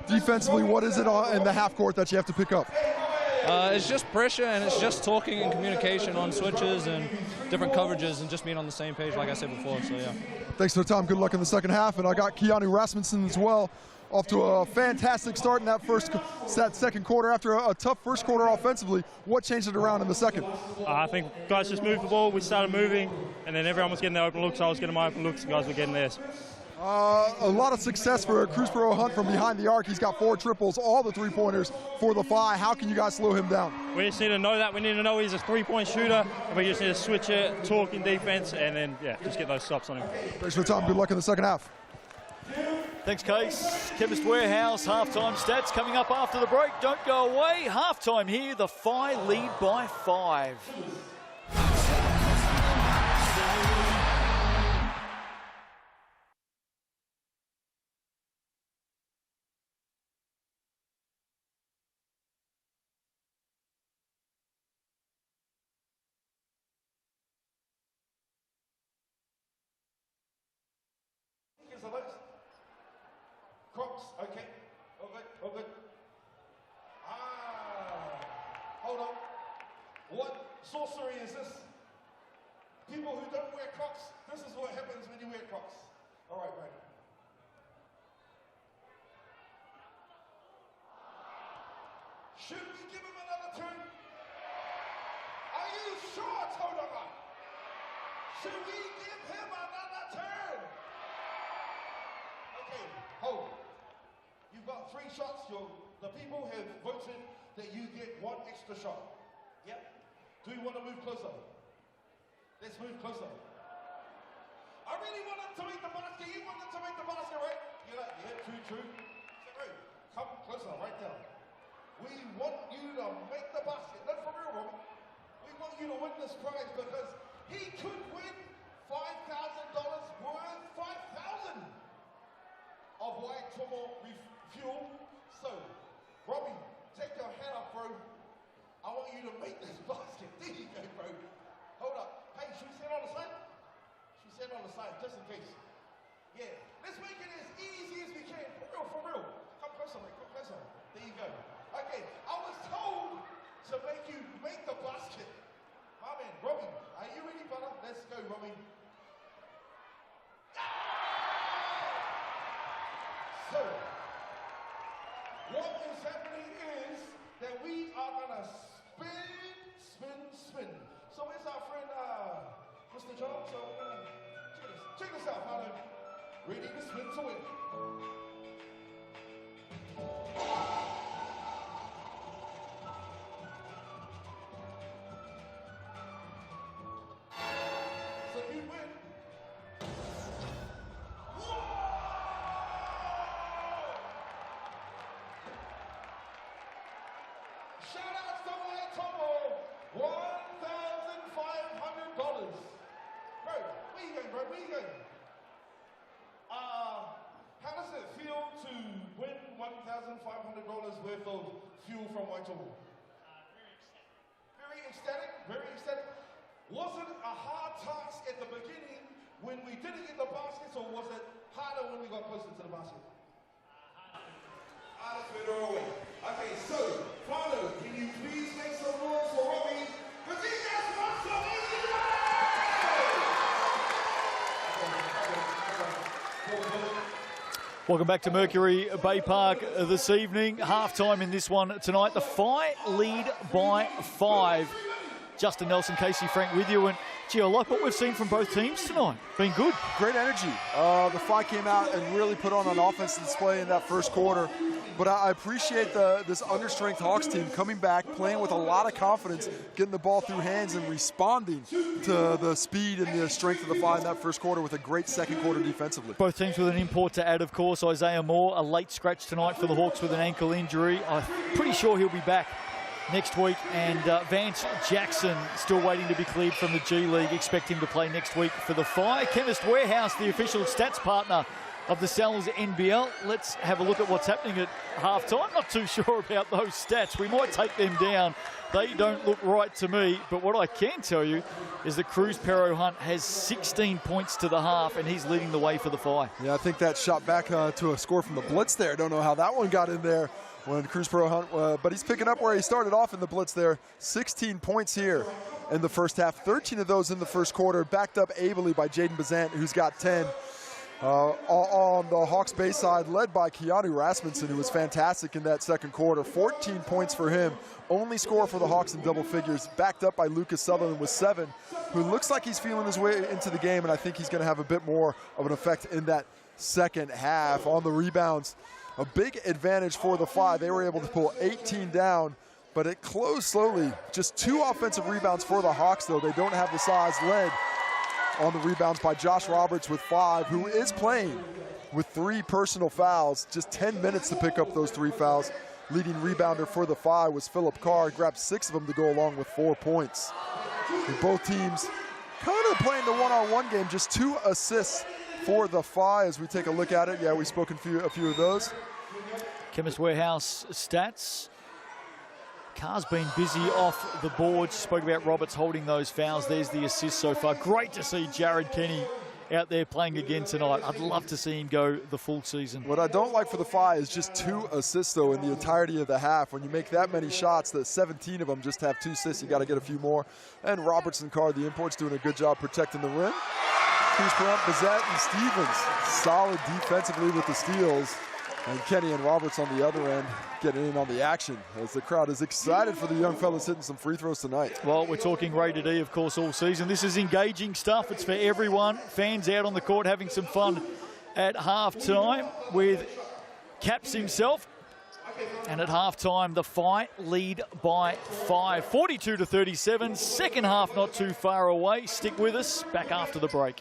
Speaker 2: Defensively, what is it in the half court that you have to pick up?
Speaker 11: It's just pressure, and it's just talking and communication on switches and different coverages, and just being on the same page, like I said before. So yeah.
Speaker 2: Thanks for the time. Good luck in the second half. And I got Keanu Rasmussen as well, off to a fantastic start in that second quarter. After a tough first quarter offensively, what changed it around in the second?
Speaker 12: I think guys just moved the ball. We started moving, and then everyone was getting their open looks. I was getting my open looks, and guys were getting theirs.
Speaker 2: A lot of success for Cruzborough Hunt from behind the arc. He's got 4 triples, all the three-pointers for the Phi. How can you guys slow him down?
Speaker 12: We just need to know that. We need to know he's a three-point shooter, and we just need to switch it, talk in defense, and then, yeah, just get those stops on him.
Speaker 2: Thanks for the time. Good luck in the second half.
Speaker 1: Thanks, Case. Chemist Warehouse halftime stats coming up after the break. Don't go away. Halftime here. The Phi lead by 5.
Speaker 3: Crocs, okay. Oh good. Hold on. What sorcery is this? People who don't wear Crocs, this is what happens when you wear Crocs. All right, right. Should we give him another turn? Are you sure, Tauranga? Should we give him another turn? Okay, hold. You've got 3 shots. The people have voted that you get 1 extra shot. Yep. Do you want to move closer? Let's move closer. I really wanted to make the basket. You wanted to make the basket, right? You're like, yeah, true. So, right, come closer, right down. We want you to make the basket. Not for real, Robbie. We want you to win this prize because he could win $5,000 worth 5,000 of Whai fuel. So, Robbie, take your hand up, bro. I want you to make this basket. There you go, bro. Hold up. Hey, should we stand on the side? Should we stand on the side, just in case? Yeah. Let's make it as easy as we can. For real. Come closer, mate. Come closer. There you go. Okay, I was told to make you make the basket. My man, Robbie, are you ready, brother? Let's go, Robbie. So, what is happening is that we are gonna spin. So where's our friend, Mr. John? So check this out, Father. Ready to spin to win. So you win. Shout out to Whai Tomo, $1,500. Bro, where you going, bro? Where you going? How does it feel to win $1,500 worth of fuel from Whai Tomo? Very ecstatic. Very ecstatic. Was it a hard task at the beginning when we didn't get the baskets, or was it harder when we got closer to the basket? Harder further away. Okay, so, Fano, can you please make some noise for Robbie? Because he just wants some easy
Speaker 1: Welcome back to Mercury Baypark this evening. Halftime in this one tonight. The Phi lead by 5. Justin Nelson, Casey Frank with you. And, gee, I like what we've seen from both teams tonight. Been good.
Speaker 2: Great energy. The Phi came out and really put on an offensive display in that first quarter. But I appreciate this understrength Hawks team coming back, playing with a lot of confidence, getting the ball through hands and responding to the speed and the strength of the Phi in that first quarter with a great second quarter defensively.
Speaker 1: Both teams with an import to add, of course. Isaiah Moore, a late scratch tonight for the Hawks with an ankle injury. I'm pretty sure he'll be back next week. And Vance Jackson still waiting to be cleared from the G League. Expect him to play next week for the Phi. Chemist Warehouse, the official stats partner of the Sellers NBL. Let's have a look at what's happening at halftime. Not too sure about those stats. We might take them down. They don't look right to me, but what I can tell you is that Cruz Pero Hunt has 16 points to the half, and he's leading the way for the Fi.
Speaker 2: Yeah, I think that shot back to a score from the blitz there. Don't know how that one got in there when Cruz Pero Hunt, but he's picking up where he started off in the blitz there. 16 points here in the first half, 13 of those in the first quarter, backed up ably by Jaden Bazant, who's got 10. On the Hawks base side, led by Keanu Rasmussen, who was fantastic in that second quarter. 14 points for him. Only score for the Hawks in double figures, backed up by Lucas Sutherland with 7, who looks like he's feeling his way into the game, and I think he's going to have a bit more of an effect in that second half. On the rebounds, a big advantage for the Fi. They were able to pull 18 down, but it closed slowly. Just 2 offensive rebounds for the Hawks, though. They don't have the size. Led on the rebounds by Josh Roberts with 5, who is playing with 3 personal fouls. Just 10 minutes to pick up those 3 fouls. Leading rebounder for the Fi was Philip Carr. Grabbed 6 of them to go along with 4 points. And both teams kind of playing the one-on-one game. Just 2 assists for the Fi as we take a look at it. Yeah, we've spoken a few of those.
Speaker 1: Chemist Warehouse stats. Carr's been busy off the board. Spoke about Roberts holding those fouls. There's the assist so far. Great to see Jared Kenny out there playing again tonight. I'd love to see him go the full season.
Speaker 2: What I don't like for the Fi is just 2 assists, though, in the entirety of the half. When you make that many shots, that 17 of them just have 2 assists, you got to get a few more. And Roberts and Carr, the imports, doing a good job protecting the rim. Cruz Perrant, Bazette, and Stevens solid defensively with the steals. And Kenny and Roberts on the other end getting in on the action as the crowd is excited for the young fellas hitting some free throws tonight.
Speaker 1: Well, we're talking rated E, of course, all season. This is engaging stuff. It's for everyone. Fans out on the court having some fun at halftime with Caps himself. And at halftime, the Fi lead by 5, 42-37. Second half not too far away. Stick with us. Back after the break.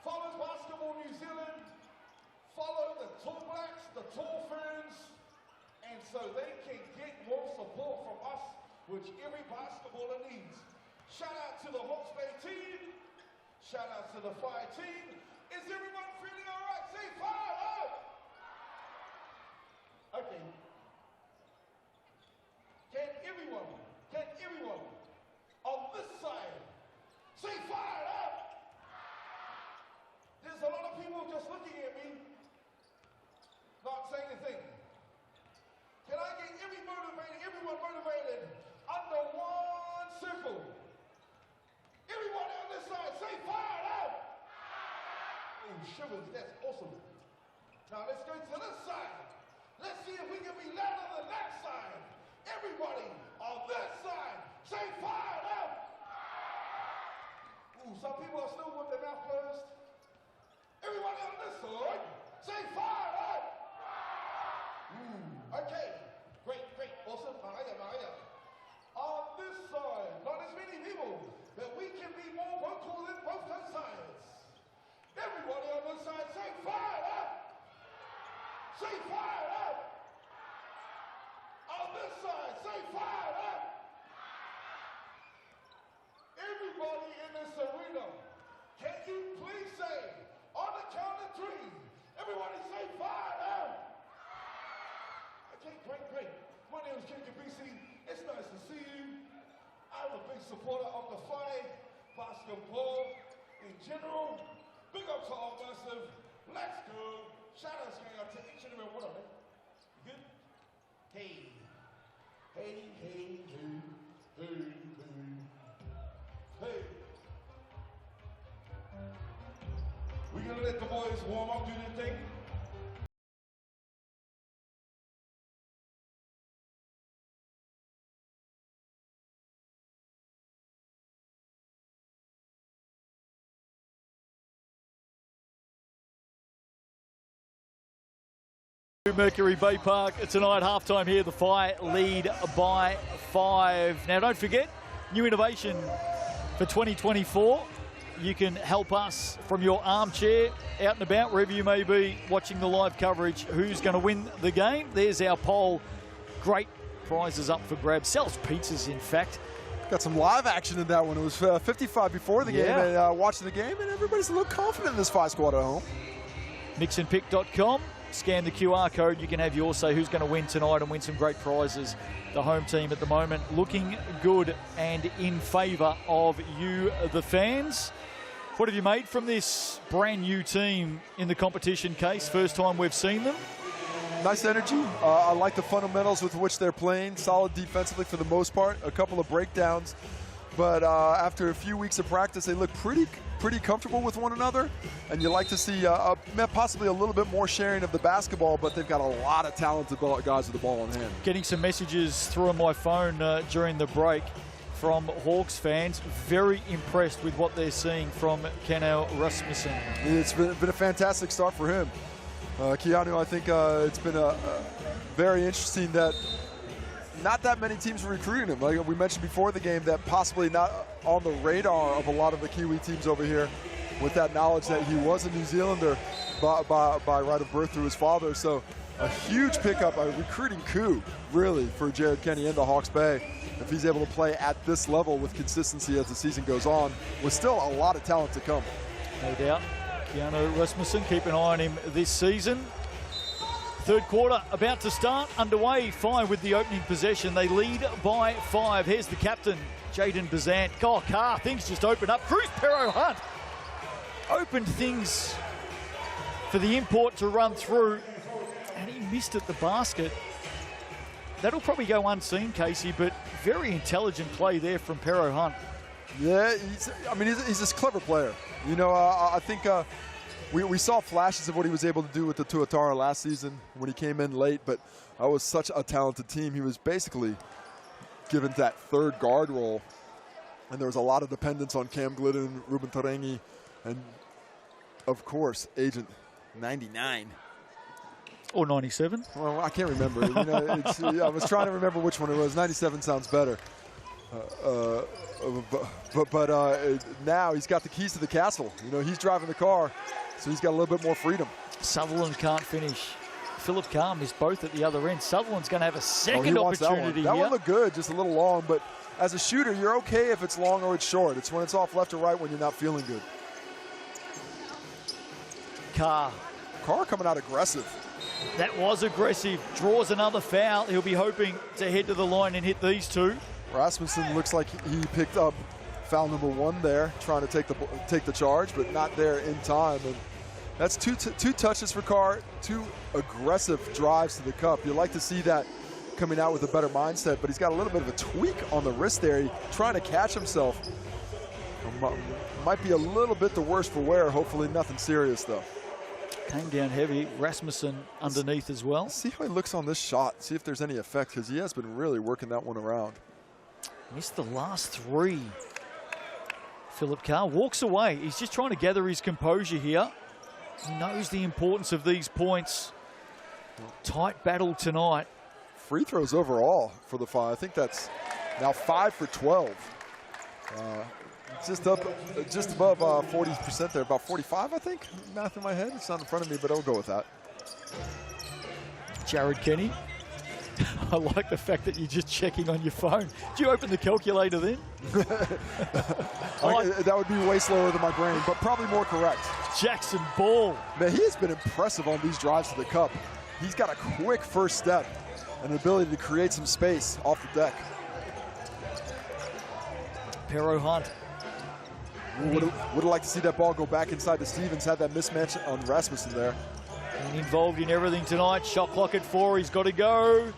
Speaker 3: Follow Basketball New Zealand, follow the Tall Blacks, the Tall Ferns, and so they can get more support from us, which every basketballer needs. Shout out to the Hawke's Bay team, shout out to the Fi team. Is everyone feeling all right? Say fire out! Okay. Can everyone on this side say fire out? There's a lot of people just looking at me, not saying a thing. Can I get everyone motivated under one circle? Everyone on this side, say fire out! Oh, shivers, that's awesome. Now let's go to this side. Let's see if we can be louder than that side. Everybody on this side, say fire out! Ooh, some people are still with their mouth closed. Everybody on this side, say fire out! Okay, great, awesome, Mahaya. On this side, not as many people, but we can be more vocal than both those sides. Everybody on this side, say fire out! Say fire out! On this side, say fire out! Everybody in this arena, can you please say, on the count of 3, everybody say fire out! Okay, great. My name is Jacob BC. It's nice to see you. I'm a big supporter of the Fi, basketball in general. Big up to all massive. Let's go. Shout outs going out to each and every one of them. Good? Hey. Hey. boys warm up, do their thing?
Speaker 1: Mercury Baypark tonight, halftime here. The Whai lead by 5. Now, don't forget, new innovation for 2024. You can help us from your armchair, out and about, wherever you may be, watching the live coverage. Who's going to win the game? There's our poll. Great prizes up for grabs. Sells pizzas, in fact.
Speaker 2: Got some live action in that one. It was 55 before the game, and watching the game, and everybody's a little confident in this Whai squad at home.
Speaker 1: Mixandpick.com. Scan the QR code. You can have your say who's going to win tonight and win some great prizes. The home team at the moment looking good and in favour of you, the fans. What have you made from this brand new team in the competition case? First time we've seen them.
Speaker 2: Nice energy. I like the fundamentals with which they're playing. Solid defensively for the most part. A couple of breakdowns. But after a few weeks of practice, they look pretty comfortable with one another, and you like to see possibly a little bit more sharing of the basketball, but they've got a lot of talented guys with the ball in hand.
Speaker 1: Getting some messages through on my phone during the break from Hawks fans. Very impressed with what they're seeing from Keanu Rasmussen.
Speaker 2: It's been a fantastic start for him. Keanu, I think it's been very interesting that not that many teams are recruiting him. Like we mentioned before the game, that possibly not on the radar of a lot of the Kiwi teams over here, with that knowledge that he was a New Zealander by right of birth through his father. So a huge pickup, a recruiting coup, really, for Jared Kenny in the Hawke's Bay. If he's able to play at this level with consistency as the season goes on, with still a lot of talent to come.
Speaker 1: No doubt. Keanu Rasmussen, keep an eye on him this season. Third quarter about to start, underway. Whai with the opening possession. They lead by 5. Here's the captain, Jaden Bazant. Oh, Carr, things just open up. Cruz Pero Hunt opened things for the import to run through, and he missed at the basket. That'll probably go unseen, Casey, but very intelligent play there from Pero Hunt.
Speaker 2: Yeah, he's a clever player. You know, I think we saw flashes of what he was able to do with the Tuatara last season when he came in late, but that was such a talented team. He was basically given that third guard role, and there was a lot of dependence on Cam Glidden, Ruben Tauranga, and of course, Agent 99.
Speaker 1: Or 97.
Speaker 2: Well, I can't remember. You know, I was trying to remember which one it was. 97 sounds better. But now he's got the keys to the castle. You know, he's driving the car, so he's got a little bit more freedom.
Speaker 1: Sutherland can't finish. Philip Carr missed both at the other end. Sutherland's going to have a second opportunity
Speaker 2: that
Speaker 1: here.
Speaker 2: one looked good, just a little long, but as a shooter, you're okay if it's long or it's short. It's when it's off left or right when you're not feeling good.
Speaker 1: Carr
Speaker 2: coming out aggressive.
Speaker 1: That was aggressive. Draws another foul. He'll be hoping to head to the line and hit these two.
Speaker 2: Rasmussen looks like he picked up foul number 1 there, trying to take the charge, but not there in time. And that's two touches for Carr, 2 aggressive drives to the cup. You like to see that coming out with a better mindset, but he's got a little bit of a tweak on the wrist there. He's trying to catch himself. Might be a little bit the worse for wear. Hopefully nothing serious though.
Speaker 1: Came down heavy. Rasmussen underneath as well.
Speaker 2: See how he looks on this shot. See if there's any effect, because he has been really working that one around.
Speaker 1: Missed the last 3. Philip Carr walks away. He's just trying to gather his composure here. He knows the importance of these points. Tight battle tonight.
Speaker 2: Free throws overall for the Whai. I think that's now 5 for 12. Just above 40% there, about 45, I think. Math in my head. It's not in front of me, but I'll go with that.
Speaker 1: Jared Kenny. I like the fact that you're just checking on your phone. Did you open the calculator then?
Speaker 2: That would be way slower than my brain, but probably more correct.
Speaker 1: Jackson Ball.
Speaker 2: Man, he has been impressive on these drives to the cup. He's got a quick first step and an ability to create some space off the deck.
Speaker 1: Pero Hunt.
Speaker 2: Would have liked to see that ball go back inside to Stevens. Had that mismatch on Rasmussen there.
Speaker 1: And involved in everything tonight. Shot clock at 4. He's got to go.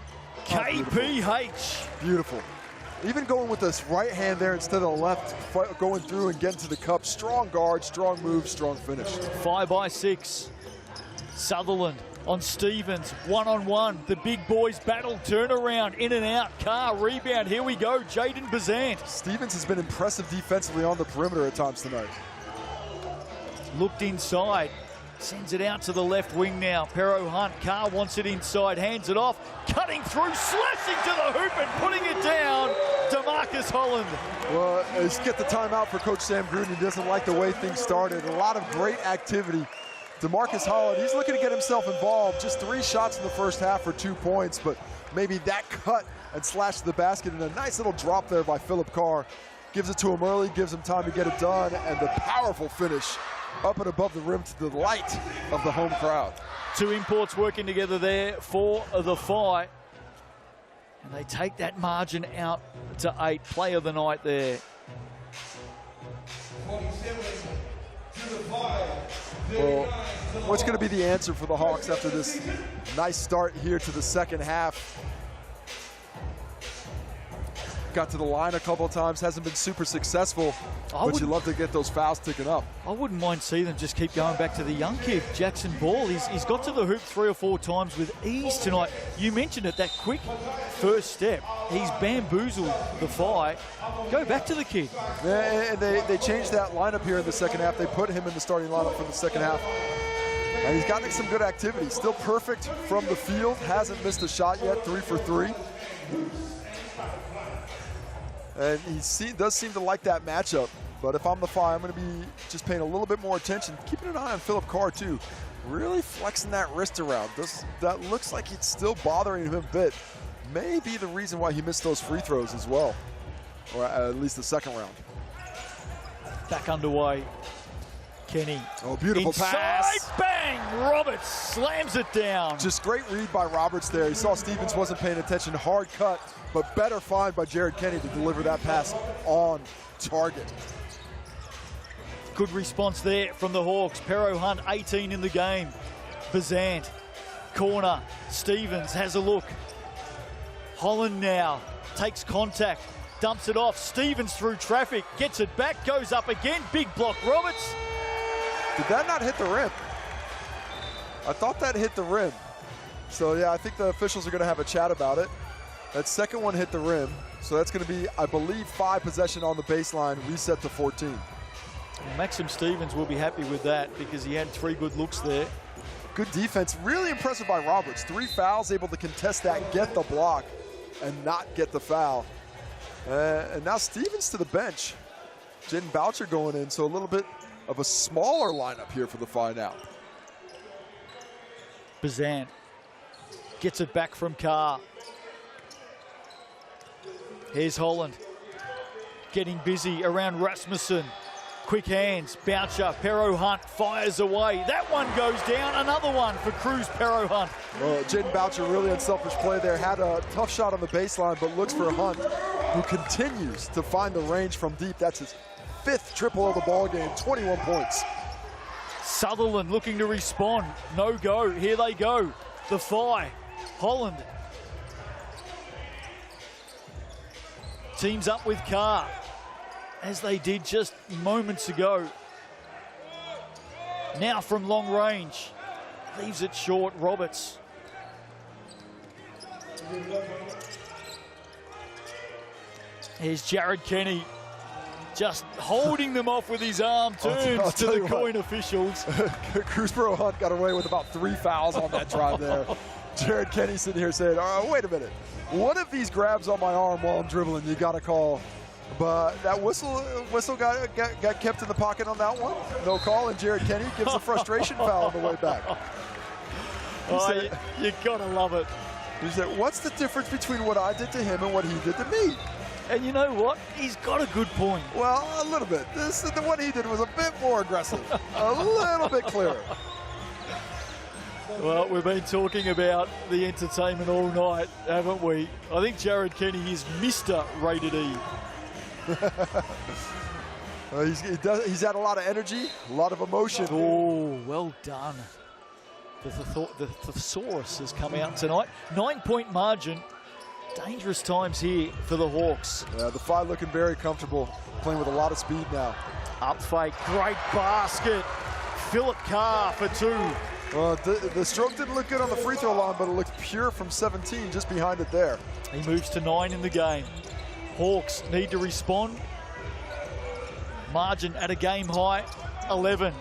Speaker 1: KPH.
Speaker 2: Beautiful. Even going with this right hand there instead of the left, going through and getting to the cup. Strong guard, strong move, strong finish.
Speaker 1: 5 by 6. Sutherland on Stevens, one-on-one. The big boys battle, turnaround, in and out. Carr, rebound, here we go, Jaden Bazant.
Speaker 2: Stevens has been impressive defensively on the perimeter at times tonight.
Speaker 1: Looked inside, sends it out to the left wing now. Pero Hunt, Carr wants it inside, hands it off, cutting through, slashing to the hoop and putting it down, DeMarcus Holland.
Speaker 2: Well, let's get the timeout for Coach Sam Gruden. He doesn't like the way things started. A lot of great activity. DeMarcus Holland, he's looking to get himself involved. Just 3 shots in the first half for 2 points, but maybe that cut and slash to the basket, and a nice little drop there by Philip Carr. Gives it to him early, gives him time to get it done, and the powerful finish up and above the rim to the light of the home crowd.
Speaker 1: 2 imports working together there for the Phi. And they take that margin out to 8. Play of the night there.
Speaker 3: 47 to the 5.
Speaker 2: Well, what's going to be the answer for the Hawks after this nice start here to the second half? Got to the line a couple of times, hasn't been super successful, but you love to get those fouls ticking up.
Speaker 1: I wouldn't mind seeing them just keep going back to the young kid, Jackson Ball. He's got to the hoop 3 or 4 times with ease tonight. You mentioned it, that quick first step. He's bamboozled the Phi. Go back to the kid.
Speaker 2: Yeah, and they changed that lineup here in the second half. They put him in the starting lineup for the second half. And he's gotten some good activity. Still perfect from the field. Hasn't missed a shot yet, 3 for 3. And he does seem to like that matchup. But if I'm the Phi, I'm going to be just paying a little bit more attention. Keeping an eye on Philip Carr, too. Really flexing that wrist around. That looks like it's still bothering him a bit. May be the reason why he missed those free throws as well. Or at least the second round.
Speaker 1: Back underway. Kenny.
Speaker 2: Oh, beautiful
Speaker 1: inside,
Speaker 2: pass.
Speaker 1: Bang! Roberts slams it down.
Speaker 2: Just great read by Roberts there. He saw Stevens wasn't paying attention. Hard cut, but better find by Jared Kenny to deliver that pass on target.
Speaker 1: Good response there from the Hawks. Pero Hunt, 18 in the game. Bazant, corner. Stevens has a look. Holland now takes contact, dumps it off. Stevens through traffic, gets it back, goes up again. Big block, Roberts.
Speaker 2: Did that not hit the rim? I thought that hit the rim. So yeah, I think the officials are going to have a chat about it. That second one hit the rim. So that's going to be, I believe, 5 possession on the baseline, reset to 14.
Speaker 1: Maxim Stevens will be happy with that because he had 3 good looks there.
Speaker 2: Good defense, really impressive by Roberts. 3 fouls, able to contest that, get the block, and not get the foul. And now Stevens to the bench. Jaden Boucher going in, so a little bit of a smaller lineup here for the Phi now.
Speaker 1: Bazant gets it back from Carr. Here's Holland getting busy around Rasmussen. Quick hands, Boucher, Pero Hunt fires away. That one goes down, another one for Cruz Pero Hunt.
Speaker 2: Well, Jaden Boucher, really unselfish play there. Had a tough shot on the baseline, but looks for Hunt, who continues to find the range from deep. That's his 5th triple of the ball game, 21 points.
Speaker 1: Sutherland looking to respond. No go. Here they go. The Phi. Holland. Teams up with Carr, as they did just moments ago. Now from long range. Leaves it short. Roberts. Here's Jared Kenny. Just holding them off with his arm, turns to the coin officials.
Speaker 2: Cruz Pero Hunt got away with about 3 fouls on that drive there. Jared Kenny sitting here saying, oh, wait a minute. One of these grabs on my arm while I'm dribbling, you got to call. But that whistle got kept in the pocket on that one. No call, and Jared Kenny gives a frustration foul on the way back.
Speaker 1: You got to love it.
Speaker 2: He said, what's the difference between what I did to him and what he did to me?
Speaker 1: And you know what? He's got a good point.
Speaker 2: Well, a little bit. The one he did was a bit more aggressive, a little bit clearer.
Speaker 1: Well, we've been talking about the entertainment all night, haven't we? I think Jared Kenny is Mr. Rated E.
Speaker 2: He's had a lot of energy, a lot of emotion.
Speaker 1: Oh, well done. The thesaurus has come out tonight. 9-point margin. Dangerous times here for the Hawks.
Speaker 2: Yeah, the Phi looking very comfortable, playing with a lot of speed now.
Speaker 1: Up fake, great basket. Philip Carr for 2.
Speaker 2: Well, the stroke didn't look good on the free throw line, but it looked pure from 17, just behind it there.
Speaker 1: He moves to 9 in the game. Hawks need to respond. Margin at a game high, 11.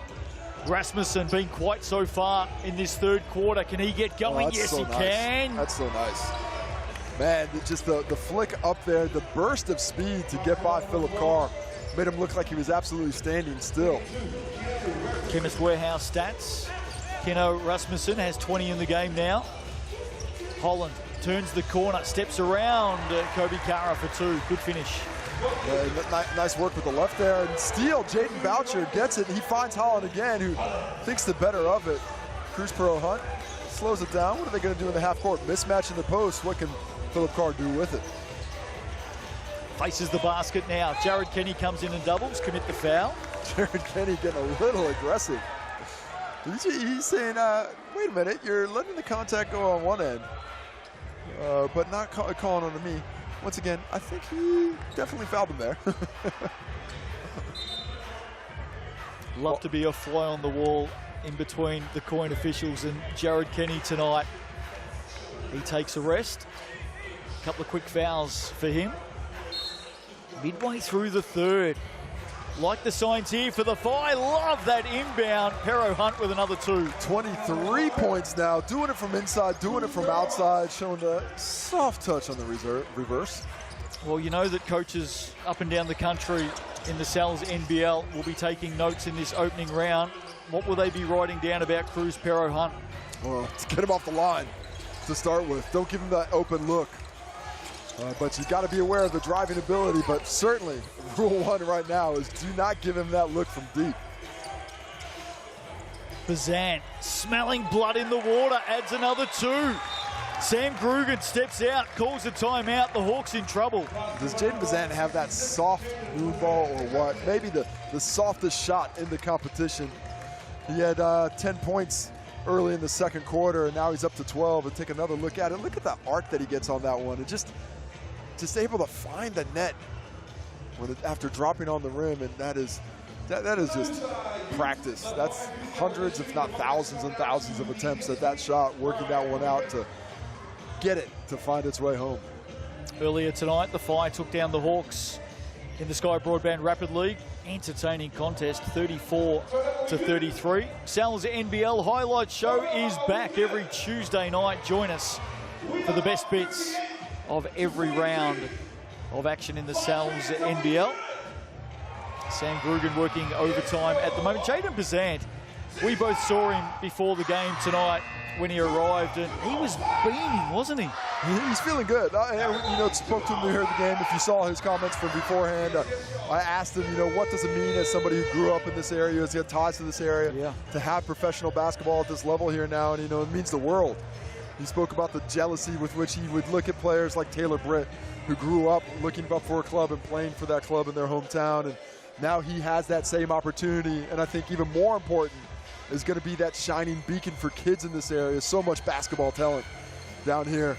Speaker 1: Rasmussen been quite so far in this third quarter. Can he get going? Yes, he can.
Speaker 2: That's so nice. Man, just the flick up there, the burst of speed to get by Philip Carr made him look like he was absolutely standing still.
Speaker 1: Chemist Warehouse stats. Keno Rasmussen has 20 in the game now. Holland turns the corner, steps around Kobe Kara for 2. Good finish.
Speaker 2: Yeah, nice work with the left there. And steal, Jaden Boucher gets it. He finds Holland again, who thinks the better of it. Cruz Pro Hunt slows it down. What are they going to do in the half court? Mismatch in the post. What can Philip Carr do with it?
Speaker 1: Faces the basket now. Jared Kenny comes in and doubles, commit the foul.
Speaker 2: Jared Kenny getting a little aggressive. He's saying, wait a minute, you're letting the contact go on one end, but not calling on me. Once again, I think he definitely fouled him there.
Speaker 1: Love to be a fly on the wall in between the coin officials and Jared Kenny tonight. He takes a rest. A couple of quick fouls for him. Midway through the third. Like the signs here for the Phi. Love that inbound. Pero Hunt with another 2.
Speaker 2: 23 points now. Doing it from inside, doing it from outside, showing a soft touch on the reverse.
Speaker 1: Well, you know that coaches up and down the country in the Sal's NBL will be taking notes in this opening round. What will they be writing down about Cruz Pero Hunt?
Speaker 2: Well, to get him off the line to start with. Don't give him that open look. But you got to be aware of the driving ability, but certainly rule 1 right now is do not give him that look from deep.
Speaker 1: Bazan smelling blood in the water, adds another 2. Sam Grugan steps out, calls a timeout. The Hawks in trouble.
Speaker 2: Does Jaden Bazan have that soft moon ball or what? Maybe the softest shot in the competition. He had 10 points early in the second quarter, and now he's up to 12. And take another look at it. Look at the arc that he gets on that one. And just able to find the net after dropping on the rim, and that is just practice. That's hundreds, if not thousands and thousands of attempts at that shot, working that one out to get it to find its way home.
Speaker 1: Earlier tonight, the Phi took down the Hawks in the Sky Broadband Rapid League. Entertaining contest, 34-33. Sal's NBL Highlights Show is back every Tuesday night. Join us for the best bits of every round of action in the Sal's NBL. Sam Grugan working overtime at the moment. Jaden Bazant, we both saw him before the game tonight when he arrived, and he was beaming, wasn't he?
Speaker 2: He's feeling good. Spoke to him here at the game. If you saw his comments from beforehand, I asked him, what does it mean as somebody who grew up in this area, has got ties to this area, to have professional basketball at this level here now, and it means the world. He spoke about the jealousy with which he would look at players like Taylor Britt, who grew up looking up for a club and playing for that club in their hometown, and now he has that same opportunity. And I think even more important is going to be that shining beacon for kids in this area. So much basketball talent down here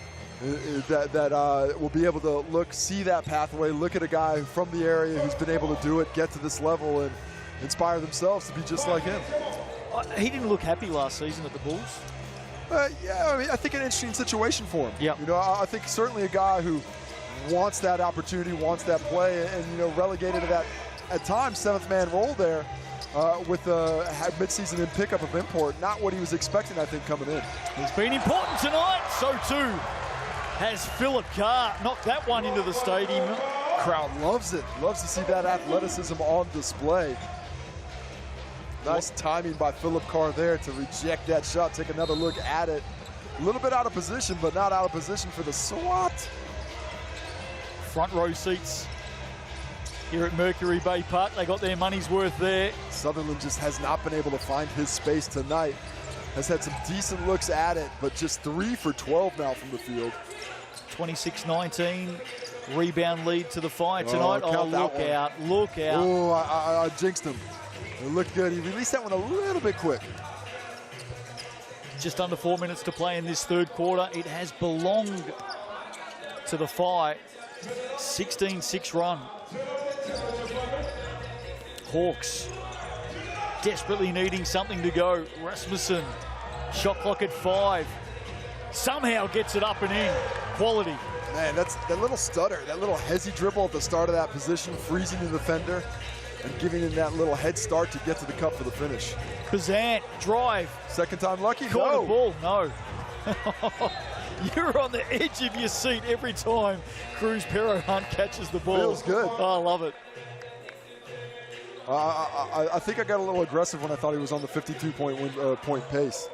Speaker 2: that will be able to see that pathway, look at a guy from the area who's been able to do it, get to this level, and inspire themselves to be just like him.
Speaker 1: He didn't look happy last season at the Bulls.
Speaker 2: I think an interesting situation for him.
Speaker 1: Yeah.
Speaker 2: I think certainly a guy who wants that opportunity, wants that play, and relegated to that at times 7th man role there with the midseason in pickup of import. Not what he was expecting, I think, coming in.
Speaker 1: He's been important tonight. So too has Philip Carr. Knocked that one into the stadium.
Speaker 2: Crowd loves it. Loves to see that athleticism on display. Nice timing by Philip Carr there to reject that shot. Take another look at it. A little bit out of position, but not out of position for the swat.
Speaker 1: Front row seats here at Mercury Baypark. They got their money's worth there.
Speaker 2: Sutherland just has not been able to find his space tonight. Has had some decent looks at it, but just 3 for 12 now from the field.
Speaker 1: 26-19. Rebound lead to the Phi tonight. Look out.
Speaker 2: Oh, I jinxed him. It looked good. He released that one a little bit quick.
Speaker 1: Just under 4 minutes to play in this third quarter. It has belonged to the Whai. 16-6 run. Hawks desperately needing something to go. Rasmussen, shot clock at 5. Somehow gets it up and in. Quality.
Speaker 2: Man, that's that little stutter, that little hezzy dribble at the start of that position, freezing the defender and giving him that little head start to get to the cup for the finish.
Speaker 1: Bazant, drive.
Speaker 2: Second time lucky?
Speaker 1: Caught
Speaker 2: No.
Speaker 1: the ball, no. You're on the edge of your seat every time Cruz Pero Hunt catches the ball.
Speaker 2: Feels good.
Speaker 1: Oh, I love it.
Speaker 2: I think I got a little aggressive when I thought he was on the 52-point pace.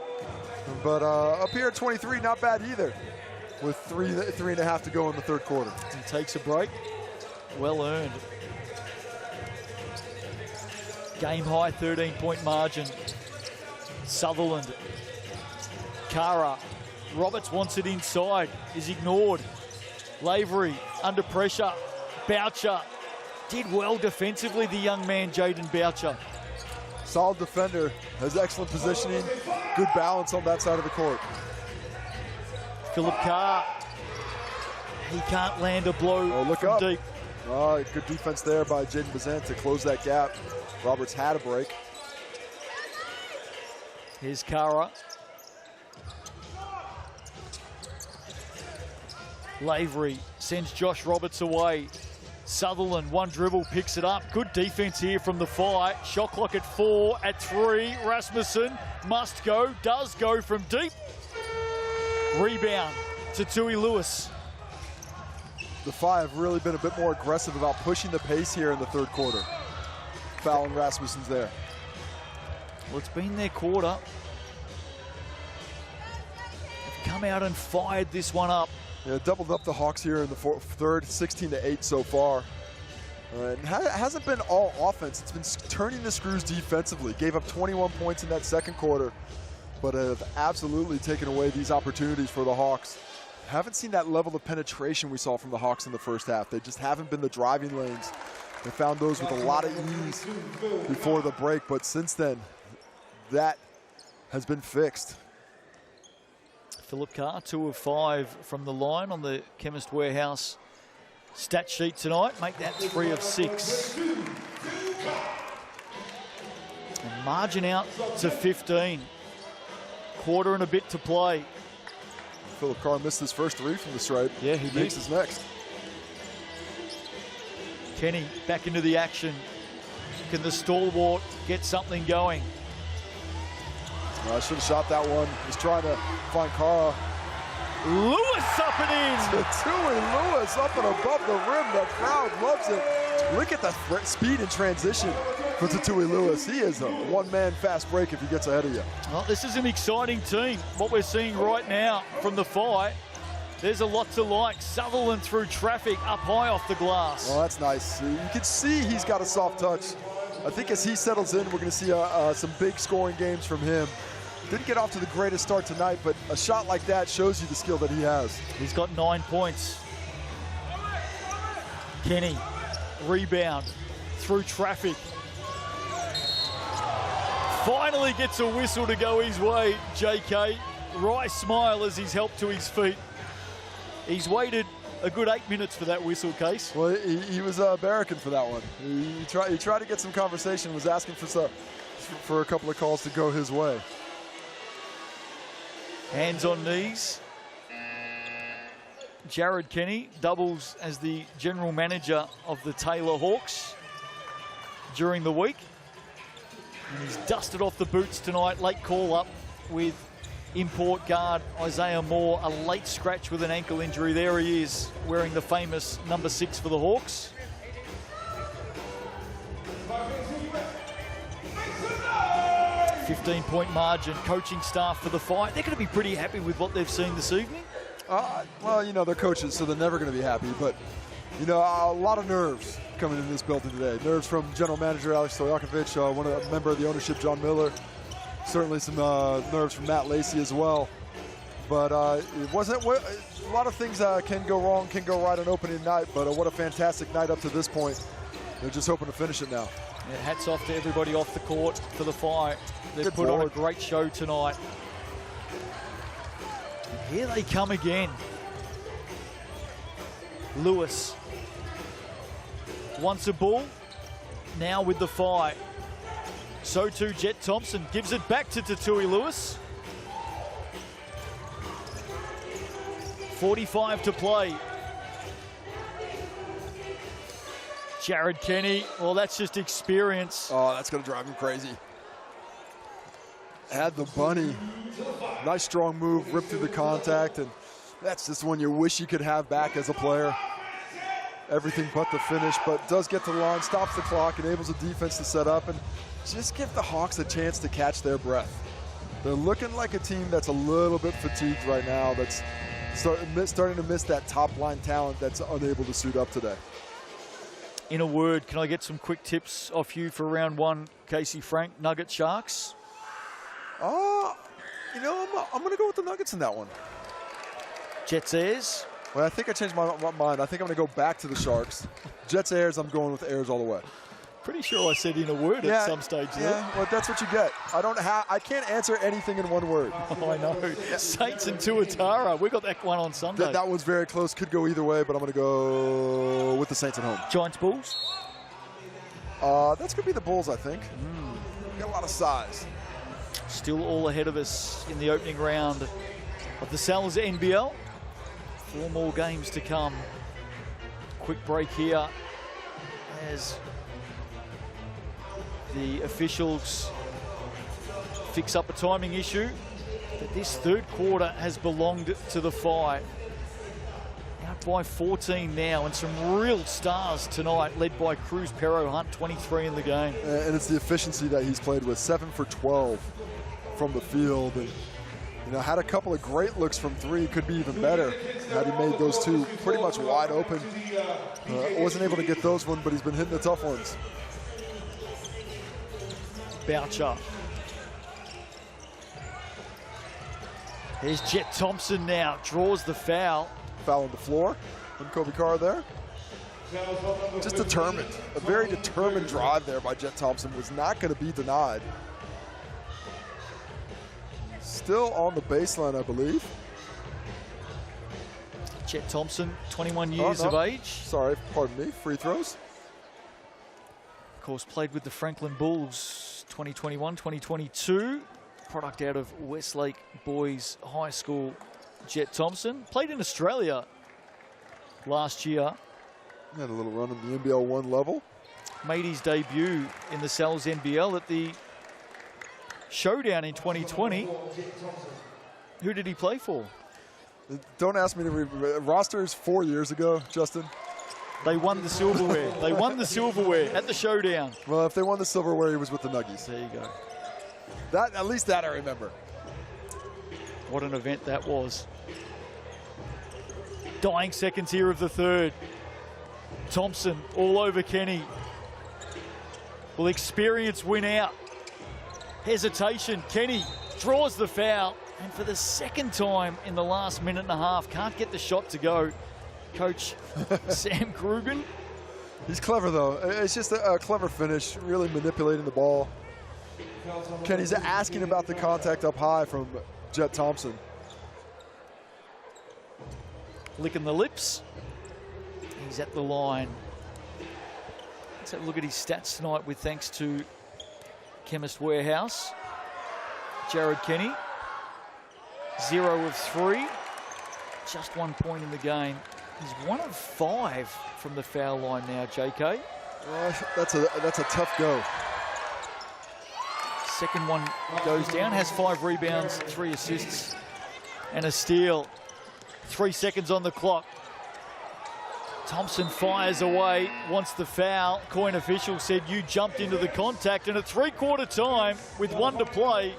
Speaker 2: But up here at 23, not bad either, with three and a half to go in the third quarter.
Speaker 1: He takes a break. Well earned. Game high 13-point margin. Sutherland. Kara. Roberts wants it inside. Is ignored. Lavery under pressure. Boucher. Did well defensively, the young man, Jaden Boucher.
Speaker 2: Solid defender, has excellent positioning, good balance on that side of the court.
Speaker 1: Philip Carr. He can't land a blow from deep.
Speaker 2: Oh, good defense there by Jaden Bazant to close that gap. Roberts had a break.
Speaker 1: Here's Kara. Lavery sends Josh Roberts away. Sutherland, one dribble, picks it up. Good defense here from the Whai. Shot clock at 4, at 3. Rasmussen must go, does go from deep. Rebound to Tui Lewis.
Speaker 2: The Whai have really been a bit more aggressive about pushing the pace here in the third quarter. Fallon Rasmussen's there.
Speaker 1: Well, it's been their quarter. They've come out and fired this one up.
Speaker 2: Yeah, doubled up the Hawks here in the third, 16-8 so far. And it hasn't been all offense. It's been turning the screws defensively. Gave up 21 points in that second quarter, but have absolutely taken away these opportunities for the Hawks. Haven't seen that level of penetration we saw from the Hawks in the first half. They just haven't been the driving lanes. They found those with a lot of ease before the break, but since then, that has been fixed.
Speaker 1: Philip Carr, 2 of 5 from the line on the Chemist Warehouse stat sheet tonight. Make that 3 of 6. And margin out to 15. Quarter and a bit to play.
Speaker 2: Philip Carr missed his first 3 from the stripe.
Speaker 1: Yeah, he did.
Speaker 2: Makes his next.
Speaker 1: Kenny back into the action. Can the stalwart get something going?
Speaker 2: I should have shot that one. He's trying to find Kara.
Speaker 1: Lewis up and in!
Speaker 2: Tui Lewis up and above the rim. The crowd loves it. Look at the speed and transition for Tui Lewis. He is a one-man fast break if he gets ahead of you.
Speaker 1: Well, this is an exciting team. What we're seeing right now from the Whai, there's a lot to like. Sutherland through traffic, up high off the glass.
Speaker 2: Well, that's nice. You can see he's got a soft touch. I think as he settles in, we're going to see some big scoring games from him. Didn't get off to the greatest start tonight, but a shot like that shows you the skill that he has.
Speaker 1: He's got 9 points. Kenny, rebound through traffic. Finally gets a whistle to go his way, JK. Wry smile as he's helped to his feet. He's waited a good 8 minutes for that whistle, Case.
Speaker 2: Well, he was barracking for that one. He tried to get some conversation, was asking for a couple of calls to go his way.
Speaker 1: Hands on knees. Jared Kenny doubles as the general manager of the Taylor Hawks during the week. And he's dusted off the boots tonight. Late call up with import guard Isaiah Moore. A late scratch with an ankle injury. There he is, wearing the famous number 6 for the Hawks. A 15-point margin. Coaching staff for the Whai, they're going to be pretty happy with what they've seen this evening.
Speaker 2: Well, you know, they're coaches, so they're never going to be happy. But, you know, a lot of nerves coming in this building today. Nerves from general manager Alex Stojakovic, a member of the ownership, John Miller. Certainly some nerves from Matt Lacey as well. But it wasn't a lot of things can go wrong, can go right on opening night. But what a fantastic night up to this point. They're just hoping to finish it now.
Speaker 1: Yeah, hats off to everybody off the court for the Whai. They've put on a great show tonight. And here they come again. Lewis wants a ball, now with the Whai. So too Jet Thompson gives it back to Tatui Lewis. 45 to play. Jared Kenny, well, that's just experience.
Speaker 2: Oh, that's going to drive him crazy. Had the bunny. Nice strong move, ripped through the contact, and that's just one you wish you could have back as a player. Everything but the finish, but does get to the line, stops the clock, enables the defense to set up, and just give the Hawks a chance to catch their breath. They're looking like a team that's a little bit fatigued right now, that's starting to miss that top-line talent that's unable to suit up today.
Speaker 1: In a word, can I get some quick tips off you for round one, Casey Frank, Nugget Sharks?
Speaker 2: You know, I'm going to go with the Nuggets in that one.
Speaker 1: Jets Airs?
Speaker 2: Well, I think I changed my mind. I think I'm going to go back to the Sharks. Jets Airs, I'm going with Airs all the way.
Speaker 1: Pretty sure I said in a word at some stage.
Speaker 2: Yeah, well, that's what you get. I can't answer anything in one word.
Speaker 1: Oh, I know. Saints and Tuatara. We got that one on Sunday.
Speaker 2: That was very close. Could go either way, but I'm going to go with the Saints at home.
Speaker 1: Giants Bulls?
Speaker 2: That's going to be the Bulls, I think. Got a lot of size.
Speaker 1: Still all ahead of us in the opening round of the Sal's NBL. 4 more games to come. Quick break here as the officials fix up a timing issue. But this third quarter has belonged to the Whai. Out by 14 now, and some real stars tonight, led by Cruz Pero Hunt, 23 in the game.
Speaker 2: And it's the efficiency that he's played with, 7 for 12 from the field. And, you know, had a couple of great looks from 3, could be even better had he made those 2 pretty much wide open. Wasn't able to get those ones, but he's been hitting the tough ones.
Speaker 1: Boucher. Here's Jet Thompson now, draws the foul.
Speaker 2: Foul on the floor from Kobe Carr there. Just determined. A very determined drive there by Jet Thompson was not going to be denied. Still on the baseline, I believe.
Speaker 1: Jet Thompson, 21 years of age.
Speaker 2: Sorry, pardon me, free throws.
Speaker 1: Of course, played with the Franklin Bulls 2021, 2022. Product out of Westlake Boys High School. Jet Thompson played in Australia last year.
Speaker 2: Had a little run in the NBL 1 level.
Speaker 1: Made his debut in the Sal's NBL at the Showdown in 2020. Who did he play for?
Speaker 2: Don't ask me to rosters 4 years ago, Justin.
Speaker 1: They won the silverware. They won the silverware at the Showdown.
Speaker 2: Well, if they won the silverware, he was with the Nuggies.
Speaker 1: There you go.
Speaker 2: That, at least that I remember.
Speaker 1: What an event that was. Dying seconds here of the third. Thompson all over Kenny. Will experience win out. Hesitation. Kenny draws the foul. And for the second time in the last minute and a half, can't get the shot to go. Coach Sam Krugen.
Speaker 2: He's clever, though. It's just a clever finish, really manipulating the ball. Kenny's asking about the contact up high from Jet Thompson.
Speaker 1: Licking the lips. He's at the line. Let's have a look at his stats tonight with thanks to Chemist Warehouse. Jared Kenny, 0 of 3. Just 1 point in the game. He's 1 of 5 from the foul line now, JK.
Speaker 2: That's a tough go.
Speaker 1: Second one goes down, has 5 rebounds, 3 assists, and a steal. 3 seconds on the clock. Thompson fires away, wants the foul. Coin official said you jumped into the contact, and at 3/4 time, with 1 to play,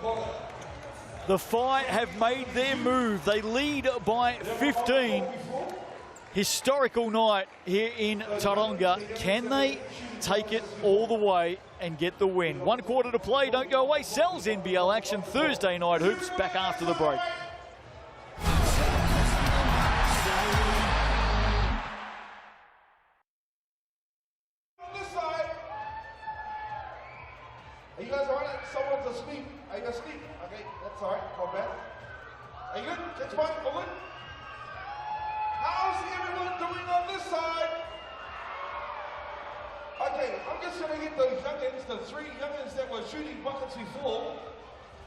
Speaker 1: the Whai have made their move. They lead by 15. Historical night here in Tauranga. Can they take it all the way and get the win? 1/4 to play, don't go away. Sal's NBL action, Thursday night hoops, back after the break.
Speaker 3: On this side. Are you guys all right? Someone's asleep. Are you guys asleep? Okay, that's all right. Call back. Are you good? That's fine. All good? How's everyone doing on this side? Okay, I'm just going to get those youngins, the 3 youngins that were shooting buckets before,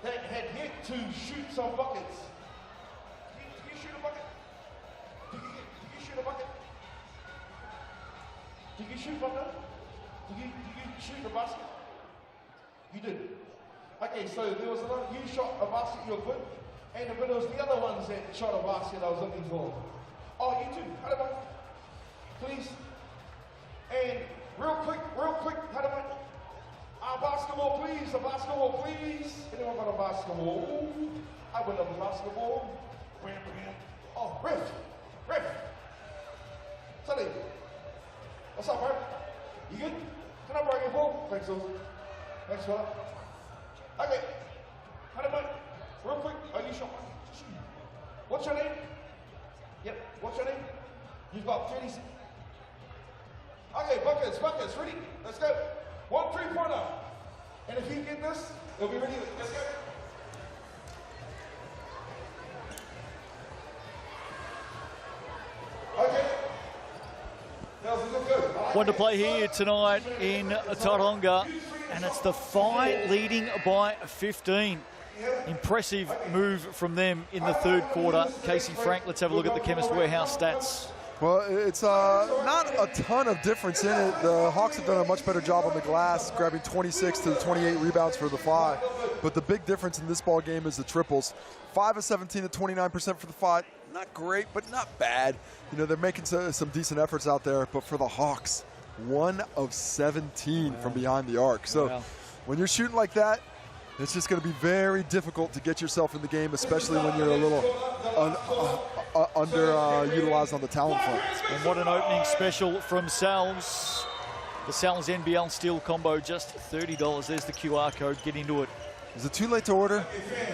Speaker 3: that had yet to shoot some buckets. Did you shoot a bucket? Did you shoot a bucket? Did you shoot a bucket? Did you shoot a basket? You did. Okay, so there was another, you shot a basket, you're good. And but it was the other ones that shot a basket I was looking for. Oh, you too. How about, please? And real quick, how about, basketball, please, a basketball, please. Anyone got a basketball? I would love a basketball. Bam, bam. Oh, ref. Sonny, what's up, bro? You good? Can I borrow your ball? Thanks, Susan. Thanks, fella. Okay, how about, real quick, are you sure? What's your name? Yep, what's your name? You've got 30 seconds. Okay, buckets, ready? Let's go. 1 3-pointer. And if you get this, it'll be ready. Let's go. Okay. That was a good.
Speaker 1: One to play here tonight in Tauranga, and it's the Whai leading by 15. Impressive move from them in the third quarter. Casey Frank, let's have a look at the Chemist Warehouse stats.
Speaker 2: Well, it's not a ton of difference in it. The Hawks have done a much better job on the glass, grabbing 26 to 28 rebounds for the Whai. But the big difference in this ball game is the triples. 5 of 17 at 29% for the Whai. Not great, but not bad. You know, they're making some decent efforts out there. But for the Hawks, 1 of 17 from behind the arc. So when you're shooting like that, it's just going to be very difficult to get yourself in the game, especially when you're a little underutilized on the talent front.
Speaker 1: And what an opening special from Sal's. The Sal's NBL Steel Combo, just $30. There's the QR code. Get into it.
Speaker 2: Is it too late to order?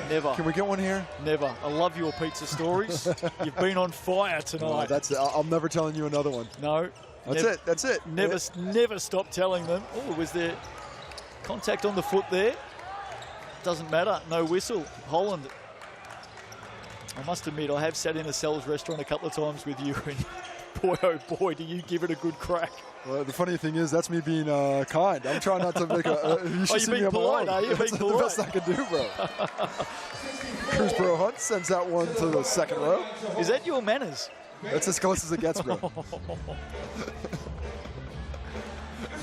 Speaker 1: Never.
Speaker 2: Can we get one here?
Speaker 1: Never. I love your pizza stories. You've been on fire tonight.
Speaker 2: That's it. I'm never telling you another one.
Speaker 1: No.
Speaker 2: That's it.
Speaker 1: Never stop telling them. Oh, was there contact on the foot there? Doesn't matter. No whistle. Holland. I must admit, I have sat in a Sal's restaurant a couple of times with you, and boy, oh boy, do you give it a good crack.
Speaker 2: Well, the funny thing is, that's me being kind. I'm trying not to make a... you should see me on
Speaker 1: polite,
Speaker 2: my own.
Speaker 1: are you?
Speaker 2: That's
Speaker 1: Being
Speaker 2: the
Speaker 1: polite.
Speaker 2: best I can do, bro. Cruzboro Hunt sends that one to the second row.
Speaker 1: Is that your manners?
Speaker 2: That's as close as it gets, bro.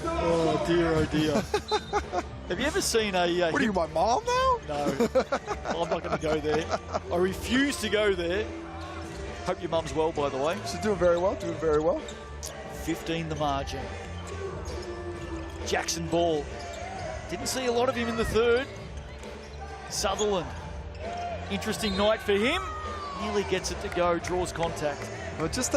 Speaker 1: Oh dear, oh dear. Have you ever seen a...
Speaker 2: what are you, my mom now?
Speaker 1: No, I'm not going to go there. I refuse to go there. Hope your mum's well, by the way.
Speaker 2: She's doing very well,
Speaker 1: 15 the margin. Jackson Ball. Didn't see a lot of him in the third. Sutherland. Interesting night for him. Nearly gets it to go, draws contact.
Speaker 2: Well, just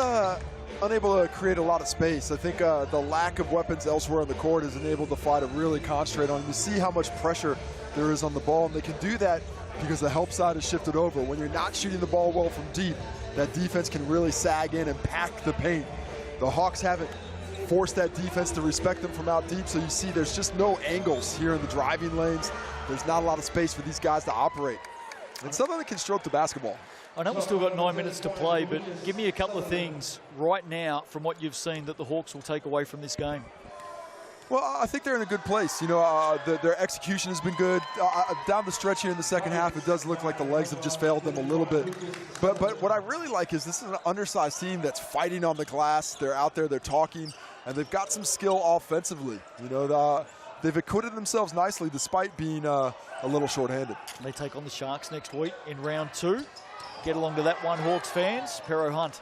Speaker 2: unable to create a lot of space. I think the lack of weapons elsewhere on the court has enabled the Whai to really concentrate on him. You see how much pressure there is on the ball, and they can do that because the help side is shifted over. When you're not shooting the ball well from deep, that defense can really sag in and pack the paint. The Hawks haven't forced that defense to respect them from out deep, so you see there's just no angles here in the driving lanes. There's not a lot of space for these guys to operate. And something that can stroke the basketball.
Speaker 1: I know we've still got 9 minutes to play, but give me a couple of things right now from what you've seen that the Hawks will take away from this game.
Speaker 2: Well, I think they're in a good place. You know, their execution has been good. Down the stretch here in the second half, it does look like the legs have just failed them a little bit. But what I really like is this is an undersized team that's fighting on the glass. They're out there, they're talking, and they've got some skill offensively. You know, they've acquitted themselves nicely despite being a little short-handed.
Speaker 1: They take on the Sharks next week in round 2. Get along to that one, Hawks fans. Pero Hunt.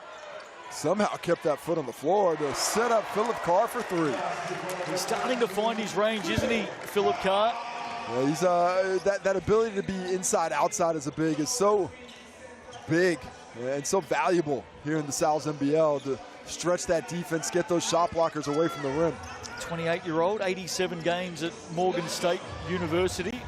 Speaker 2: Somehow kept that foot on the floor to set up Philip Carr for 3.
Speaker 1: He's starting to find his range, isn't he, Philip Carr?
Speaker 2: Well, he's that ability to be inside outside as a big is so big and so valuable here in the Sal's NBL to stretch that defense, get those shot blockers away from the rim.
Speaker 1: 28-year-old, 87 games at Morgan State University.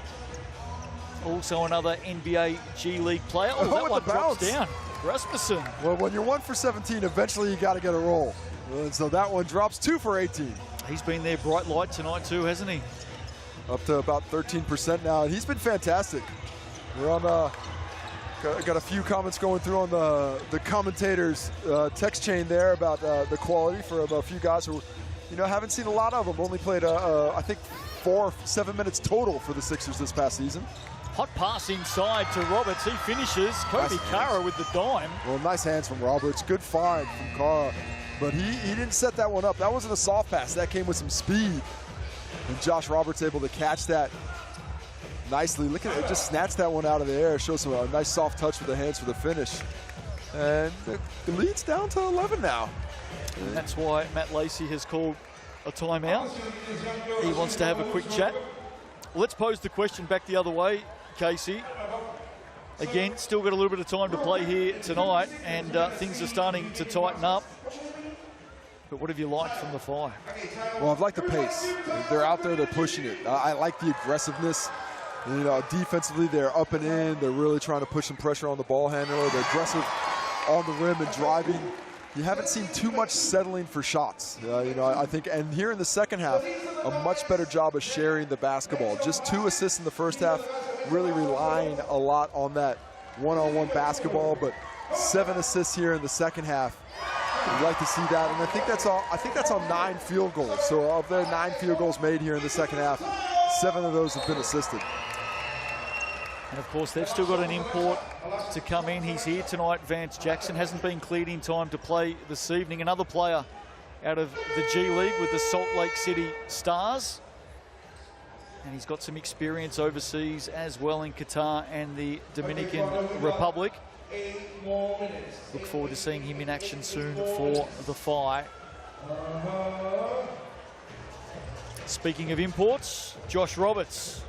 Speaker 1: Also another NBA G League player. Oh, that one drops down. Rasmussen.
Speaker 2: Well, when you're 1 for 17, eventually you got to get a roll. And so that one drops 2 for 18.
Speaker 1: He's been their bright light tonight too, hasn't he?
Speaker 2: Up to about 13% now, and he's been fantastic. We're on got a few comments going through on the commentators' text chain there about the quality for a few guys who you know, haven't seen a lot of them. Only played, I think, 7 minutes total for the Sixers this past season.
Speaker 1: Hot pass inside to Roberts. He finishes. Kobe Kara with the dime.
Speaker 2: Well, nice hands from Roberts. Good find from Kara. But he didn't set that one up. That wasn't a soft pass. That came with some speed. And Josh Roberts able to catch that nicely. Look at it. Just snatched that one out of the air. Shows a nice soft touch with the hands for the finish. And the lead's down to 11 now.
Speaker 1: And that's why Matt Lacey has called a timeout. He wants to have a quick chat. Let's pose the question back the other way, Casey. Again, still got a little bit of time to play here tonight, and things are starting to tighten up. But what have you liked from the Phi?
Speaker 2: Well, I've liked the pace. They're out there, they're pushing it. I like the aggressiveness. You know, defensively, they're up and in. They're really trying to push some pressure on the ball handler. They're aggressive on the rim and driving. You haven't seen too much settling for shots. You know, I think, and here in the second half, a much better job of sharing the basketball. Just 2 assists in the first half, really relying a lot on that one-on-one basketball, but 7 assists here in the second half. We'd like to see that, and I think that's on 9 field goals. So of their 9 field goals made here in the second half, 7 of those have been assisted.
Speaker 1: And of course, they've still got an import to come in. He's here tonight. Vance Jackson hasn't been cleared in time to play this evening. Another player out of the G League with the Salt Lake City Stars. And he's got some experience overseas as well in Qatar and the Dominican Republic. Look forward to seeing him in action soon for the Phi. Speaking of imports, Josh Roberts.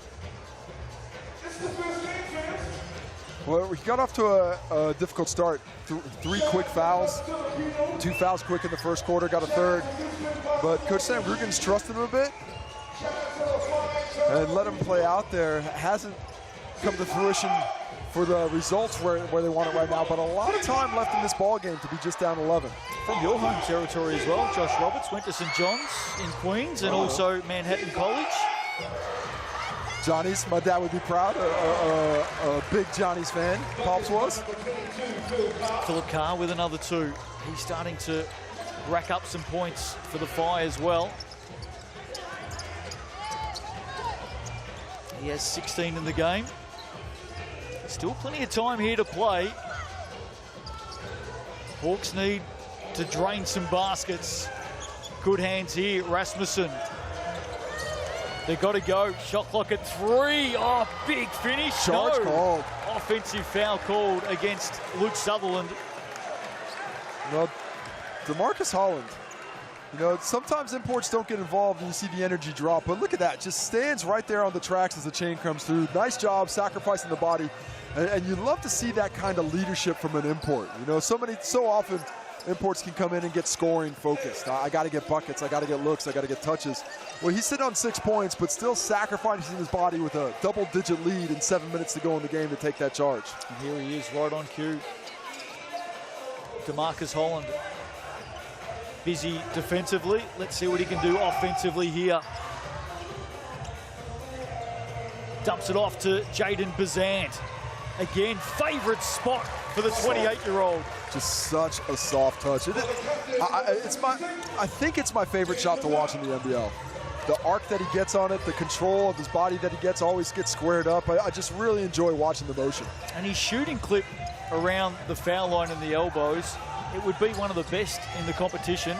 Speaker 2: Well, we got off to a difficult start. 3 quick fouls, 2 fouls quick in the first quarter, got a third. But Coach Sam Rugen's trusted him a bit and let him play out there. Hasn't come to fruition for the results where they want it right now, but a lot of time left in this ball game to be just down 11.
Speaker 1: From your home territory as well, Josh Roberts went to St. John's in Queens and also Manhattan College.
Speaker 2: Johnny's, my dad would be proud, a big Johnny's fan, Pops was.
Speaker 1: Philip Carr with another 2. He's starting to rack up some points for the Phi as well. He has 16 in the game. Still plenty of time here to play. Hawks need to drain some baskets. Good hands here, Rasmussen. They've got to go. Shot clock at 3. Oh, big finish.
Speaker 2: Charge called.
Speaker 1: Offensive foul called against Luke Sutherland.
Speaker 2: Well, DeMarcus Holland. You know, sometimes imports don't get involved and you see the energy drop, but look at that. Just stands right there on the tracks as the chain comes through. Nice job sacrificing the body. And you love to see that kind of leadership from an import. You know, so often imports can come in and get scoring focused. I got to get buckets, I got to get looks, I got to get touches. Well, he's sitting on 6 points, but still sacrificing his body with a double-digit lead and 7 minutes to go in the game to take that charge.
Speaker 1: And here he is, right on cue. DeMarcus Holland, busy defensively. Let's see what he can do offensively here. Dumps it off to Jaden Bazant. Again, favorite spot for the 28-year-old.
Speaker 2: Just such a soft touch. I think it's my favorite shot to watch in the NBL. The arc that he gets on it, the control of his body that he gets, always gets squared up. I just really enjoy watching the motion.
Speaker 1: And his shooting clip around the foul line and the elbows, it would be one of the best in the competition.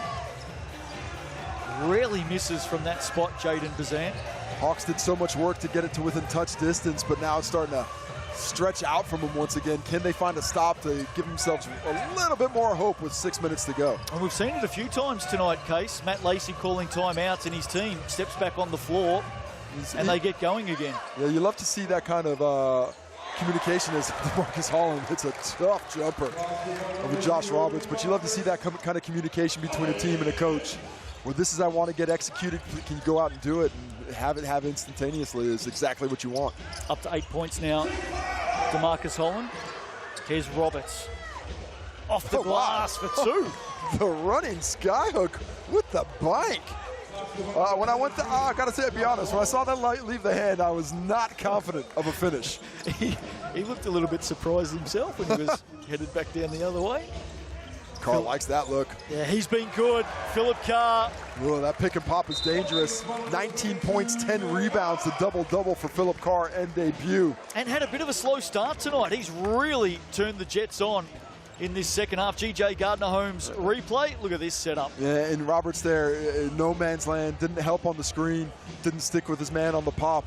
Speaker 1: Rarely misses from that spot, Jaden Bazant.
Speaker 2: Hawks did so much work to get it to within touch distance, but now it's starting to stretch out from him once again. Can they find a stop to give themselves a little bit more hope with 6 minutes to go?
Speaker 1: And we've seen it a few times tonight, Case. Matt Lacey calling timeouts and his team steps back on the floor and they get going again.
Speaker 2: Yeah, you love to see that kind of communication as DeMarcus Holland. It's a tough jumper over Josh Roberts, but you love to see that kind of communication between a team and a coach. Well, this is I want to get executed. Can you go out and do it and have it instantaneously is exactly what you want.
Speaker 1: Up to 8 points now. DeMarcus Holland. Here's Roberts. Off the glass for 2.
Speaker 2: The running skyhook with the bank. When I went to, I got to say, be honest, when I saw that light leave the hand, I was not confident of a finish.
Speaker 1: He looked a little bit surprised himself when he was headed back down the other way.
Speaker 2: Carr likes that look.
Speaker 1: Yeah, he's been good. Philip Carr.
Speaker 2: Oh, that pick and pop is dangerous. 19 points, 10 rebounds, the double-double for Philip Carr and debut.
Speaker 1: And had a bit of a slow start tonight. He's really turned the Jets on in this second half. G.J. Gardner-Holmes replay. Look at this setup.
Speaker 2: Yeah, and Roberts there, no man's land, didn't help on the screen, didn't stick with his man on the pop.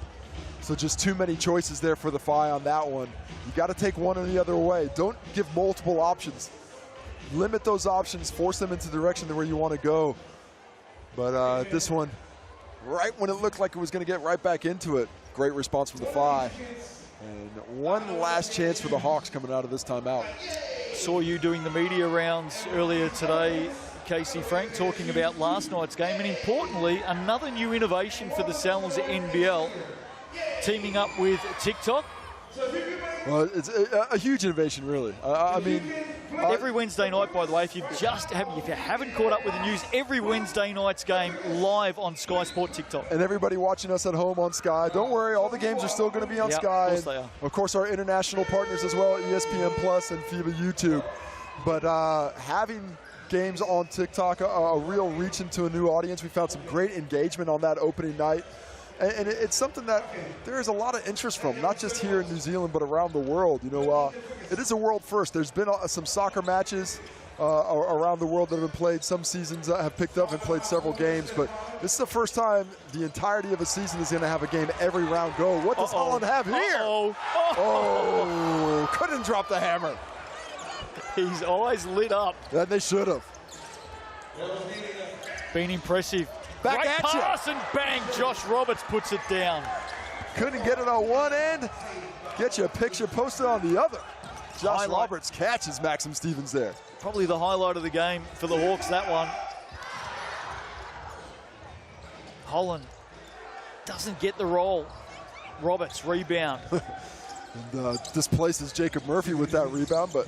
Speaker 2: So just too many choices there for the Phi on that one. You got to take one or the other way. Don't give multiple options. Limit those options, force them into the direction where you want to go. But this one, right when it looked like it was going to get right back into it, great response from the Phi. And one last chance for the Hawks coming out of this timeout.
Speaker 1: Saw you doing the media rounds earlier today, Casey Frank, talking about last night's game, and importantly, another new innovation for the Sal's NBL, teaming up with TikTok.
Speaker 2: Well, it's a huge innovation, really. I mean,
Speaker 1: every Wednesday night, by the way, if you haven't caught up with the news, every Wednesday night's game live on Sky Sport TikTok.
Speaker 2: And everybody watching us at home on Sky, don't worry, all the games are still going to be on Sky.
Speaker 1: Of course they are.
Speaker 2: Of course, our international partners as well, ESPN Plus and FIBA YouTube. But having games on TikTok, a real reach into a new audience. We found some great engagement on that opening night. And it's something that there is a lot of interest from, not just here in New Zealand, but around the world. You know, it is a world first. There's been some soccer matches around the world that have been played. Some seasons have picked up and played several games, but this is the first time the entirety of a season is going to have a game every round go. What does Holland have here? Oh, couldn't drop the hammer.
Speaker 1: His eyes lit up.
Speaker 2: And they should have.
Speaker 1: Been impressive.
Speaker 2: Back
Speaker 1: Great
Speaker 2: at
Speaker 1: pass
Speaker 2: you.
Speaker 1: And bang, Josh Roberts puts it down.
Speaker 2: Couldn't get it on one end. Get you a picture posted on the other. Josh Roberts catches Maxim Stevens there.
Speaker 1: Probably the highlight of the game for the Hawks, that one. Holland doesn't get the roll. Roberts, rebound.
Speaker 2: And displaces Jacob Murphy with that rebound, but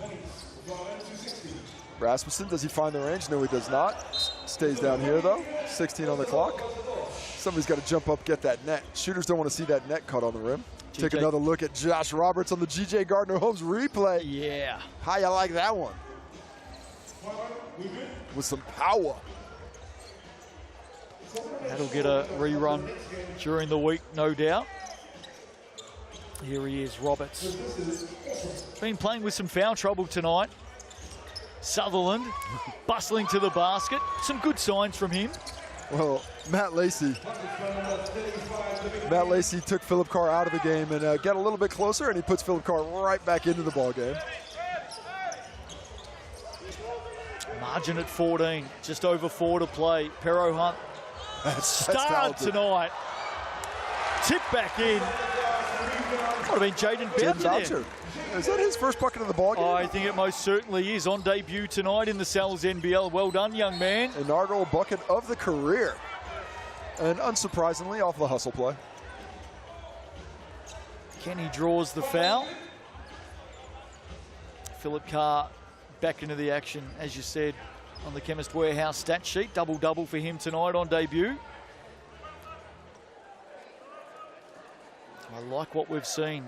Speaker 2: Rasmussen, does he find the range? No, he does not. Stays down here, though. 16 on the clock. Somebody's got to jump up, get that net. Shooters don't want to see that net cut on the rim. Take another look at Josh Roberts on the G.J. Gardner-Holmes replay.
Speaker 1: Yeah.
Speaker 2: How you like that one? With some power.
Speaker 1: That'll get a rerun during the week, no doubt. Here he is, Roberts. Been playing with some foul trouble tonight. Sutherland bustling to the basket. Some good signs from him.
Speaker 2: Well, Matt Lacey took Philip Carr out of the game and got a little bit closer, and he puts Philip Carr right back into the ball game.
Speaker 1: Margin at 14, just over 4 to play. Pero Hunt starred tonight. Tip back in. Would have been Jaden Boucher.
Speaker 2: Is that his first bucket of the ball game?
Speaker 1: I think it most certainly is. On debut tonight in the Sal's NBL. Well done, young man.
Speaker 2: Inaugural bucket of the career. And unsurprisingly, off the hustle play.
Speaker 1: Kenny draws the foul. Philip Carr back into the action, as you said, on the Chemist Warehouse stat sheet. Double-double for him tonight on debut. I like what we've seen.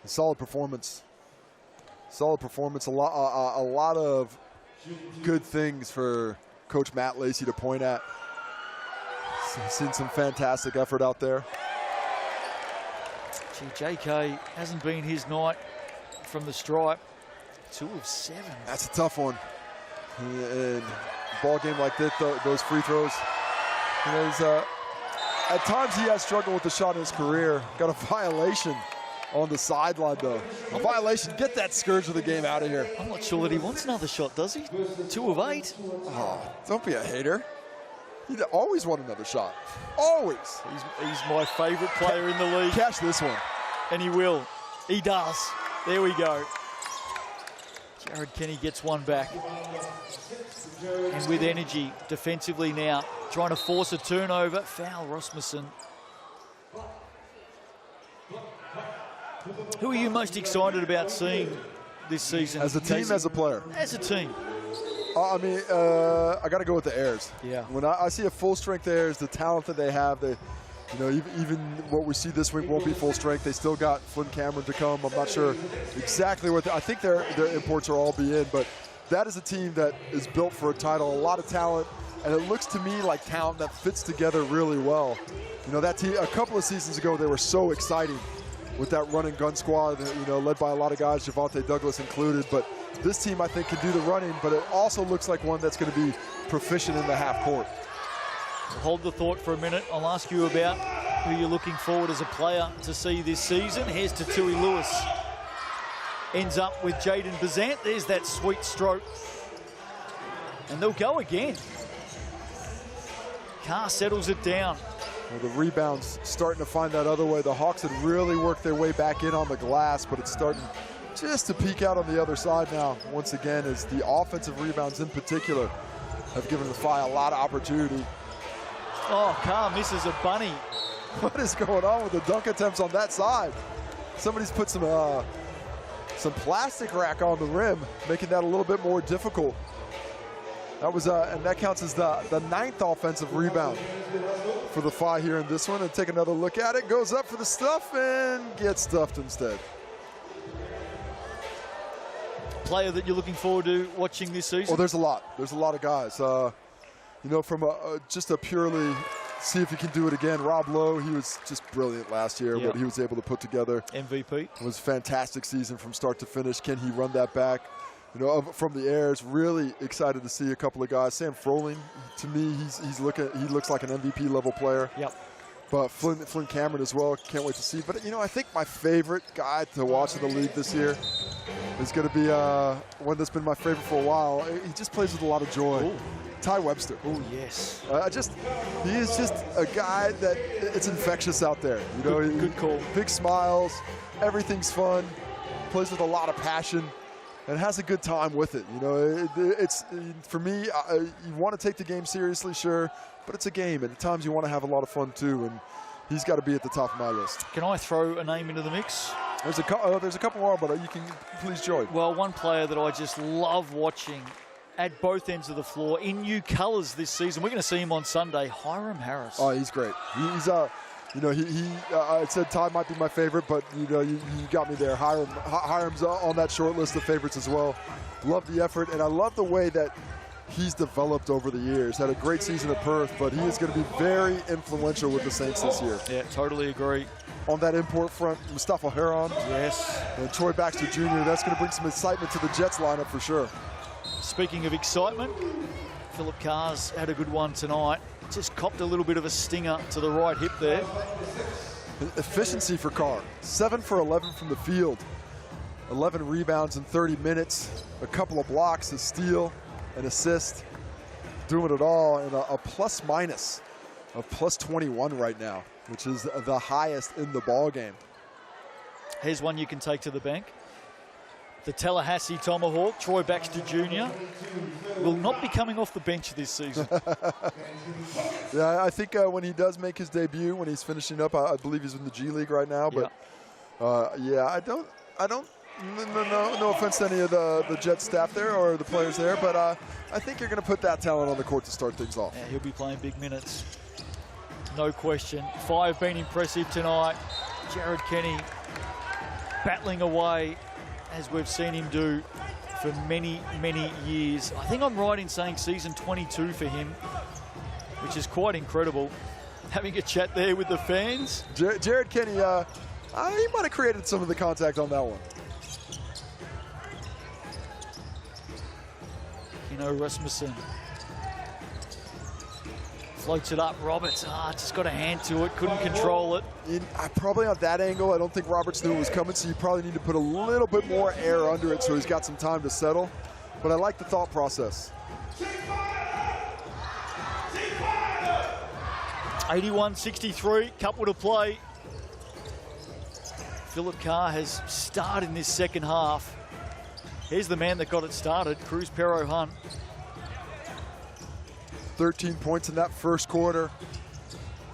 Speaker 2: A solid performance. Solid performance. A lot of good things for Coach Matt Lacey to point at. Seen some fantastic effort out there.
Speaker 1: Gee, JK hasn't been his night from the stripe. 2 of 7.
Speaker 2: That's a tough one. And ball game like this, those free throws. You know, at times he has struggled with the shot in his career. Got a violation on the sideline, though. A violation. Get that scourge of the game out of here.
Speaker 1: I'm not sure that he wants another shot, does he? 2 of 8.
Speaker 2: Oh, don't be a hater. He'd always want another shot. Always.
Speaker 1: He's my favorite player in the league.
Speaker 2: Catch this one.
Speaker 1: And he will. He does. There we go. Jared Kenny gets one back. And with energy defensively now, trying to force a turnover. Foul, Rasmussen. Who are you most excited about seeing this season?
Speaker 2: As a team, as a player?
Speaker 1: As a team.
Speaker 2: I mean, I got to go with the Airs.
Speaker 1: Yeah.
Speaker 2: When I see a full strength Airs, the talent that they have, you know, even what we see this week won't be full strength. They still got Flynn Cameron to come. I'm not sure exactly what I think their imports will all be in, but that is a team that is built for a title, a lot of talent, and it looks to me like talent that fits together really well. You know, that team, a couple of seasons ago, they were so exciting with that run and gun squad, you know, led by a lot of guys, Javonte Douglas included. But this team, I think, can do the running, but it also looks like one that's going to be proficient in the half court.
Speaker 1: Hold the thought for a minute. I'll ask you about who you're looking forward as a player to see this season. Here's to Tui Lewis. Ends up with Jaden Bazant. There's that sweet stroke. And they'll go again. Carr settles it down.
Speaker 2: Well, the rebound's starting to find that other way. The Hawks had really worked their way back in on the glass, but it's starting just to peek out on the other side now. Once again, as the offensive rebounds in particular have given the Phi a lot of opportunity.
Speaker 1: Oh, Carr misses a bunny.
Speaker 2: What is going on with the dunk attempts on that side? Somebody's put some plastic rack on the rim, making that a little bit more difficult. That was, and that counts as the 9th offensive rebound for the Phi here in this one. And take another look at it. Goes up for the stuff and gets stuffed instead.
Speaker 1: Player that you're looking forward to watching this season?
Speaker 2: Well, there's a lot. There's a lot of guys. You know, from just a purely see if he can do it again. Rob Lowe, he was just brilliant last year. What he was able to put together.
Speaker 1: MVP.
Speaker 2: It was a fantastic season from start to finish. Can he run that back? You know, from the airs, really excited to see a couple of guys. Sam Froling, to me, he looks like an MVP level player.
Speaker 1: Yep.
Speaker 2: But Flynn Cameron as well, can't wait to see. But, you know, I think my favorite guy to watch in the league this year is going to be one that's been my favorite for a while. He just plays with a lot of joy.
Speaker 1: Ooh.
Speaker 2: Ty Webster.
Speaker 1: Oh, yes.
Speaker 2: He is just a guy that it's infectious out there. You know,
Speaker 1: good call.
Speaker 2: Big smiles, everything's fun, plays with a lot of passion, and has a good time with it. You know, it's for me. You want to take the game seriously, sure, but it's a game, and at times you want to have a lot of fun too. And he's got to be at the top of my list.
Speaker 1: Can I throw a name into the mix?
Speaker 2: There's a couple more, but you can please join.
Speaker 1: Well, one player that I just love watching at both ends of the floor in new colours this season. We're going to see him on Sunday. Hiram Harris.
Speaker 2: Oh, he's great. He's you know, I said Ty might be my favorite, but you know, you got me there. Hiram's on that short list of favorites as well. Love the effort, and I love the way that he's developed over the years. Had a great season at Perth, but he is going to be very influential with the Saints this year.
Speaker 1: Yeah, totally agree.
Speaker 2: On that import front, Mustafa Heron.
Speaker 1: Yes.
Speaker 2: And Troy Baxter Jr. That's going to bring some excitement to the Jets lineup for sure.
Speaker 1: Speaking of excitement, Philip Carr's had a good one tonight. Just copped a little bit of a stinger to the right hip there.
Speaker 2: Efficiency for Carr. 7 for 11 from the field. 11 rebounds in 30 minutes. A couple of blocks, a steal, an assist. Doing it all, and a plus-minus of plus 21 right now, which is the highest in the ball game.
Speaker 1: Here's one you can take to the bank. The Tallahassee Tomahawk, Troy Baxter Jr., will not be coming off the bench this season.
Speaker 2: Yeah, I think when he does make his debut, when he's finishing up, I believe he's in the G League right now. But yeah, I don't. No offense to any of the Jets staff there or the players there, but I think you're going to put that talent on the court to start things off.
Speaker 1: Yeah, he'll be playing big minutes, no question. Phi have been impressive tonight. Jared Kenny battling away, as we've seen him do for many, many years. I think I'm right in saying season 22 for him, which is quite incredible. Having a chat there with the fans.
Speaker 2: Jared Kenny, he might have created some of the contact on that one.
Speaker 1: Rasmussen floats it up. Roberts, just got a hand to it, couldn't control it.
Speaker 2: Probably on that angle, I don't think Roberts knew it was coming, so you probably need to put a little bit more air under it so he's got some time to settle. But I like the thought process.
Speaker 1: 81-63, couple to play. Philip Carr has started in this second half. Here's the man that got it started, Cruz Pero Hunt.
Speaker 2: 13 points in that first quarter.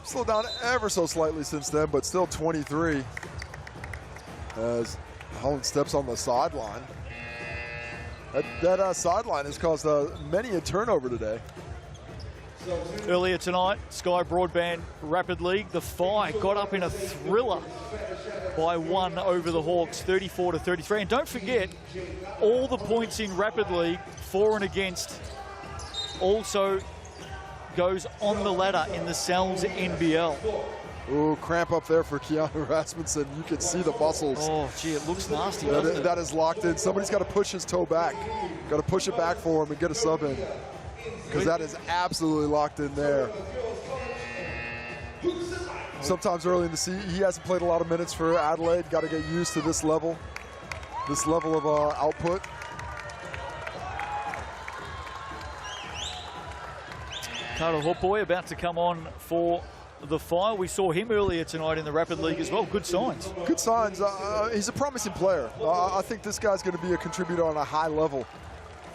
Speaker 2: Slowed down ever so slightly since then, but still 23. As Holland steps on the sideline. That sideline has caused many a turnover today.
Speaker 1: Earlier tonight, Sky Broadband Rapid League, the Phi got up in a thriller by 1 over the Hawks, 34-33. And don't forget, all the points in Rapid League, for and against, also goes on the ladder in the Sal's NBL.
Speaker 2: Ooh, cramp up there for Keanu Rasmussen. You can see the muscles.
Speaker 1: Oh, gee, it looks nasty, doesn't it?
Speaker 2: That is locked in. Somebody's got to push his toe back. Got to push it back for him and get a sub in. Because that is absolutely locked in there. Sometimes early in the season, he hasn't played a lot of minutes for Adelaide. Got to get used to this level of output.
Speaker 1: Carter Hopboy about to come on for the Fire. We saw him earlier tonight in the Rapid League as well. Good signs.
Speaker 2: Good signs. He's a promising player. I think this guy's going to be a contributor on a high level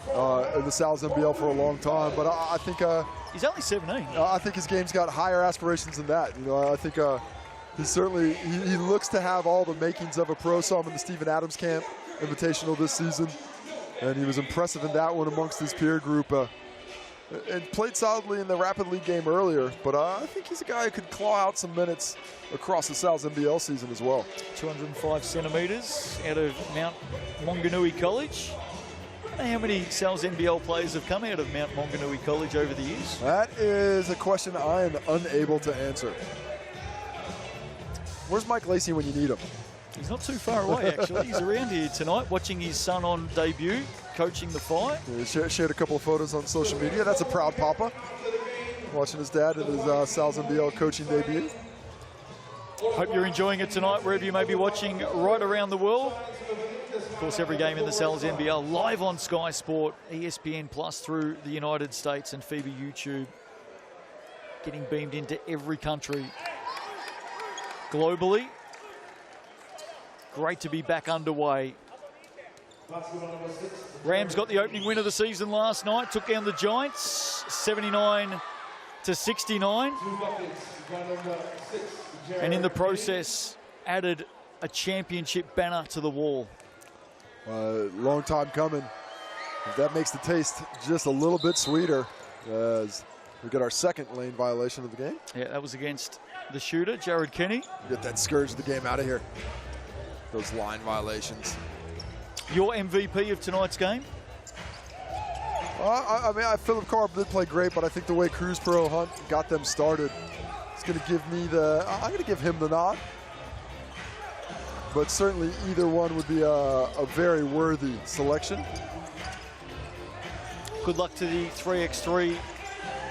Speaker 2: in the Sal's NBL for a long time. But I think
Speaker 1: he's only 17.
Speaker 2: I think his game's got higher aspirations than that. You know, I think he looks to have all the makings of a pro. Saw him in the Stephen Adams Camp Invitational this season, and he was impressive in that one amongst his peer group. And played solidly in the Rapid League game earlier, but I think he's a guy who could claw out some minutes across the Sal's NBL season as well.
Speaker 1: 205 centimetres out of Mount Maunganui College. I don't know how many Sal's NBL players have come out of Mount Maunganui College over the years.
Speaker 2: That is a question I am unable to answer. Where's Mike Lacey when you need him?
Speaker 1: He's not too far away, actually. He's around here tonight, watching his son on debut, coaching the Fire.
Speaker 2: Yeah, shared a couple of photos on social media. That's a proud papa, watching his dad in his Sal's NBL coaching debut.
Speaker 1: Hope you're enjoying it tonight, wherever you may be watching right around the world. Of course, every game in the Sal's NBL live on Sky Sport, ESPN Plus through the United States and FIBA YouTube. Getting beamed into every country globally. Great to be back underway. Rams got the opening win of the season last night, took down the Giants 79-69. And in the process, added a championship banner to the wall.
Speaker 2: Long time coming. That makes the taste just a little bit sweeter as we get our second lane violation of the game.
Speaker 1: Yeah, that was against the shooter, Jared Kenny.
Speaker 2: Get that scourge of the game out of here. Those line violations.
Speaker 1: Your MVP of tonight's game?
Speaker 2: I mean, Philip Carr did play great, but I think the way Cruz Pro Hunt got them started is going to give me I'm going to give him the nod. But certainly either one would be a very worthy selection.
Speaker 1: Good luck to the 3x3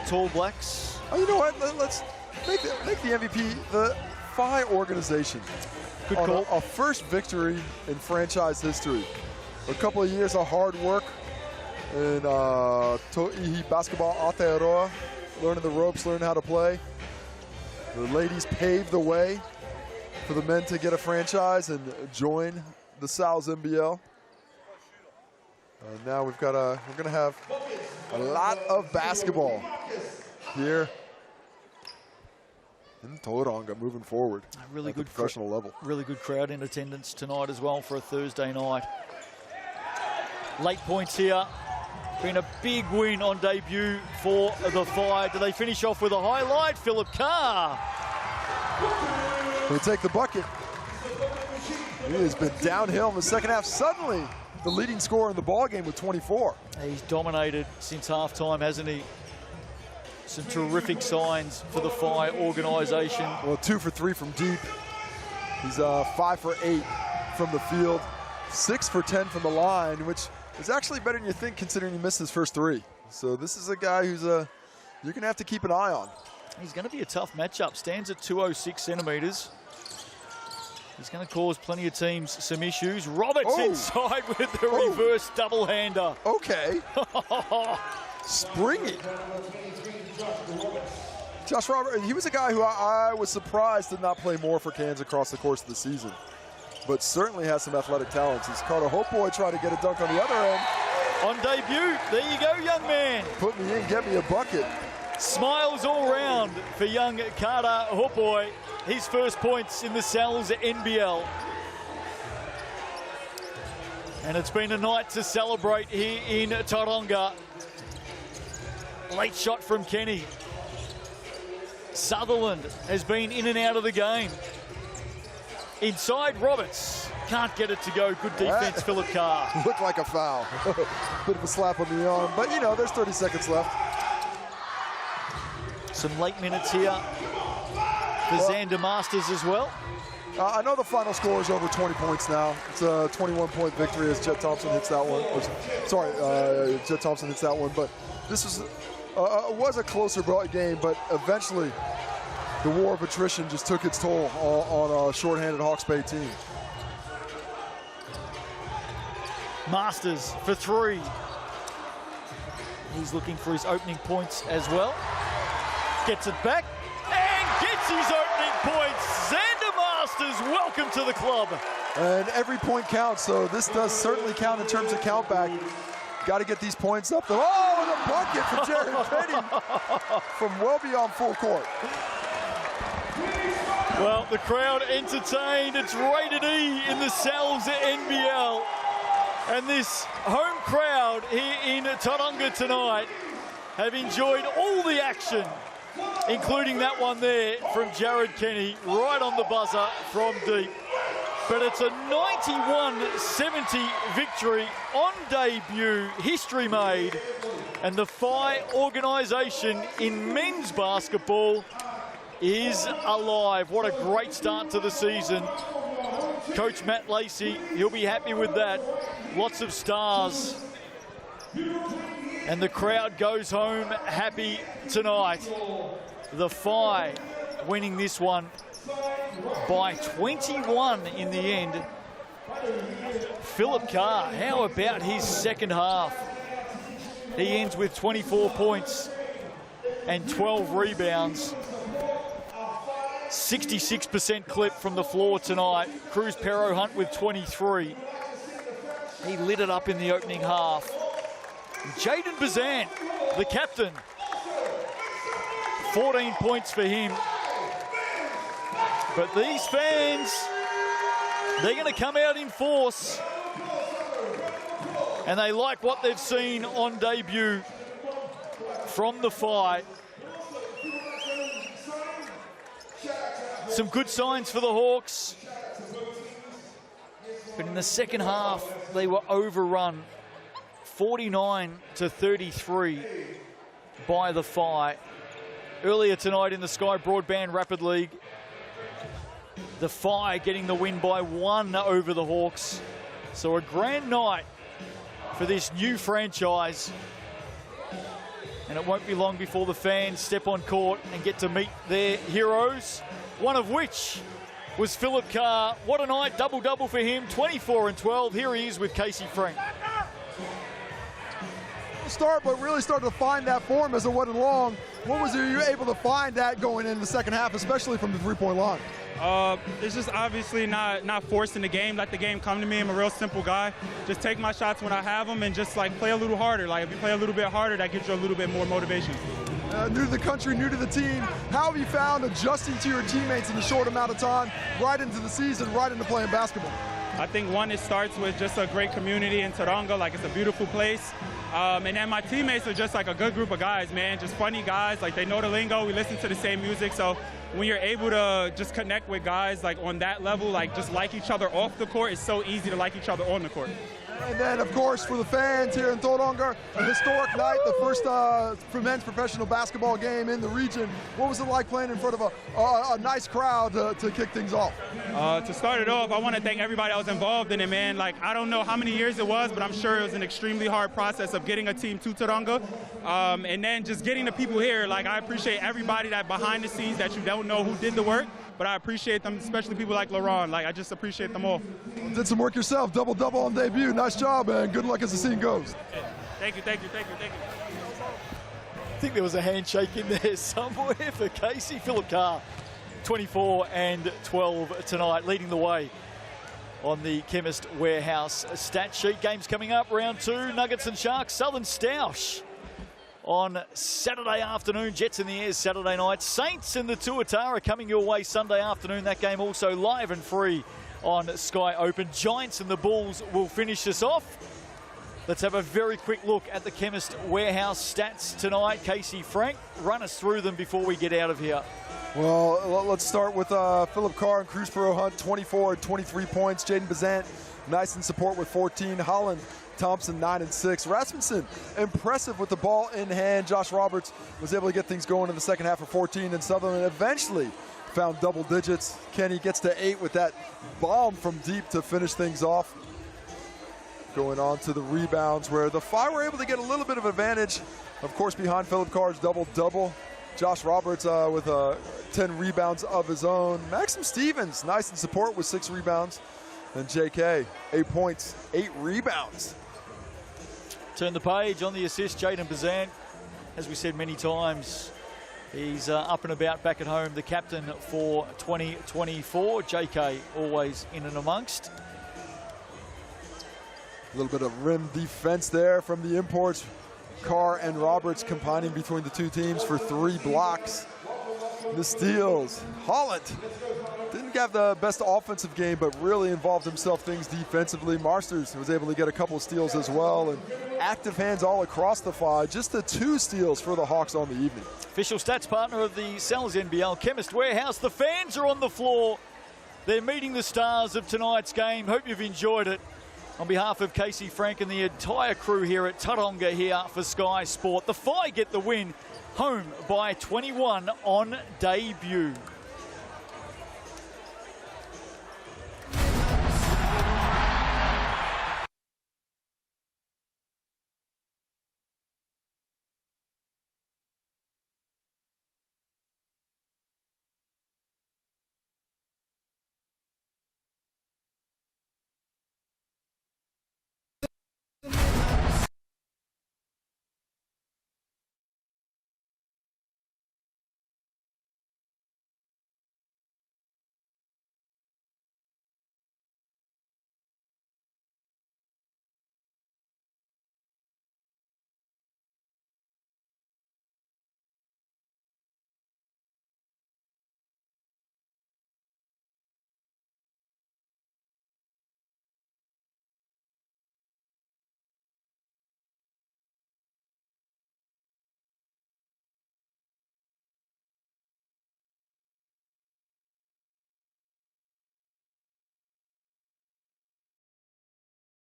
Speaker 1: Tall Blacks.
Speaker 2: Oh, you know what? Let's make the MVP the Whai organization.
Speaker 1: Good call.
Speaker 2: A first victory in franchise history. A couple of years of hard work in To'ihi Basketball Aotearoa, learning the ropes, learning how to play. The ladies paved the way for the men to get a franchise and join the Sal's NBL. Now we're going to have a lot of basketball here in Tauranga moving forward.
Speaker 1: A really good
Speaker 2: professional level.
Speaker 1: Really good crowd in attendance tonight as well for a Thursday night. Late points here. Been a big win on debut for the Fire. Do they finish off with a highlight? Philip Carr.
Speaker 2: He'll take the bucket. He has been downhill in the second half. Suddenly, the leading scorer in the ballgame with 24.
Speaker 1: He's dominated since halftime, hasn't he? Some terrific signs for the Fire organisation.
Speaker 2: Well, 2 for 3 from deep. He's 5 for 8 from the field, 6 for 10 from the line, which is actually better than you think considering he missed his first 3. So this is a guy who's you're going to have to keep an eye on.
Speaker 1: He's going to be a tough matchup. Stands at 206 centimetres. He's going to cause plenty of teams some issues. Roberts inside with the reverse double-hander.
Speaker 2: Okay. Springy. Josh Robert, he was a guy who I was surprised did not play more for Cairns across the course of the season, but certainly has some athletic talents. He's Carter Hopboy trying to get a dunk on the other end.
Speaker 1: On debut, there you go, young man.
Speaker 2: Put me in, get me a bucket.
Speaker 1: Smiles all round for young Carter Hopboy. His first points in the Sal's NBL. And it's been a night to celebrate here in Tauranga. Late shot from Kenny. Sutherland has been in and out of the game. Inside, Roberts. Can't get it to go. Good defense, Philip Carr.
Speaker 2: Looked like a foul. Bit of a slap on the arm, but you know, there's 30 seconds left.
Speaker 1: Some late minutes here for Xander Masters as well.
Speaker 2: I know the final score is over 20 points now. It's a 21-point victory as Jet Thompson hits that one. Jet Thompson hits that one, but this was a closer game, but eventually the war of attrition just took its toll on a shorthanded Hawke's Bay team.
Speaker 1: Masters for 3. He's looking for his opening points as well. Gets it back and gets his opening points. Xander Masters, welcome to the club.
Speaker 2: And every point counts, so this does certainly count in terms of countback. Got to get these points up. Oh, and a bucket from Jared Kenny from well beyond full court.
Speaker 1: Well, the crowd entertained. It's rated E in the Sal's NBL. And this home crowd here in Tauranga tonight have enjoyed all the action, including that one there from Jared Kenny, right on the buzzer from deep. But it's a 91-70 victory on debut, history made. And the Whai organisation in men's basketball is alive. What a great start to the season. Coach Matt Lacey, he'll be happy with that. Lots of stars. And the crowd goes home happy tonight. The Whai winning this one by 21 in the end. Philip Carr, how about his second half? He ends with 24 points and 12 rebounds. 66% clip from the floor tonight. Cruz Pero Hunt with 23. He lit it up in the opening half. Jaden Bazan, the captain. 14 points for him. But these fans, they're going to come out in force. And they like what they've seen on debut from the Whai. Some good signs for the Hawks. But in the second half, they were overrun 49-33 by the Whai. Earlier tonight in the Sky Broadband Rapid League, the Whai getting the win by 1 over the Hawks. So a grand night for this new franchise. And it won't be long before the fans step on court and get to meet their heroes, one of which was Philip Carr. What a night, double-double for him, 24 and 12. Here he is with Casey Frank.
Speaker 2: Start, but really started to find that form as it went along. What was you able to find that going in the second half, especially from the three-point line?
Speaker 13: It's just obviously not forcing the game. Let the game come to me. I'm a real simple guy. Just take my shots when I have them and just like play a little harder. Like if you play a little bit harder, that gives you a little bit more motivation.
Speaker 2: New to the country, new to the team. How have you found adjusting to your teammates in a short amount of time, right into the season, right into playing basketball?
Speaker 13: I think one, it starts with just a great community in Tauranga. Like it's a beautiful place. And then my teammates are just like a good group of guys, man. Just funny guys. Like they know the lingo. We listen to the same music. So when you're able to just connect with guys like on that level, like just like each other off the court, it's so easy to like each other on the court.
Speaker 2: And then, of course, for the fans here in Tauranga, a historic night, the first men's professional basketball game in the region. What was it like playing in front of a nice crowd to kick things off?
Speaker 13: To start it off, I want to thank everybody that was involved in it, man. Like, I don't know how many years it was, but I'm sure it was an extremely hard process of getting a team to Tauranga. And then just getting the people here. Like, I appreciate everybody that behind the scenes that you don't know who did the work, but I appreciate them, especially people like Laurent. Like, I just appreciate them all.
Speaker 2: Did some work yourself, double-double on debut. Nice job, man. Good luck as the scene goes.
Speaker 13: Thank you.
Speaker 1: I think there was a handshake in there somewhere for Casey. Philip Carr, 24 and 12 tonight, leading the way on the Chemist Warehouse stat sheet. Games coming up, round 2, Nuggets and Sharks, Southern Stoush on Saturday afternoon. Jets in the Airs Saturday night. Saints and the Tuatara coming your way Sunday afternoon. That game also live and free on Sky Open. Giants and the Bulls will finish this off. Let's have a very quick look at the Chemist Warehouse stats tonight. Casey Frank, run us through them before we get out of here.
Speaker 2: Well, let's start with Philip Carr and Cruz Pro Hunt, 24 and 23 points. Jaden Bazant, nice in support with 14. Holland Thompson, 9 and 6. Rasmussen, impressive with the ball in hand. Josh Roberts was able to get things going in the second half of 14, and Sutherland eventually found double digits. Kenny gets to 8 with that bomb from deep to finish things off. Going on to the rebounds, where the Phi were able to get a little bit of advantage, of course, behind Philip Carr's double-double. Josh Roberts with 10 rebounds of his own. Maxim Stevens, nice in support with 6 rebounds. And JK, 8 points, 8 rebounds.
Speaker 1: Turn the page on the assist, Jaden Bazant. As we said many times, he's up and about back at home, the captain for 2024. JK always in and amongst.
Speaker 2: A little bit of rim defense there from the imports. Carr and Roberts combining between the two teams for 3 blocks. The steals. Holland didn't have the best offensive game, but really involved himself things defensively. Marsters was able to get a couple of steals as well, and active hands all across the Phi. Just the 2 steals for the Hawks on the evening.
Speaker 1: Official stats partner of the Sellers NBL, Chemist Warehouse. The fans are on the floor. They're meeting the stars of tonight's game. Hope you've enjoyed it. On behalf of Casey Frank and the entire crew here at Tauranga here for Sky Sport, the Phi get the win, home by 21 on debut.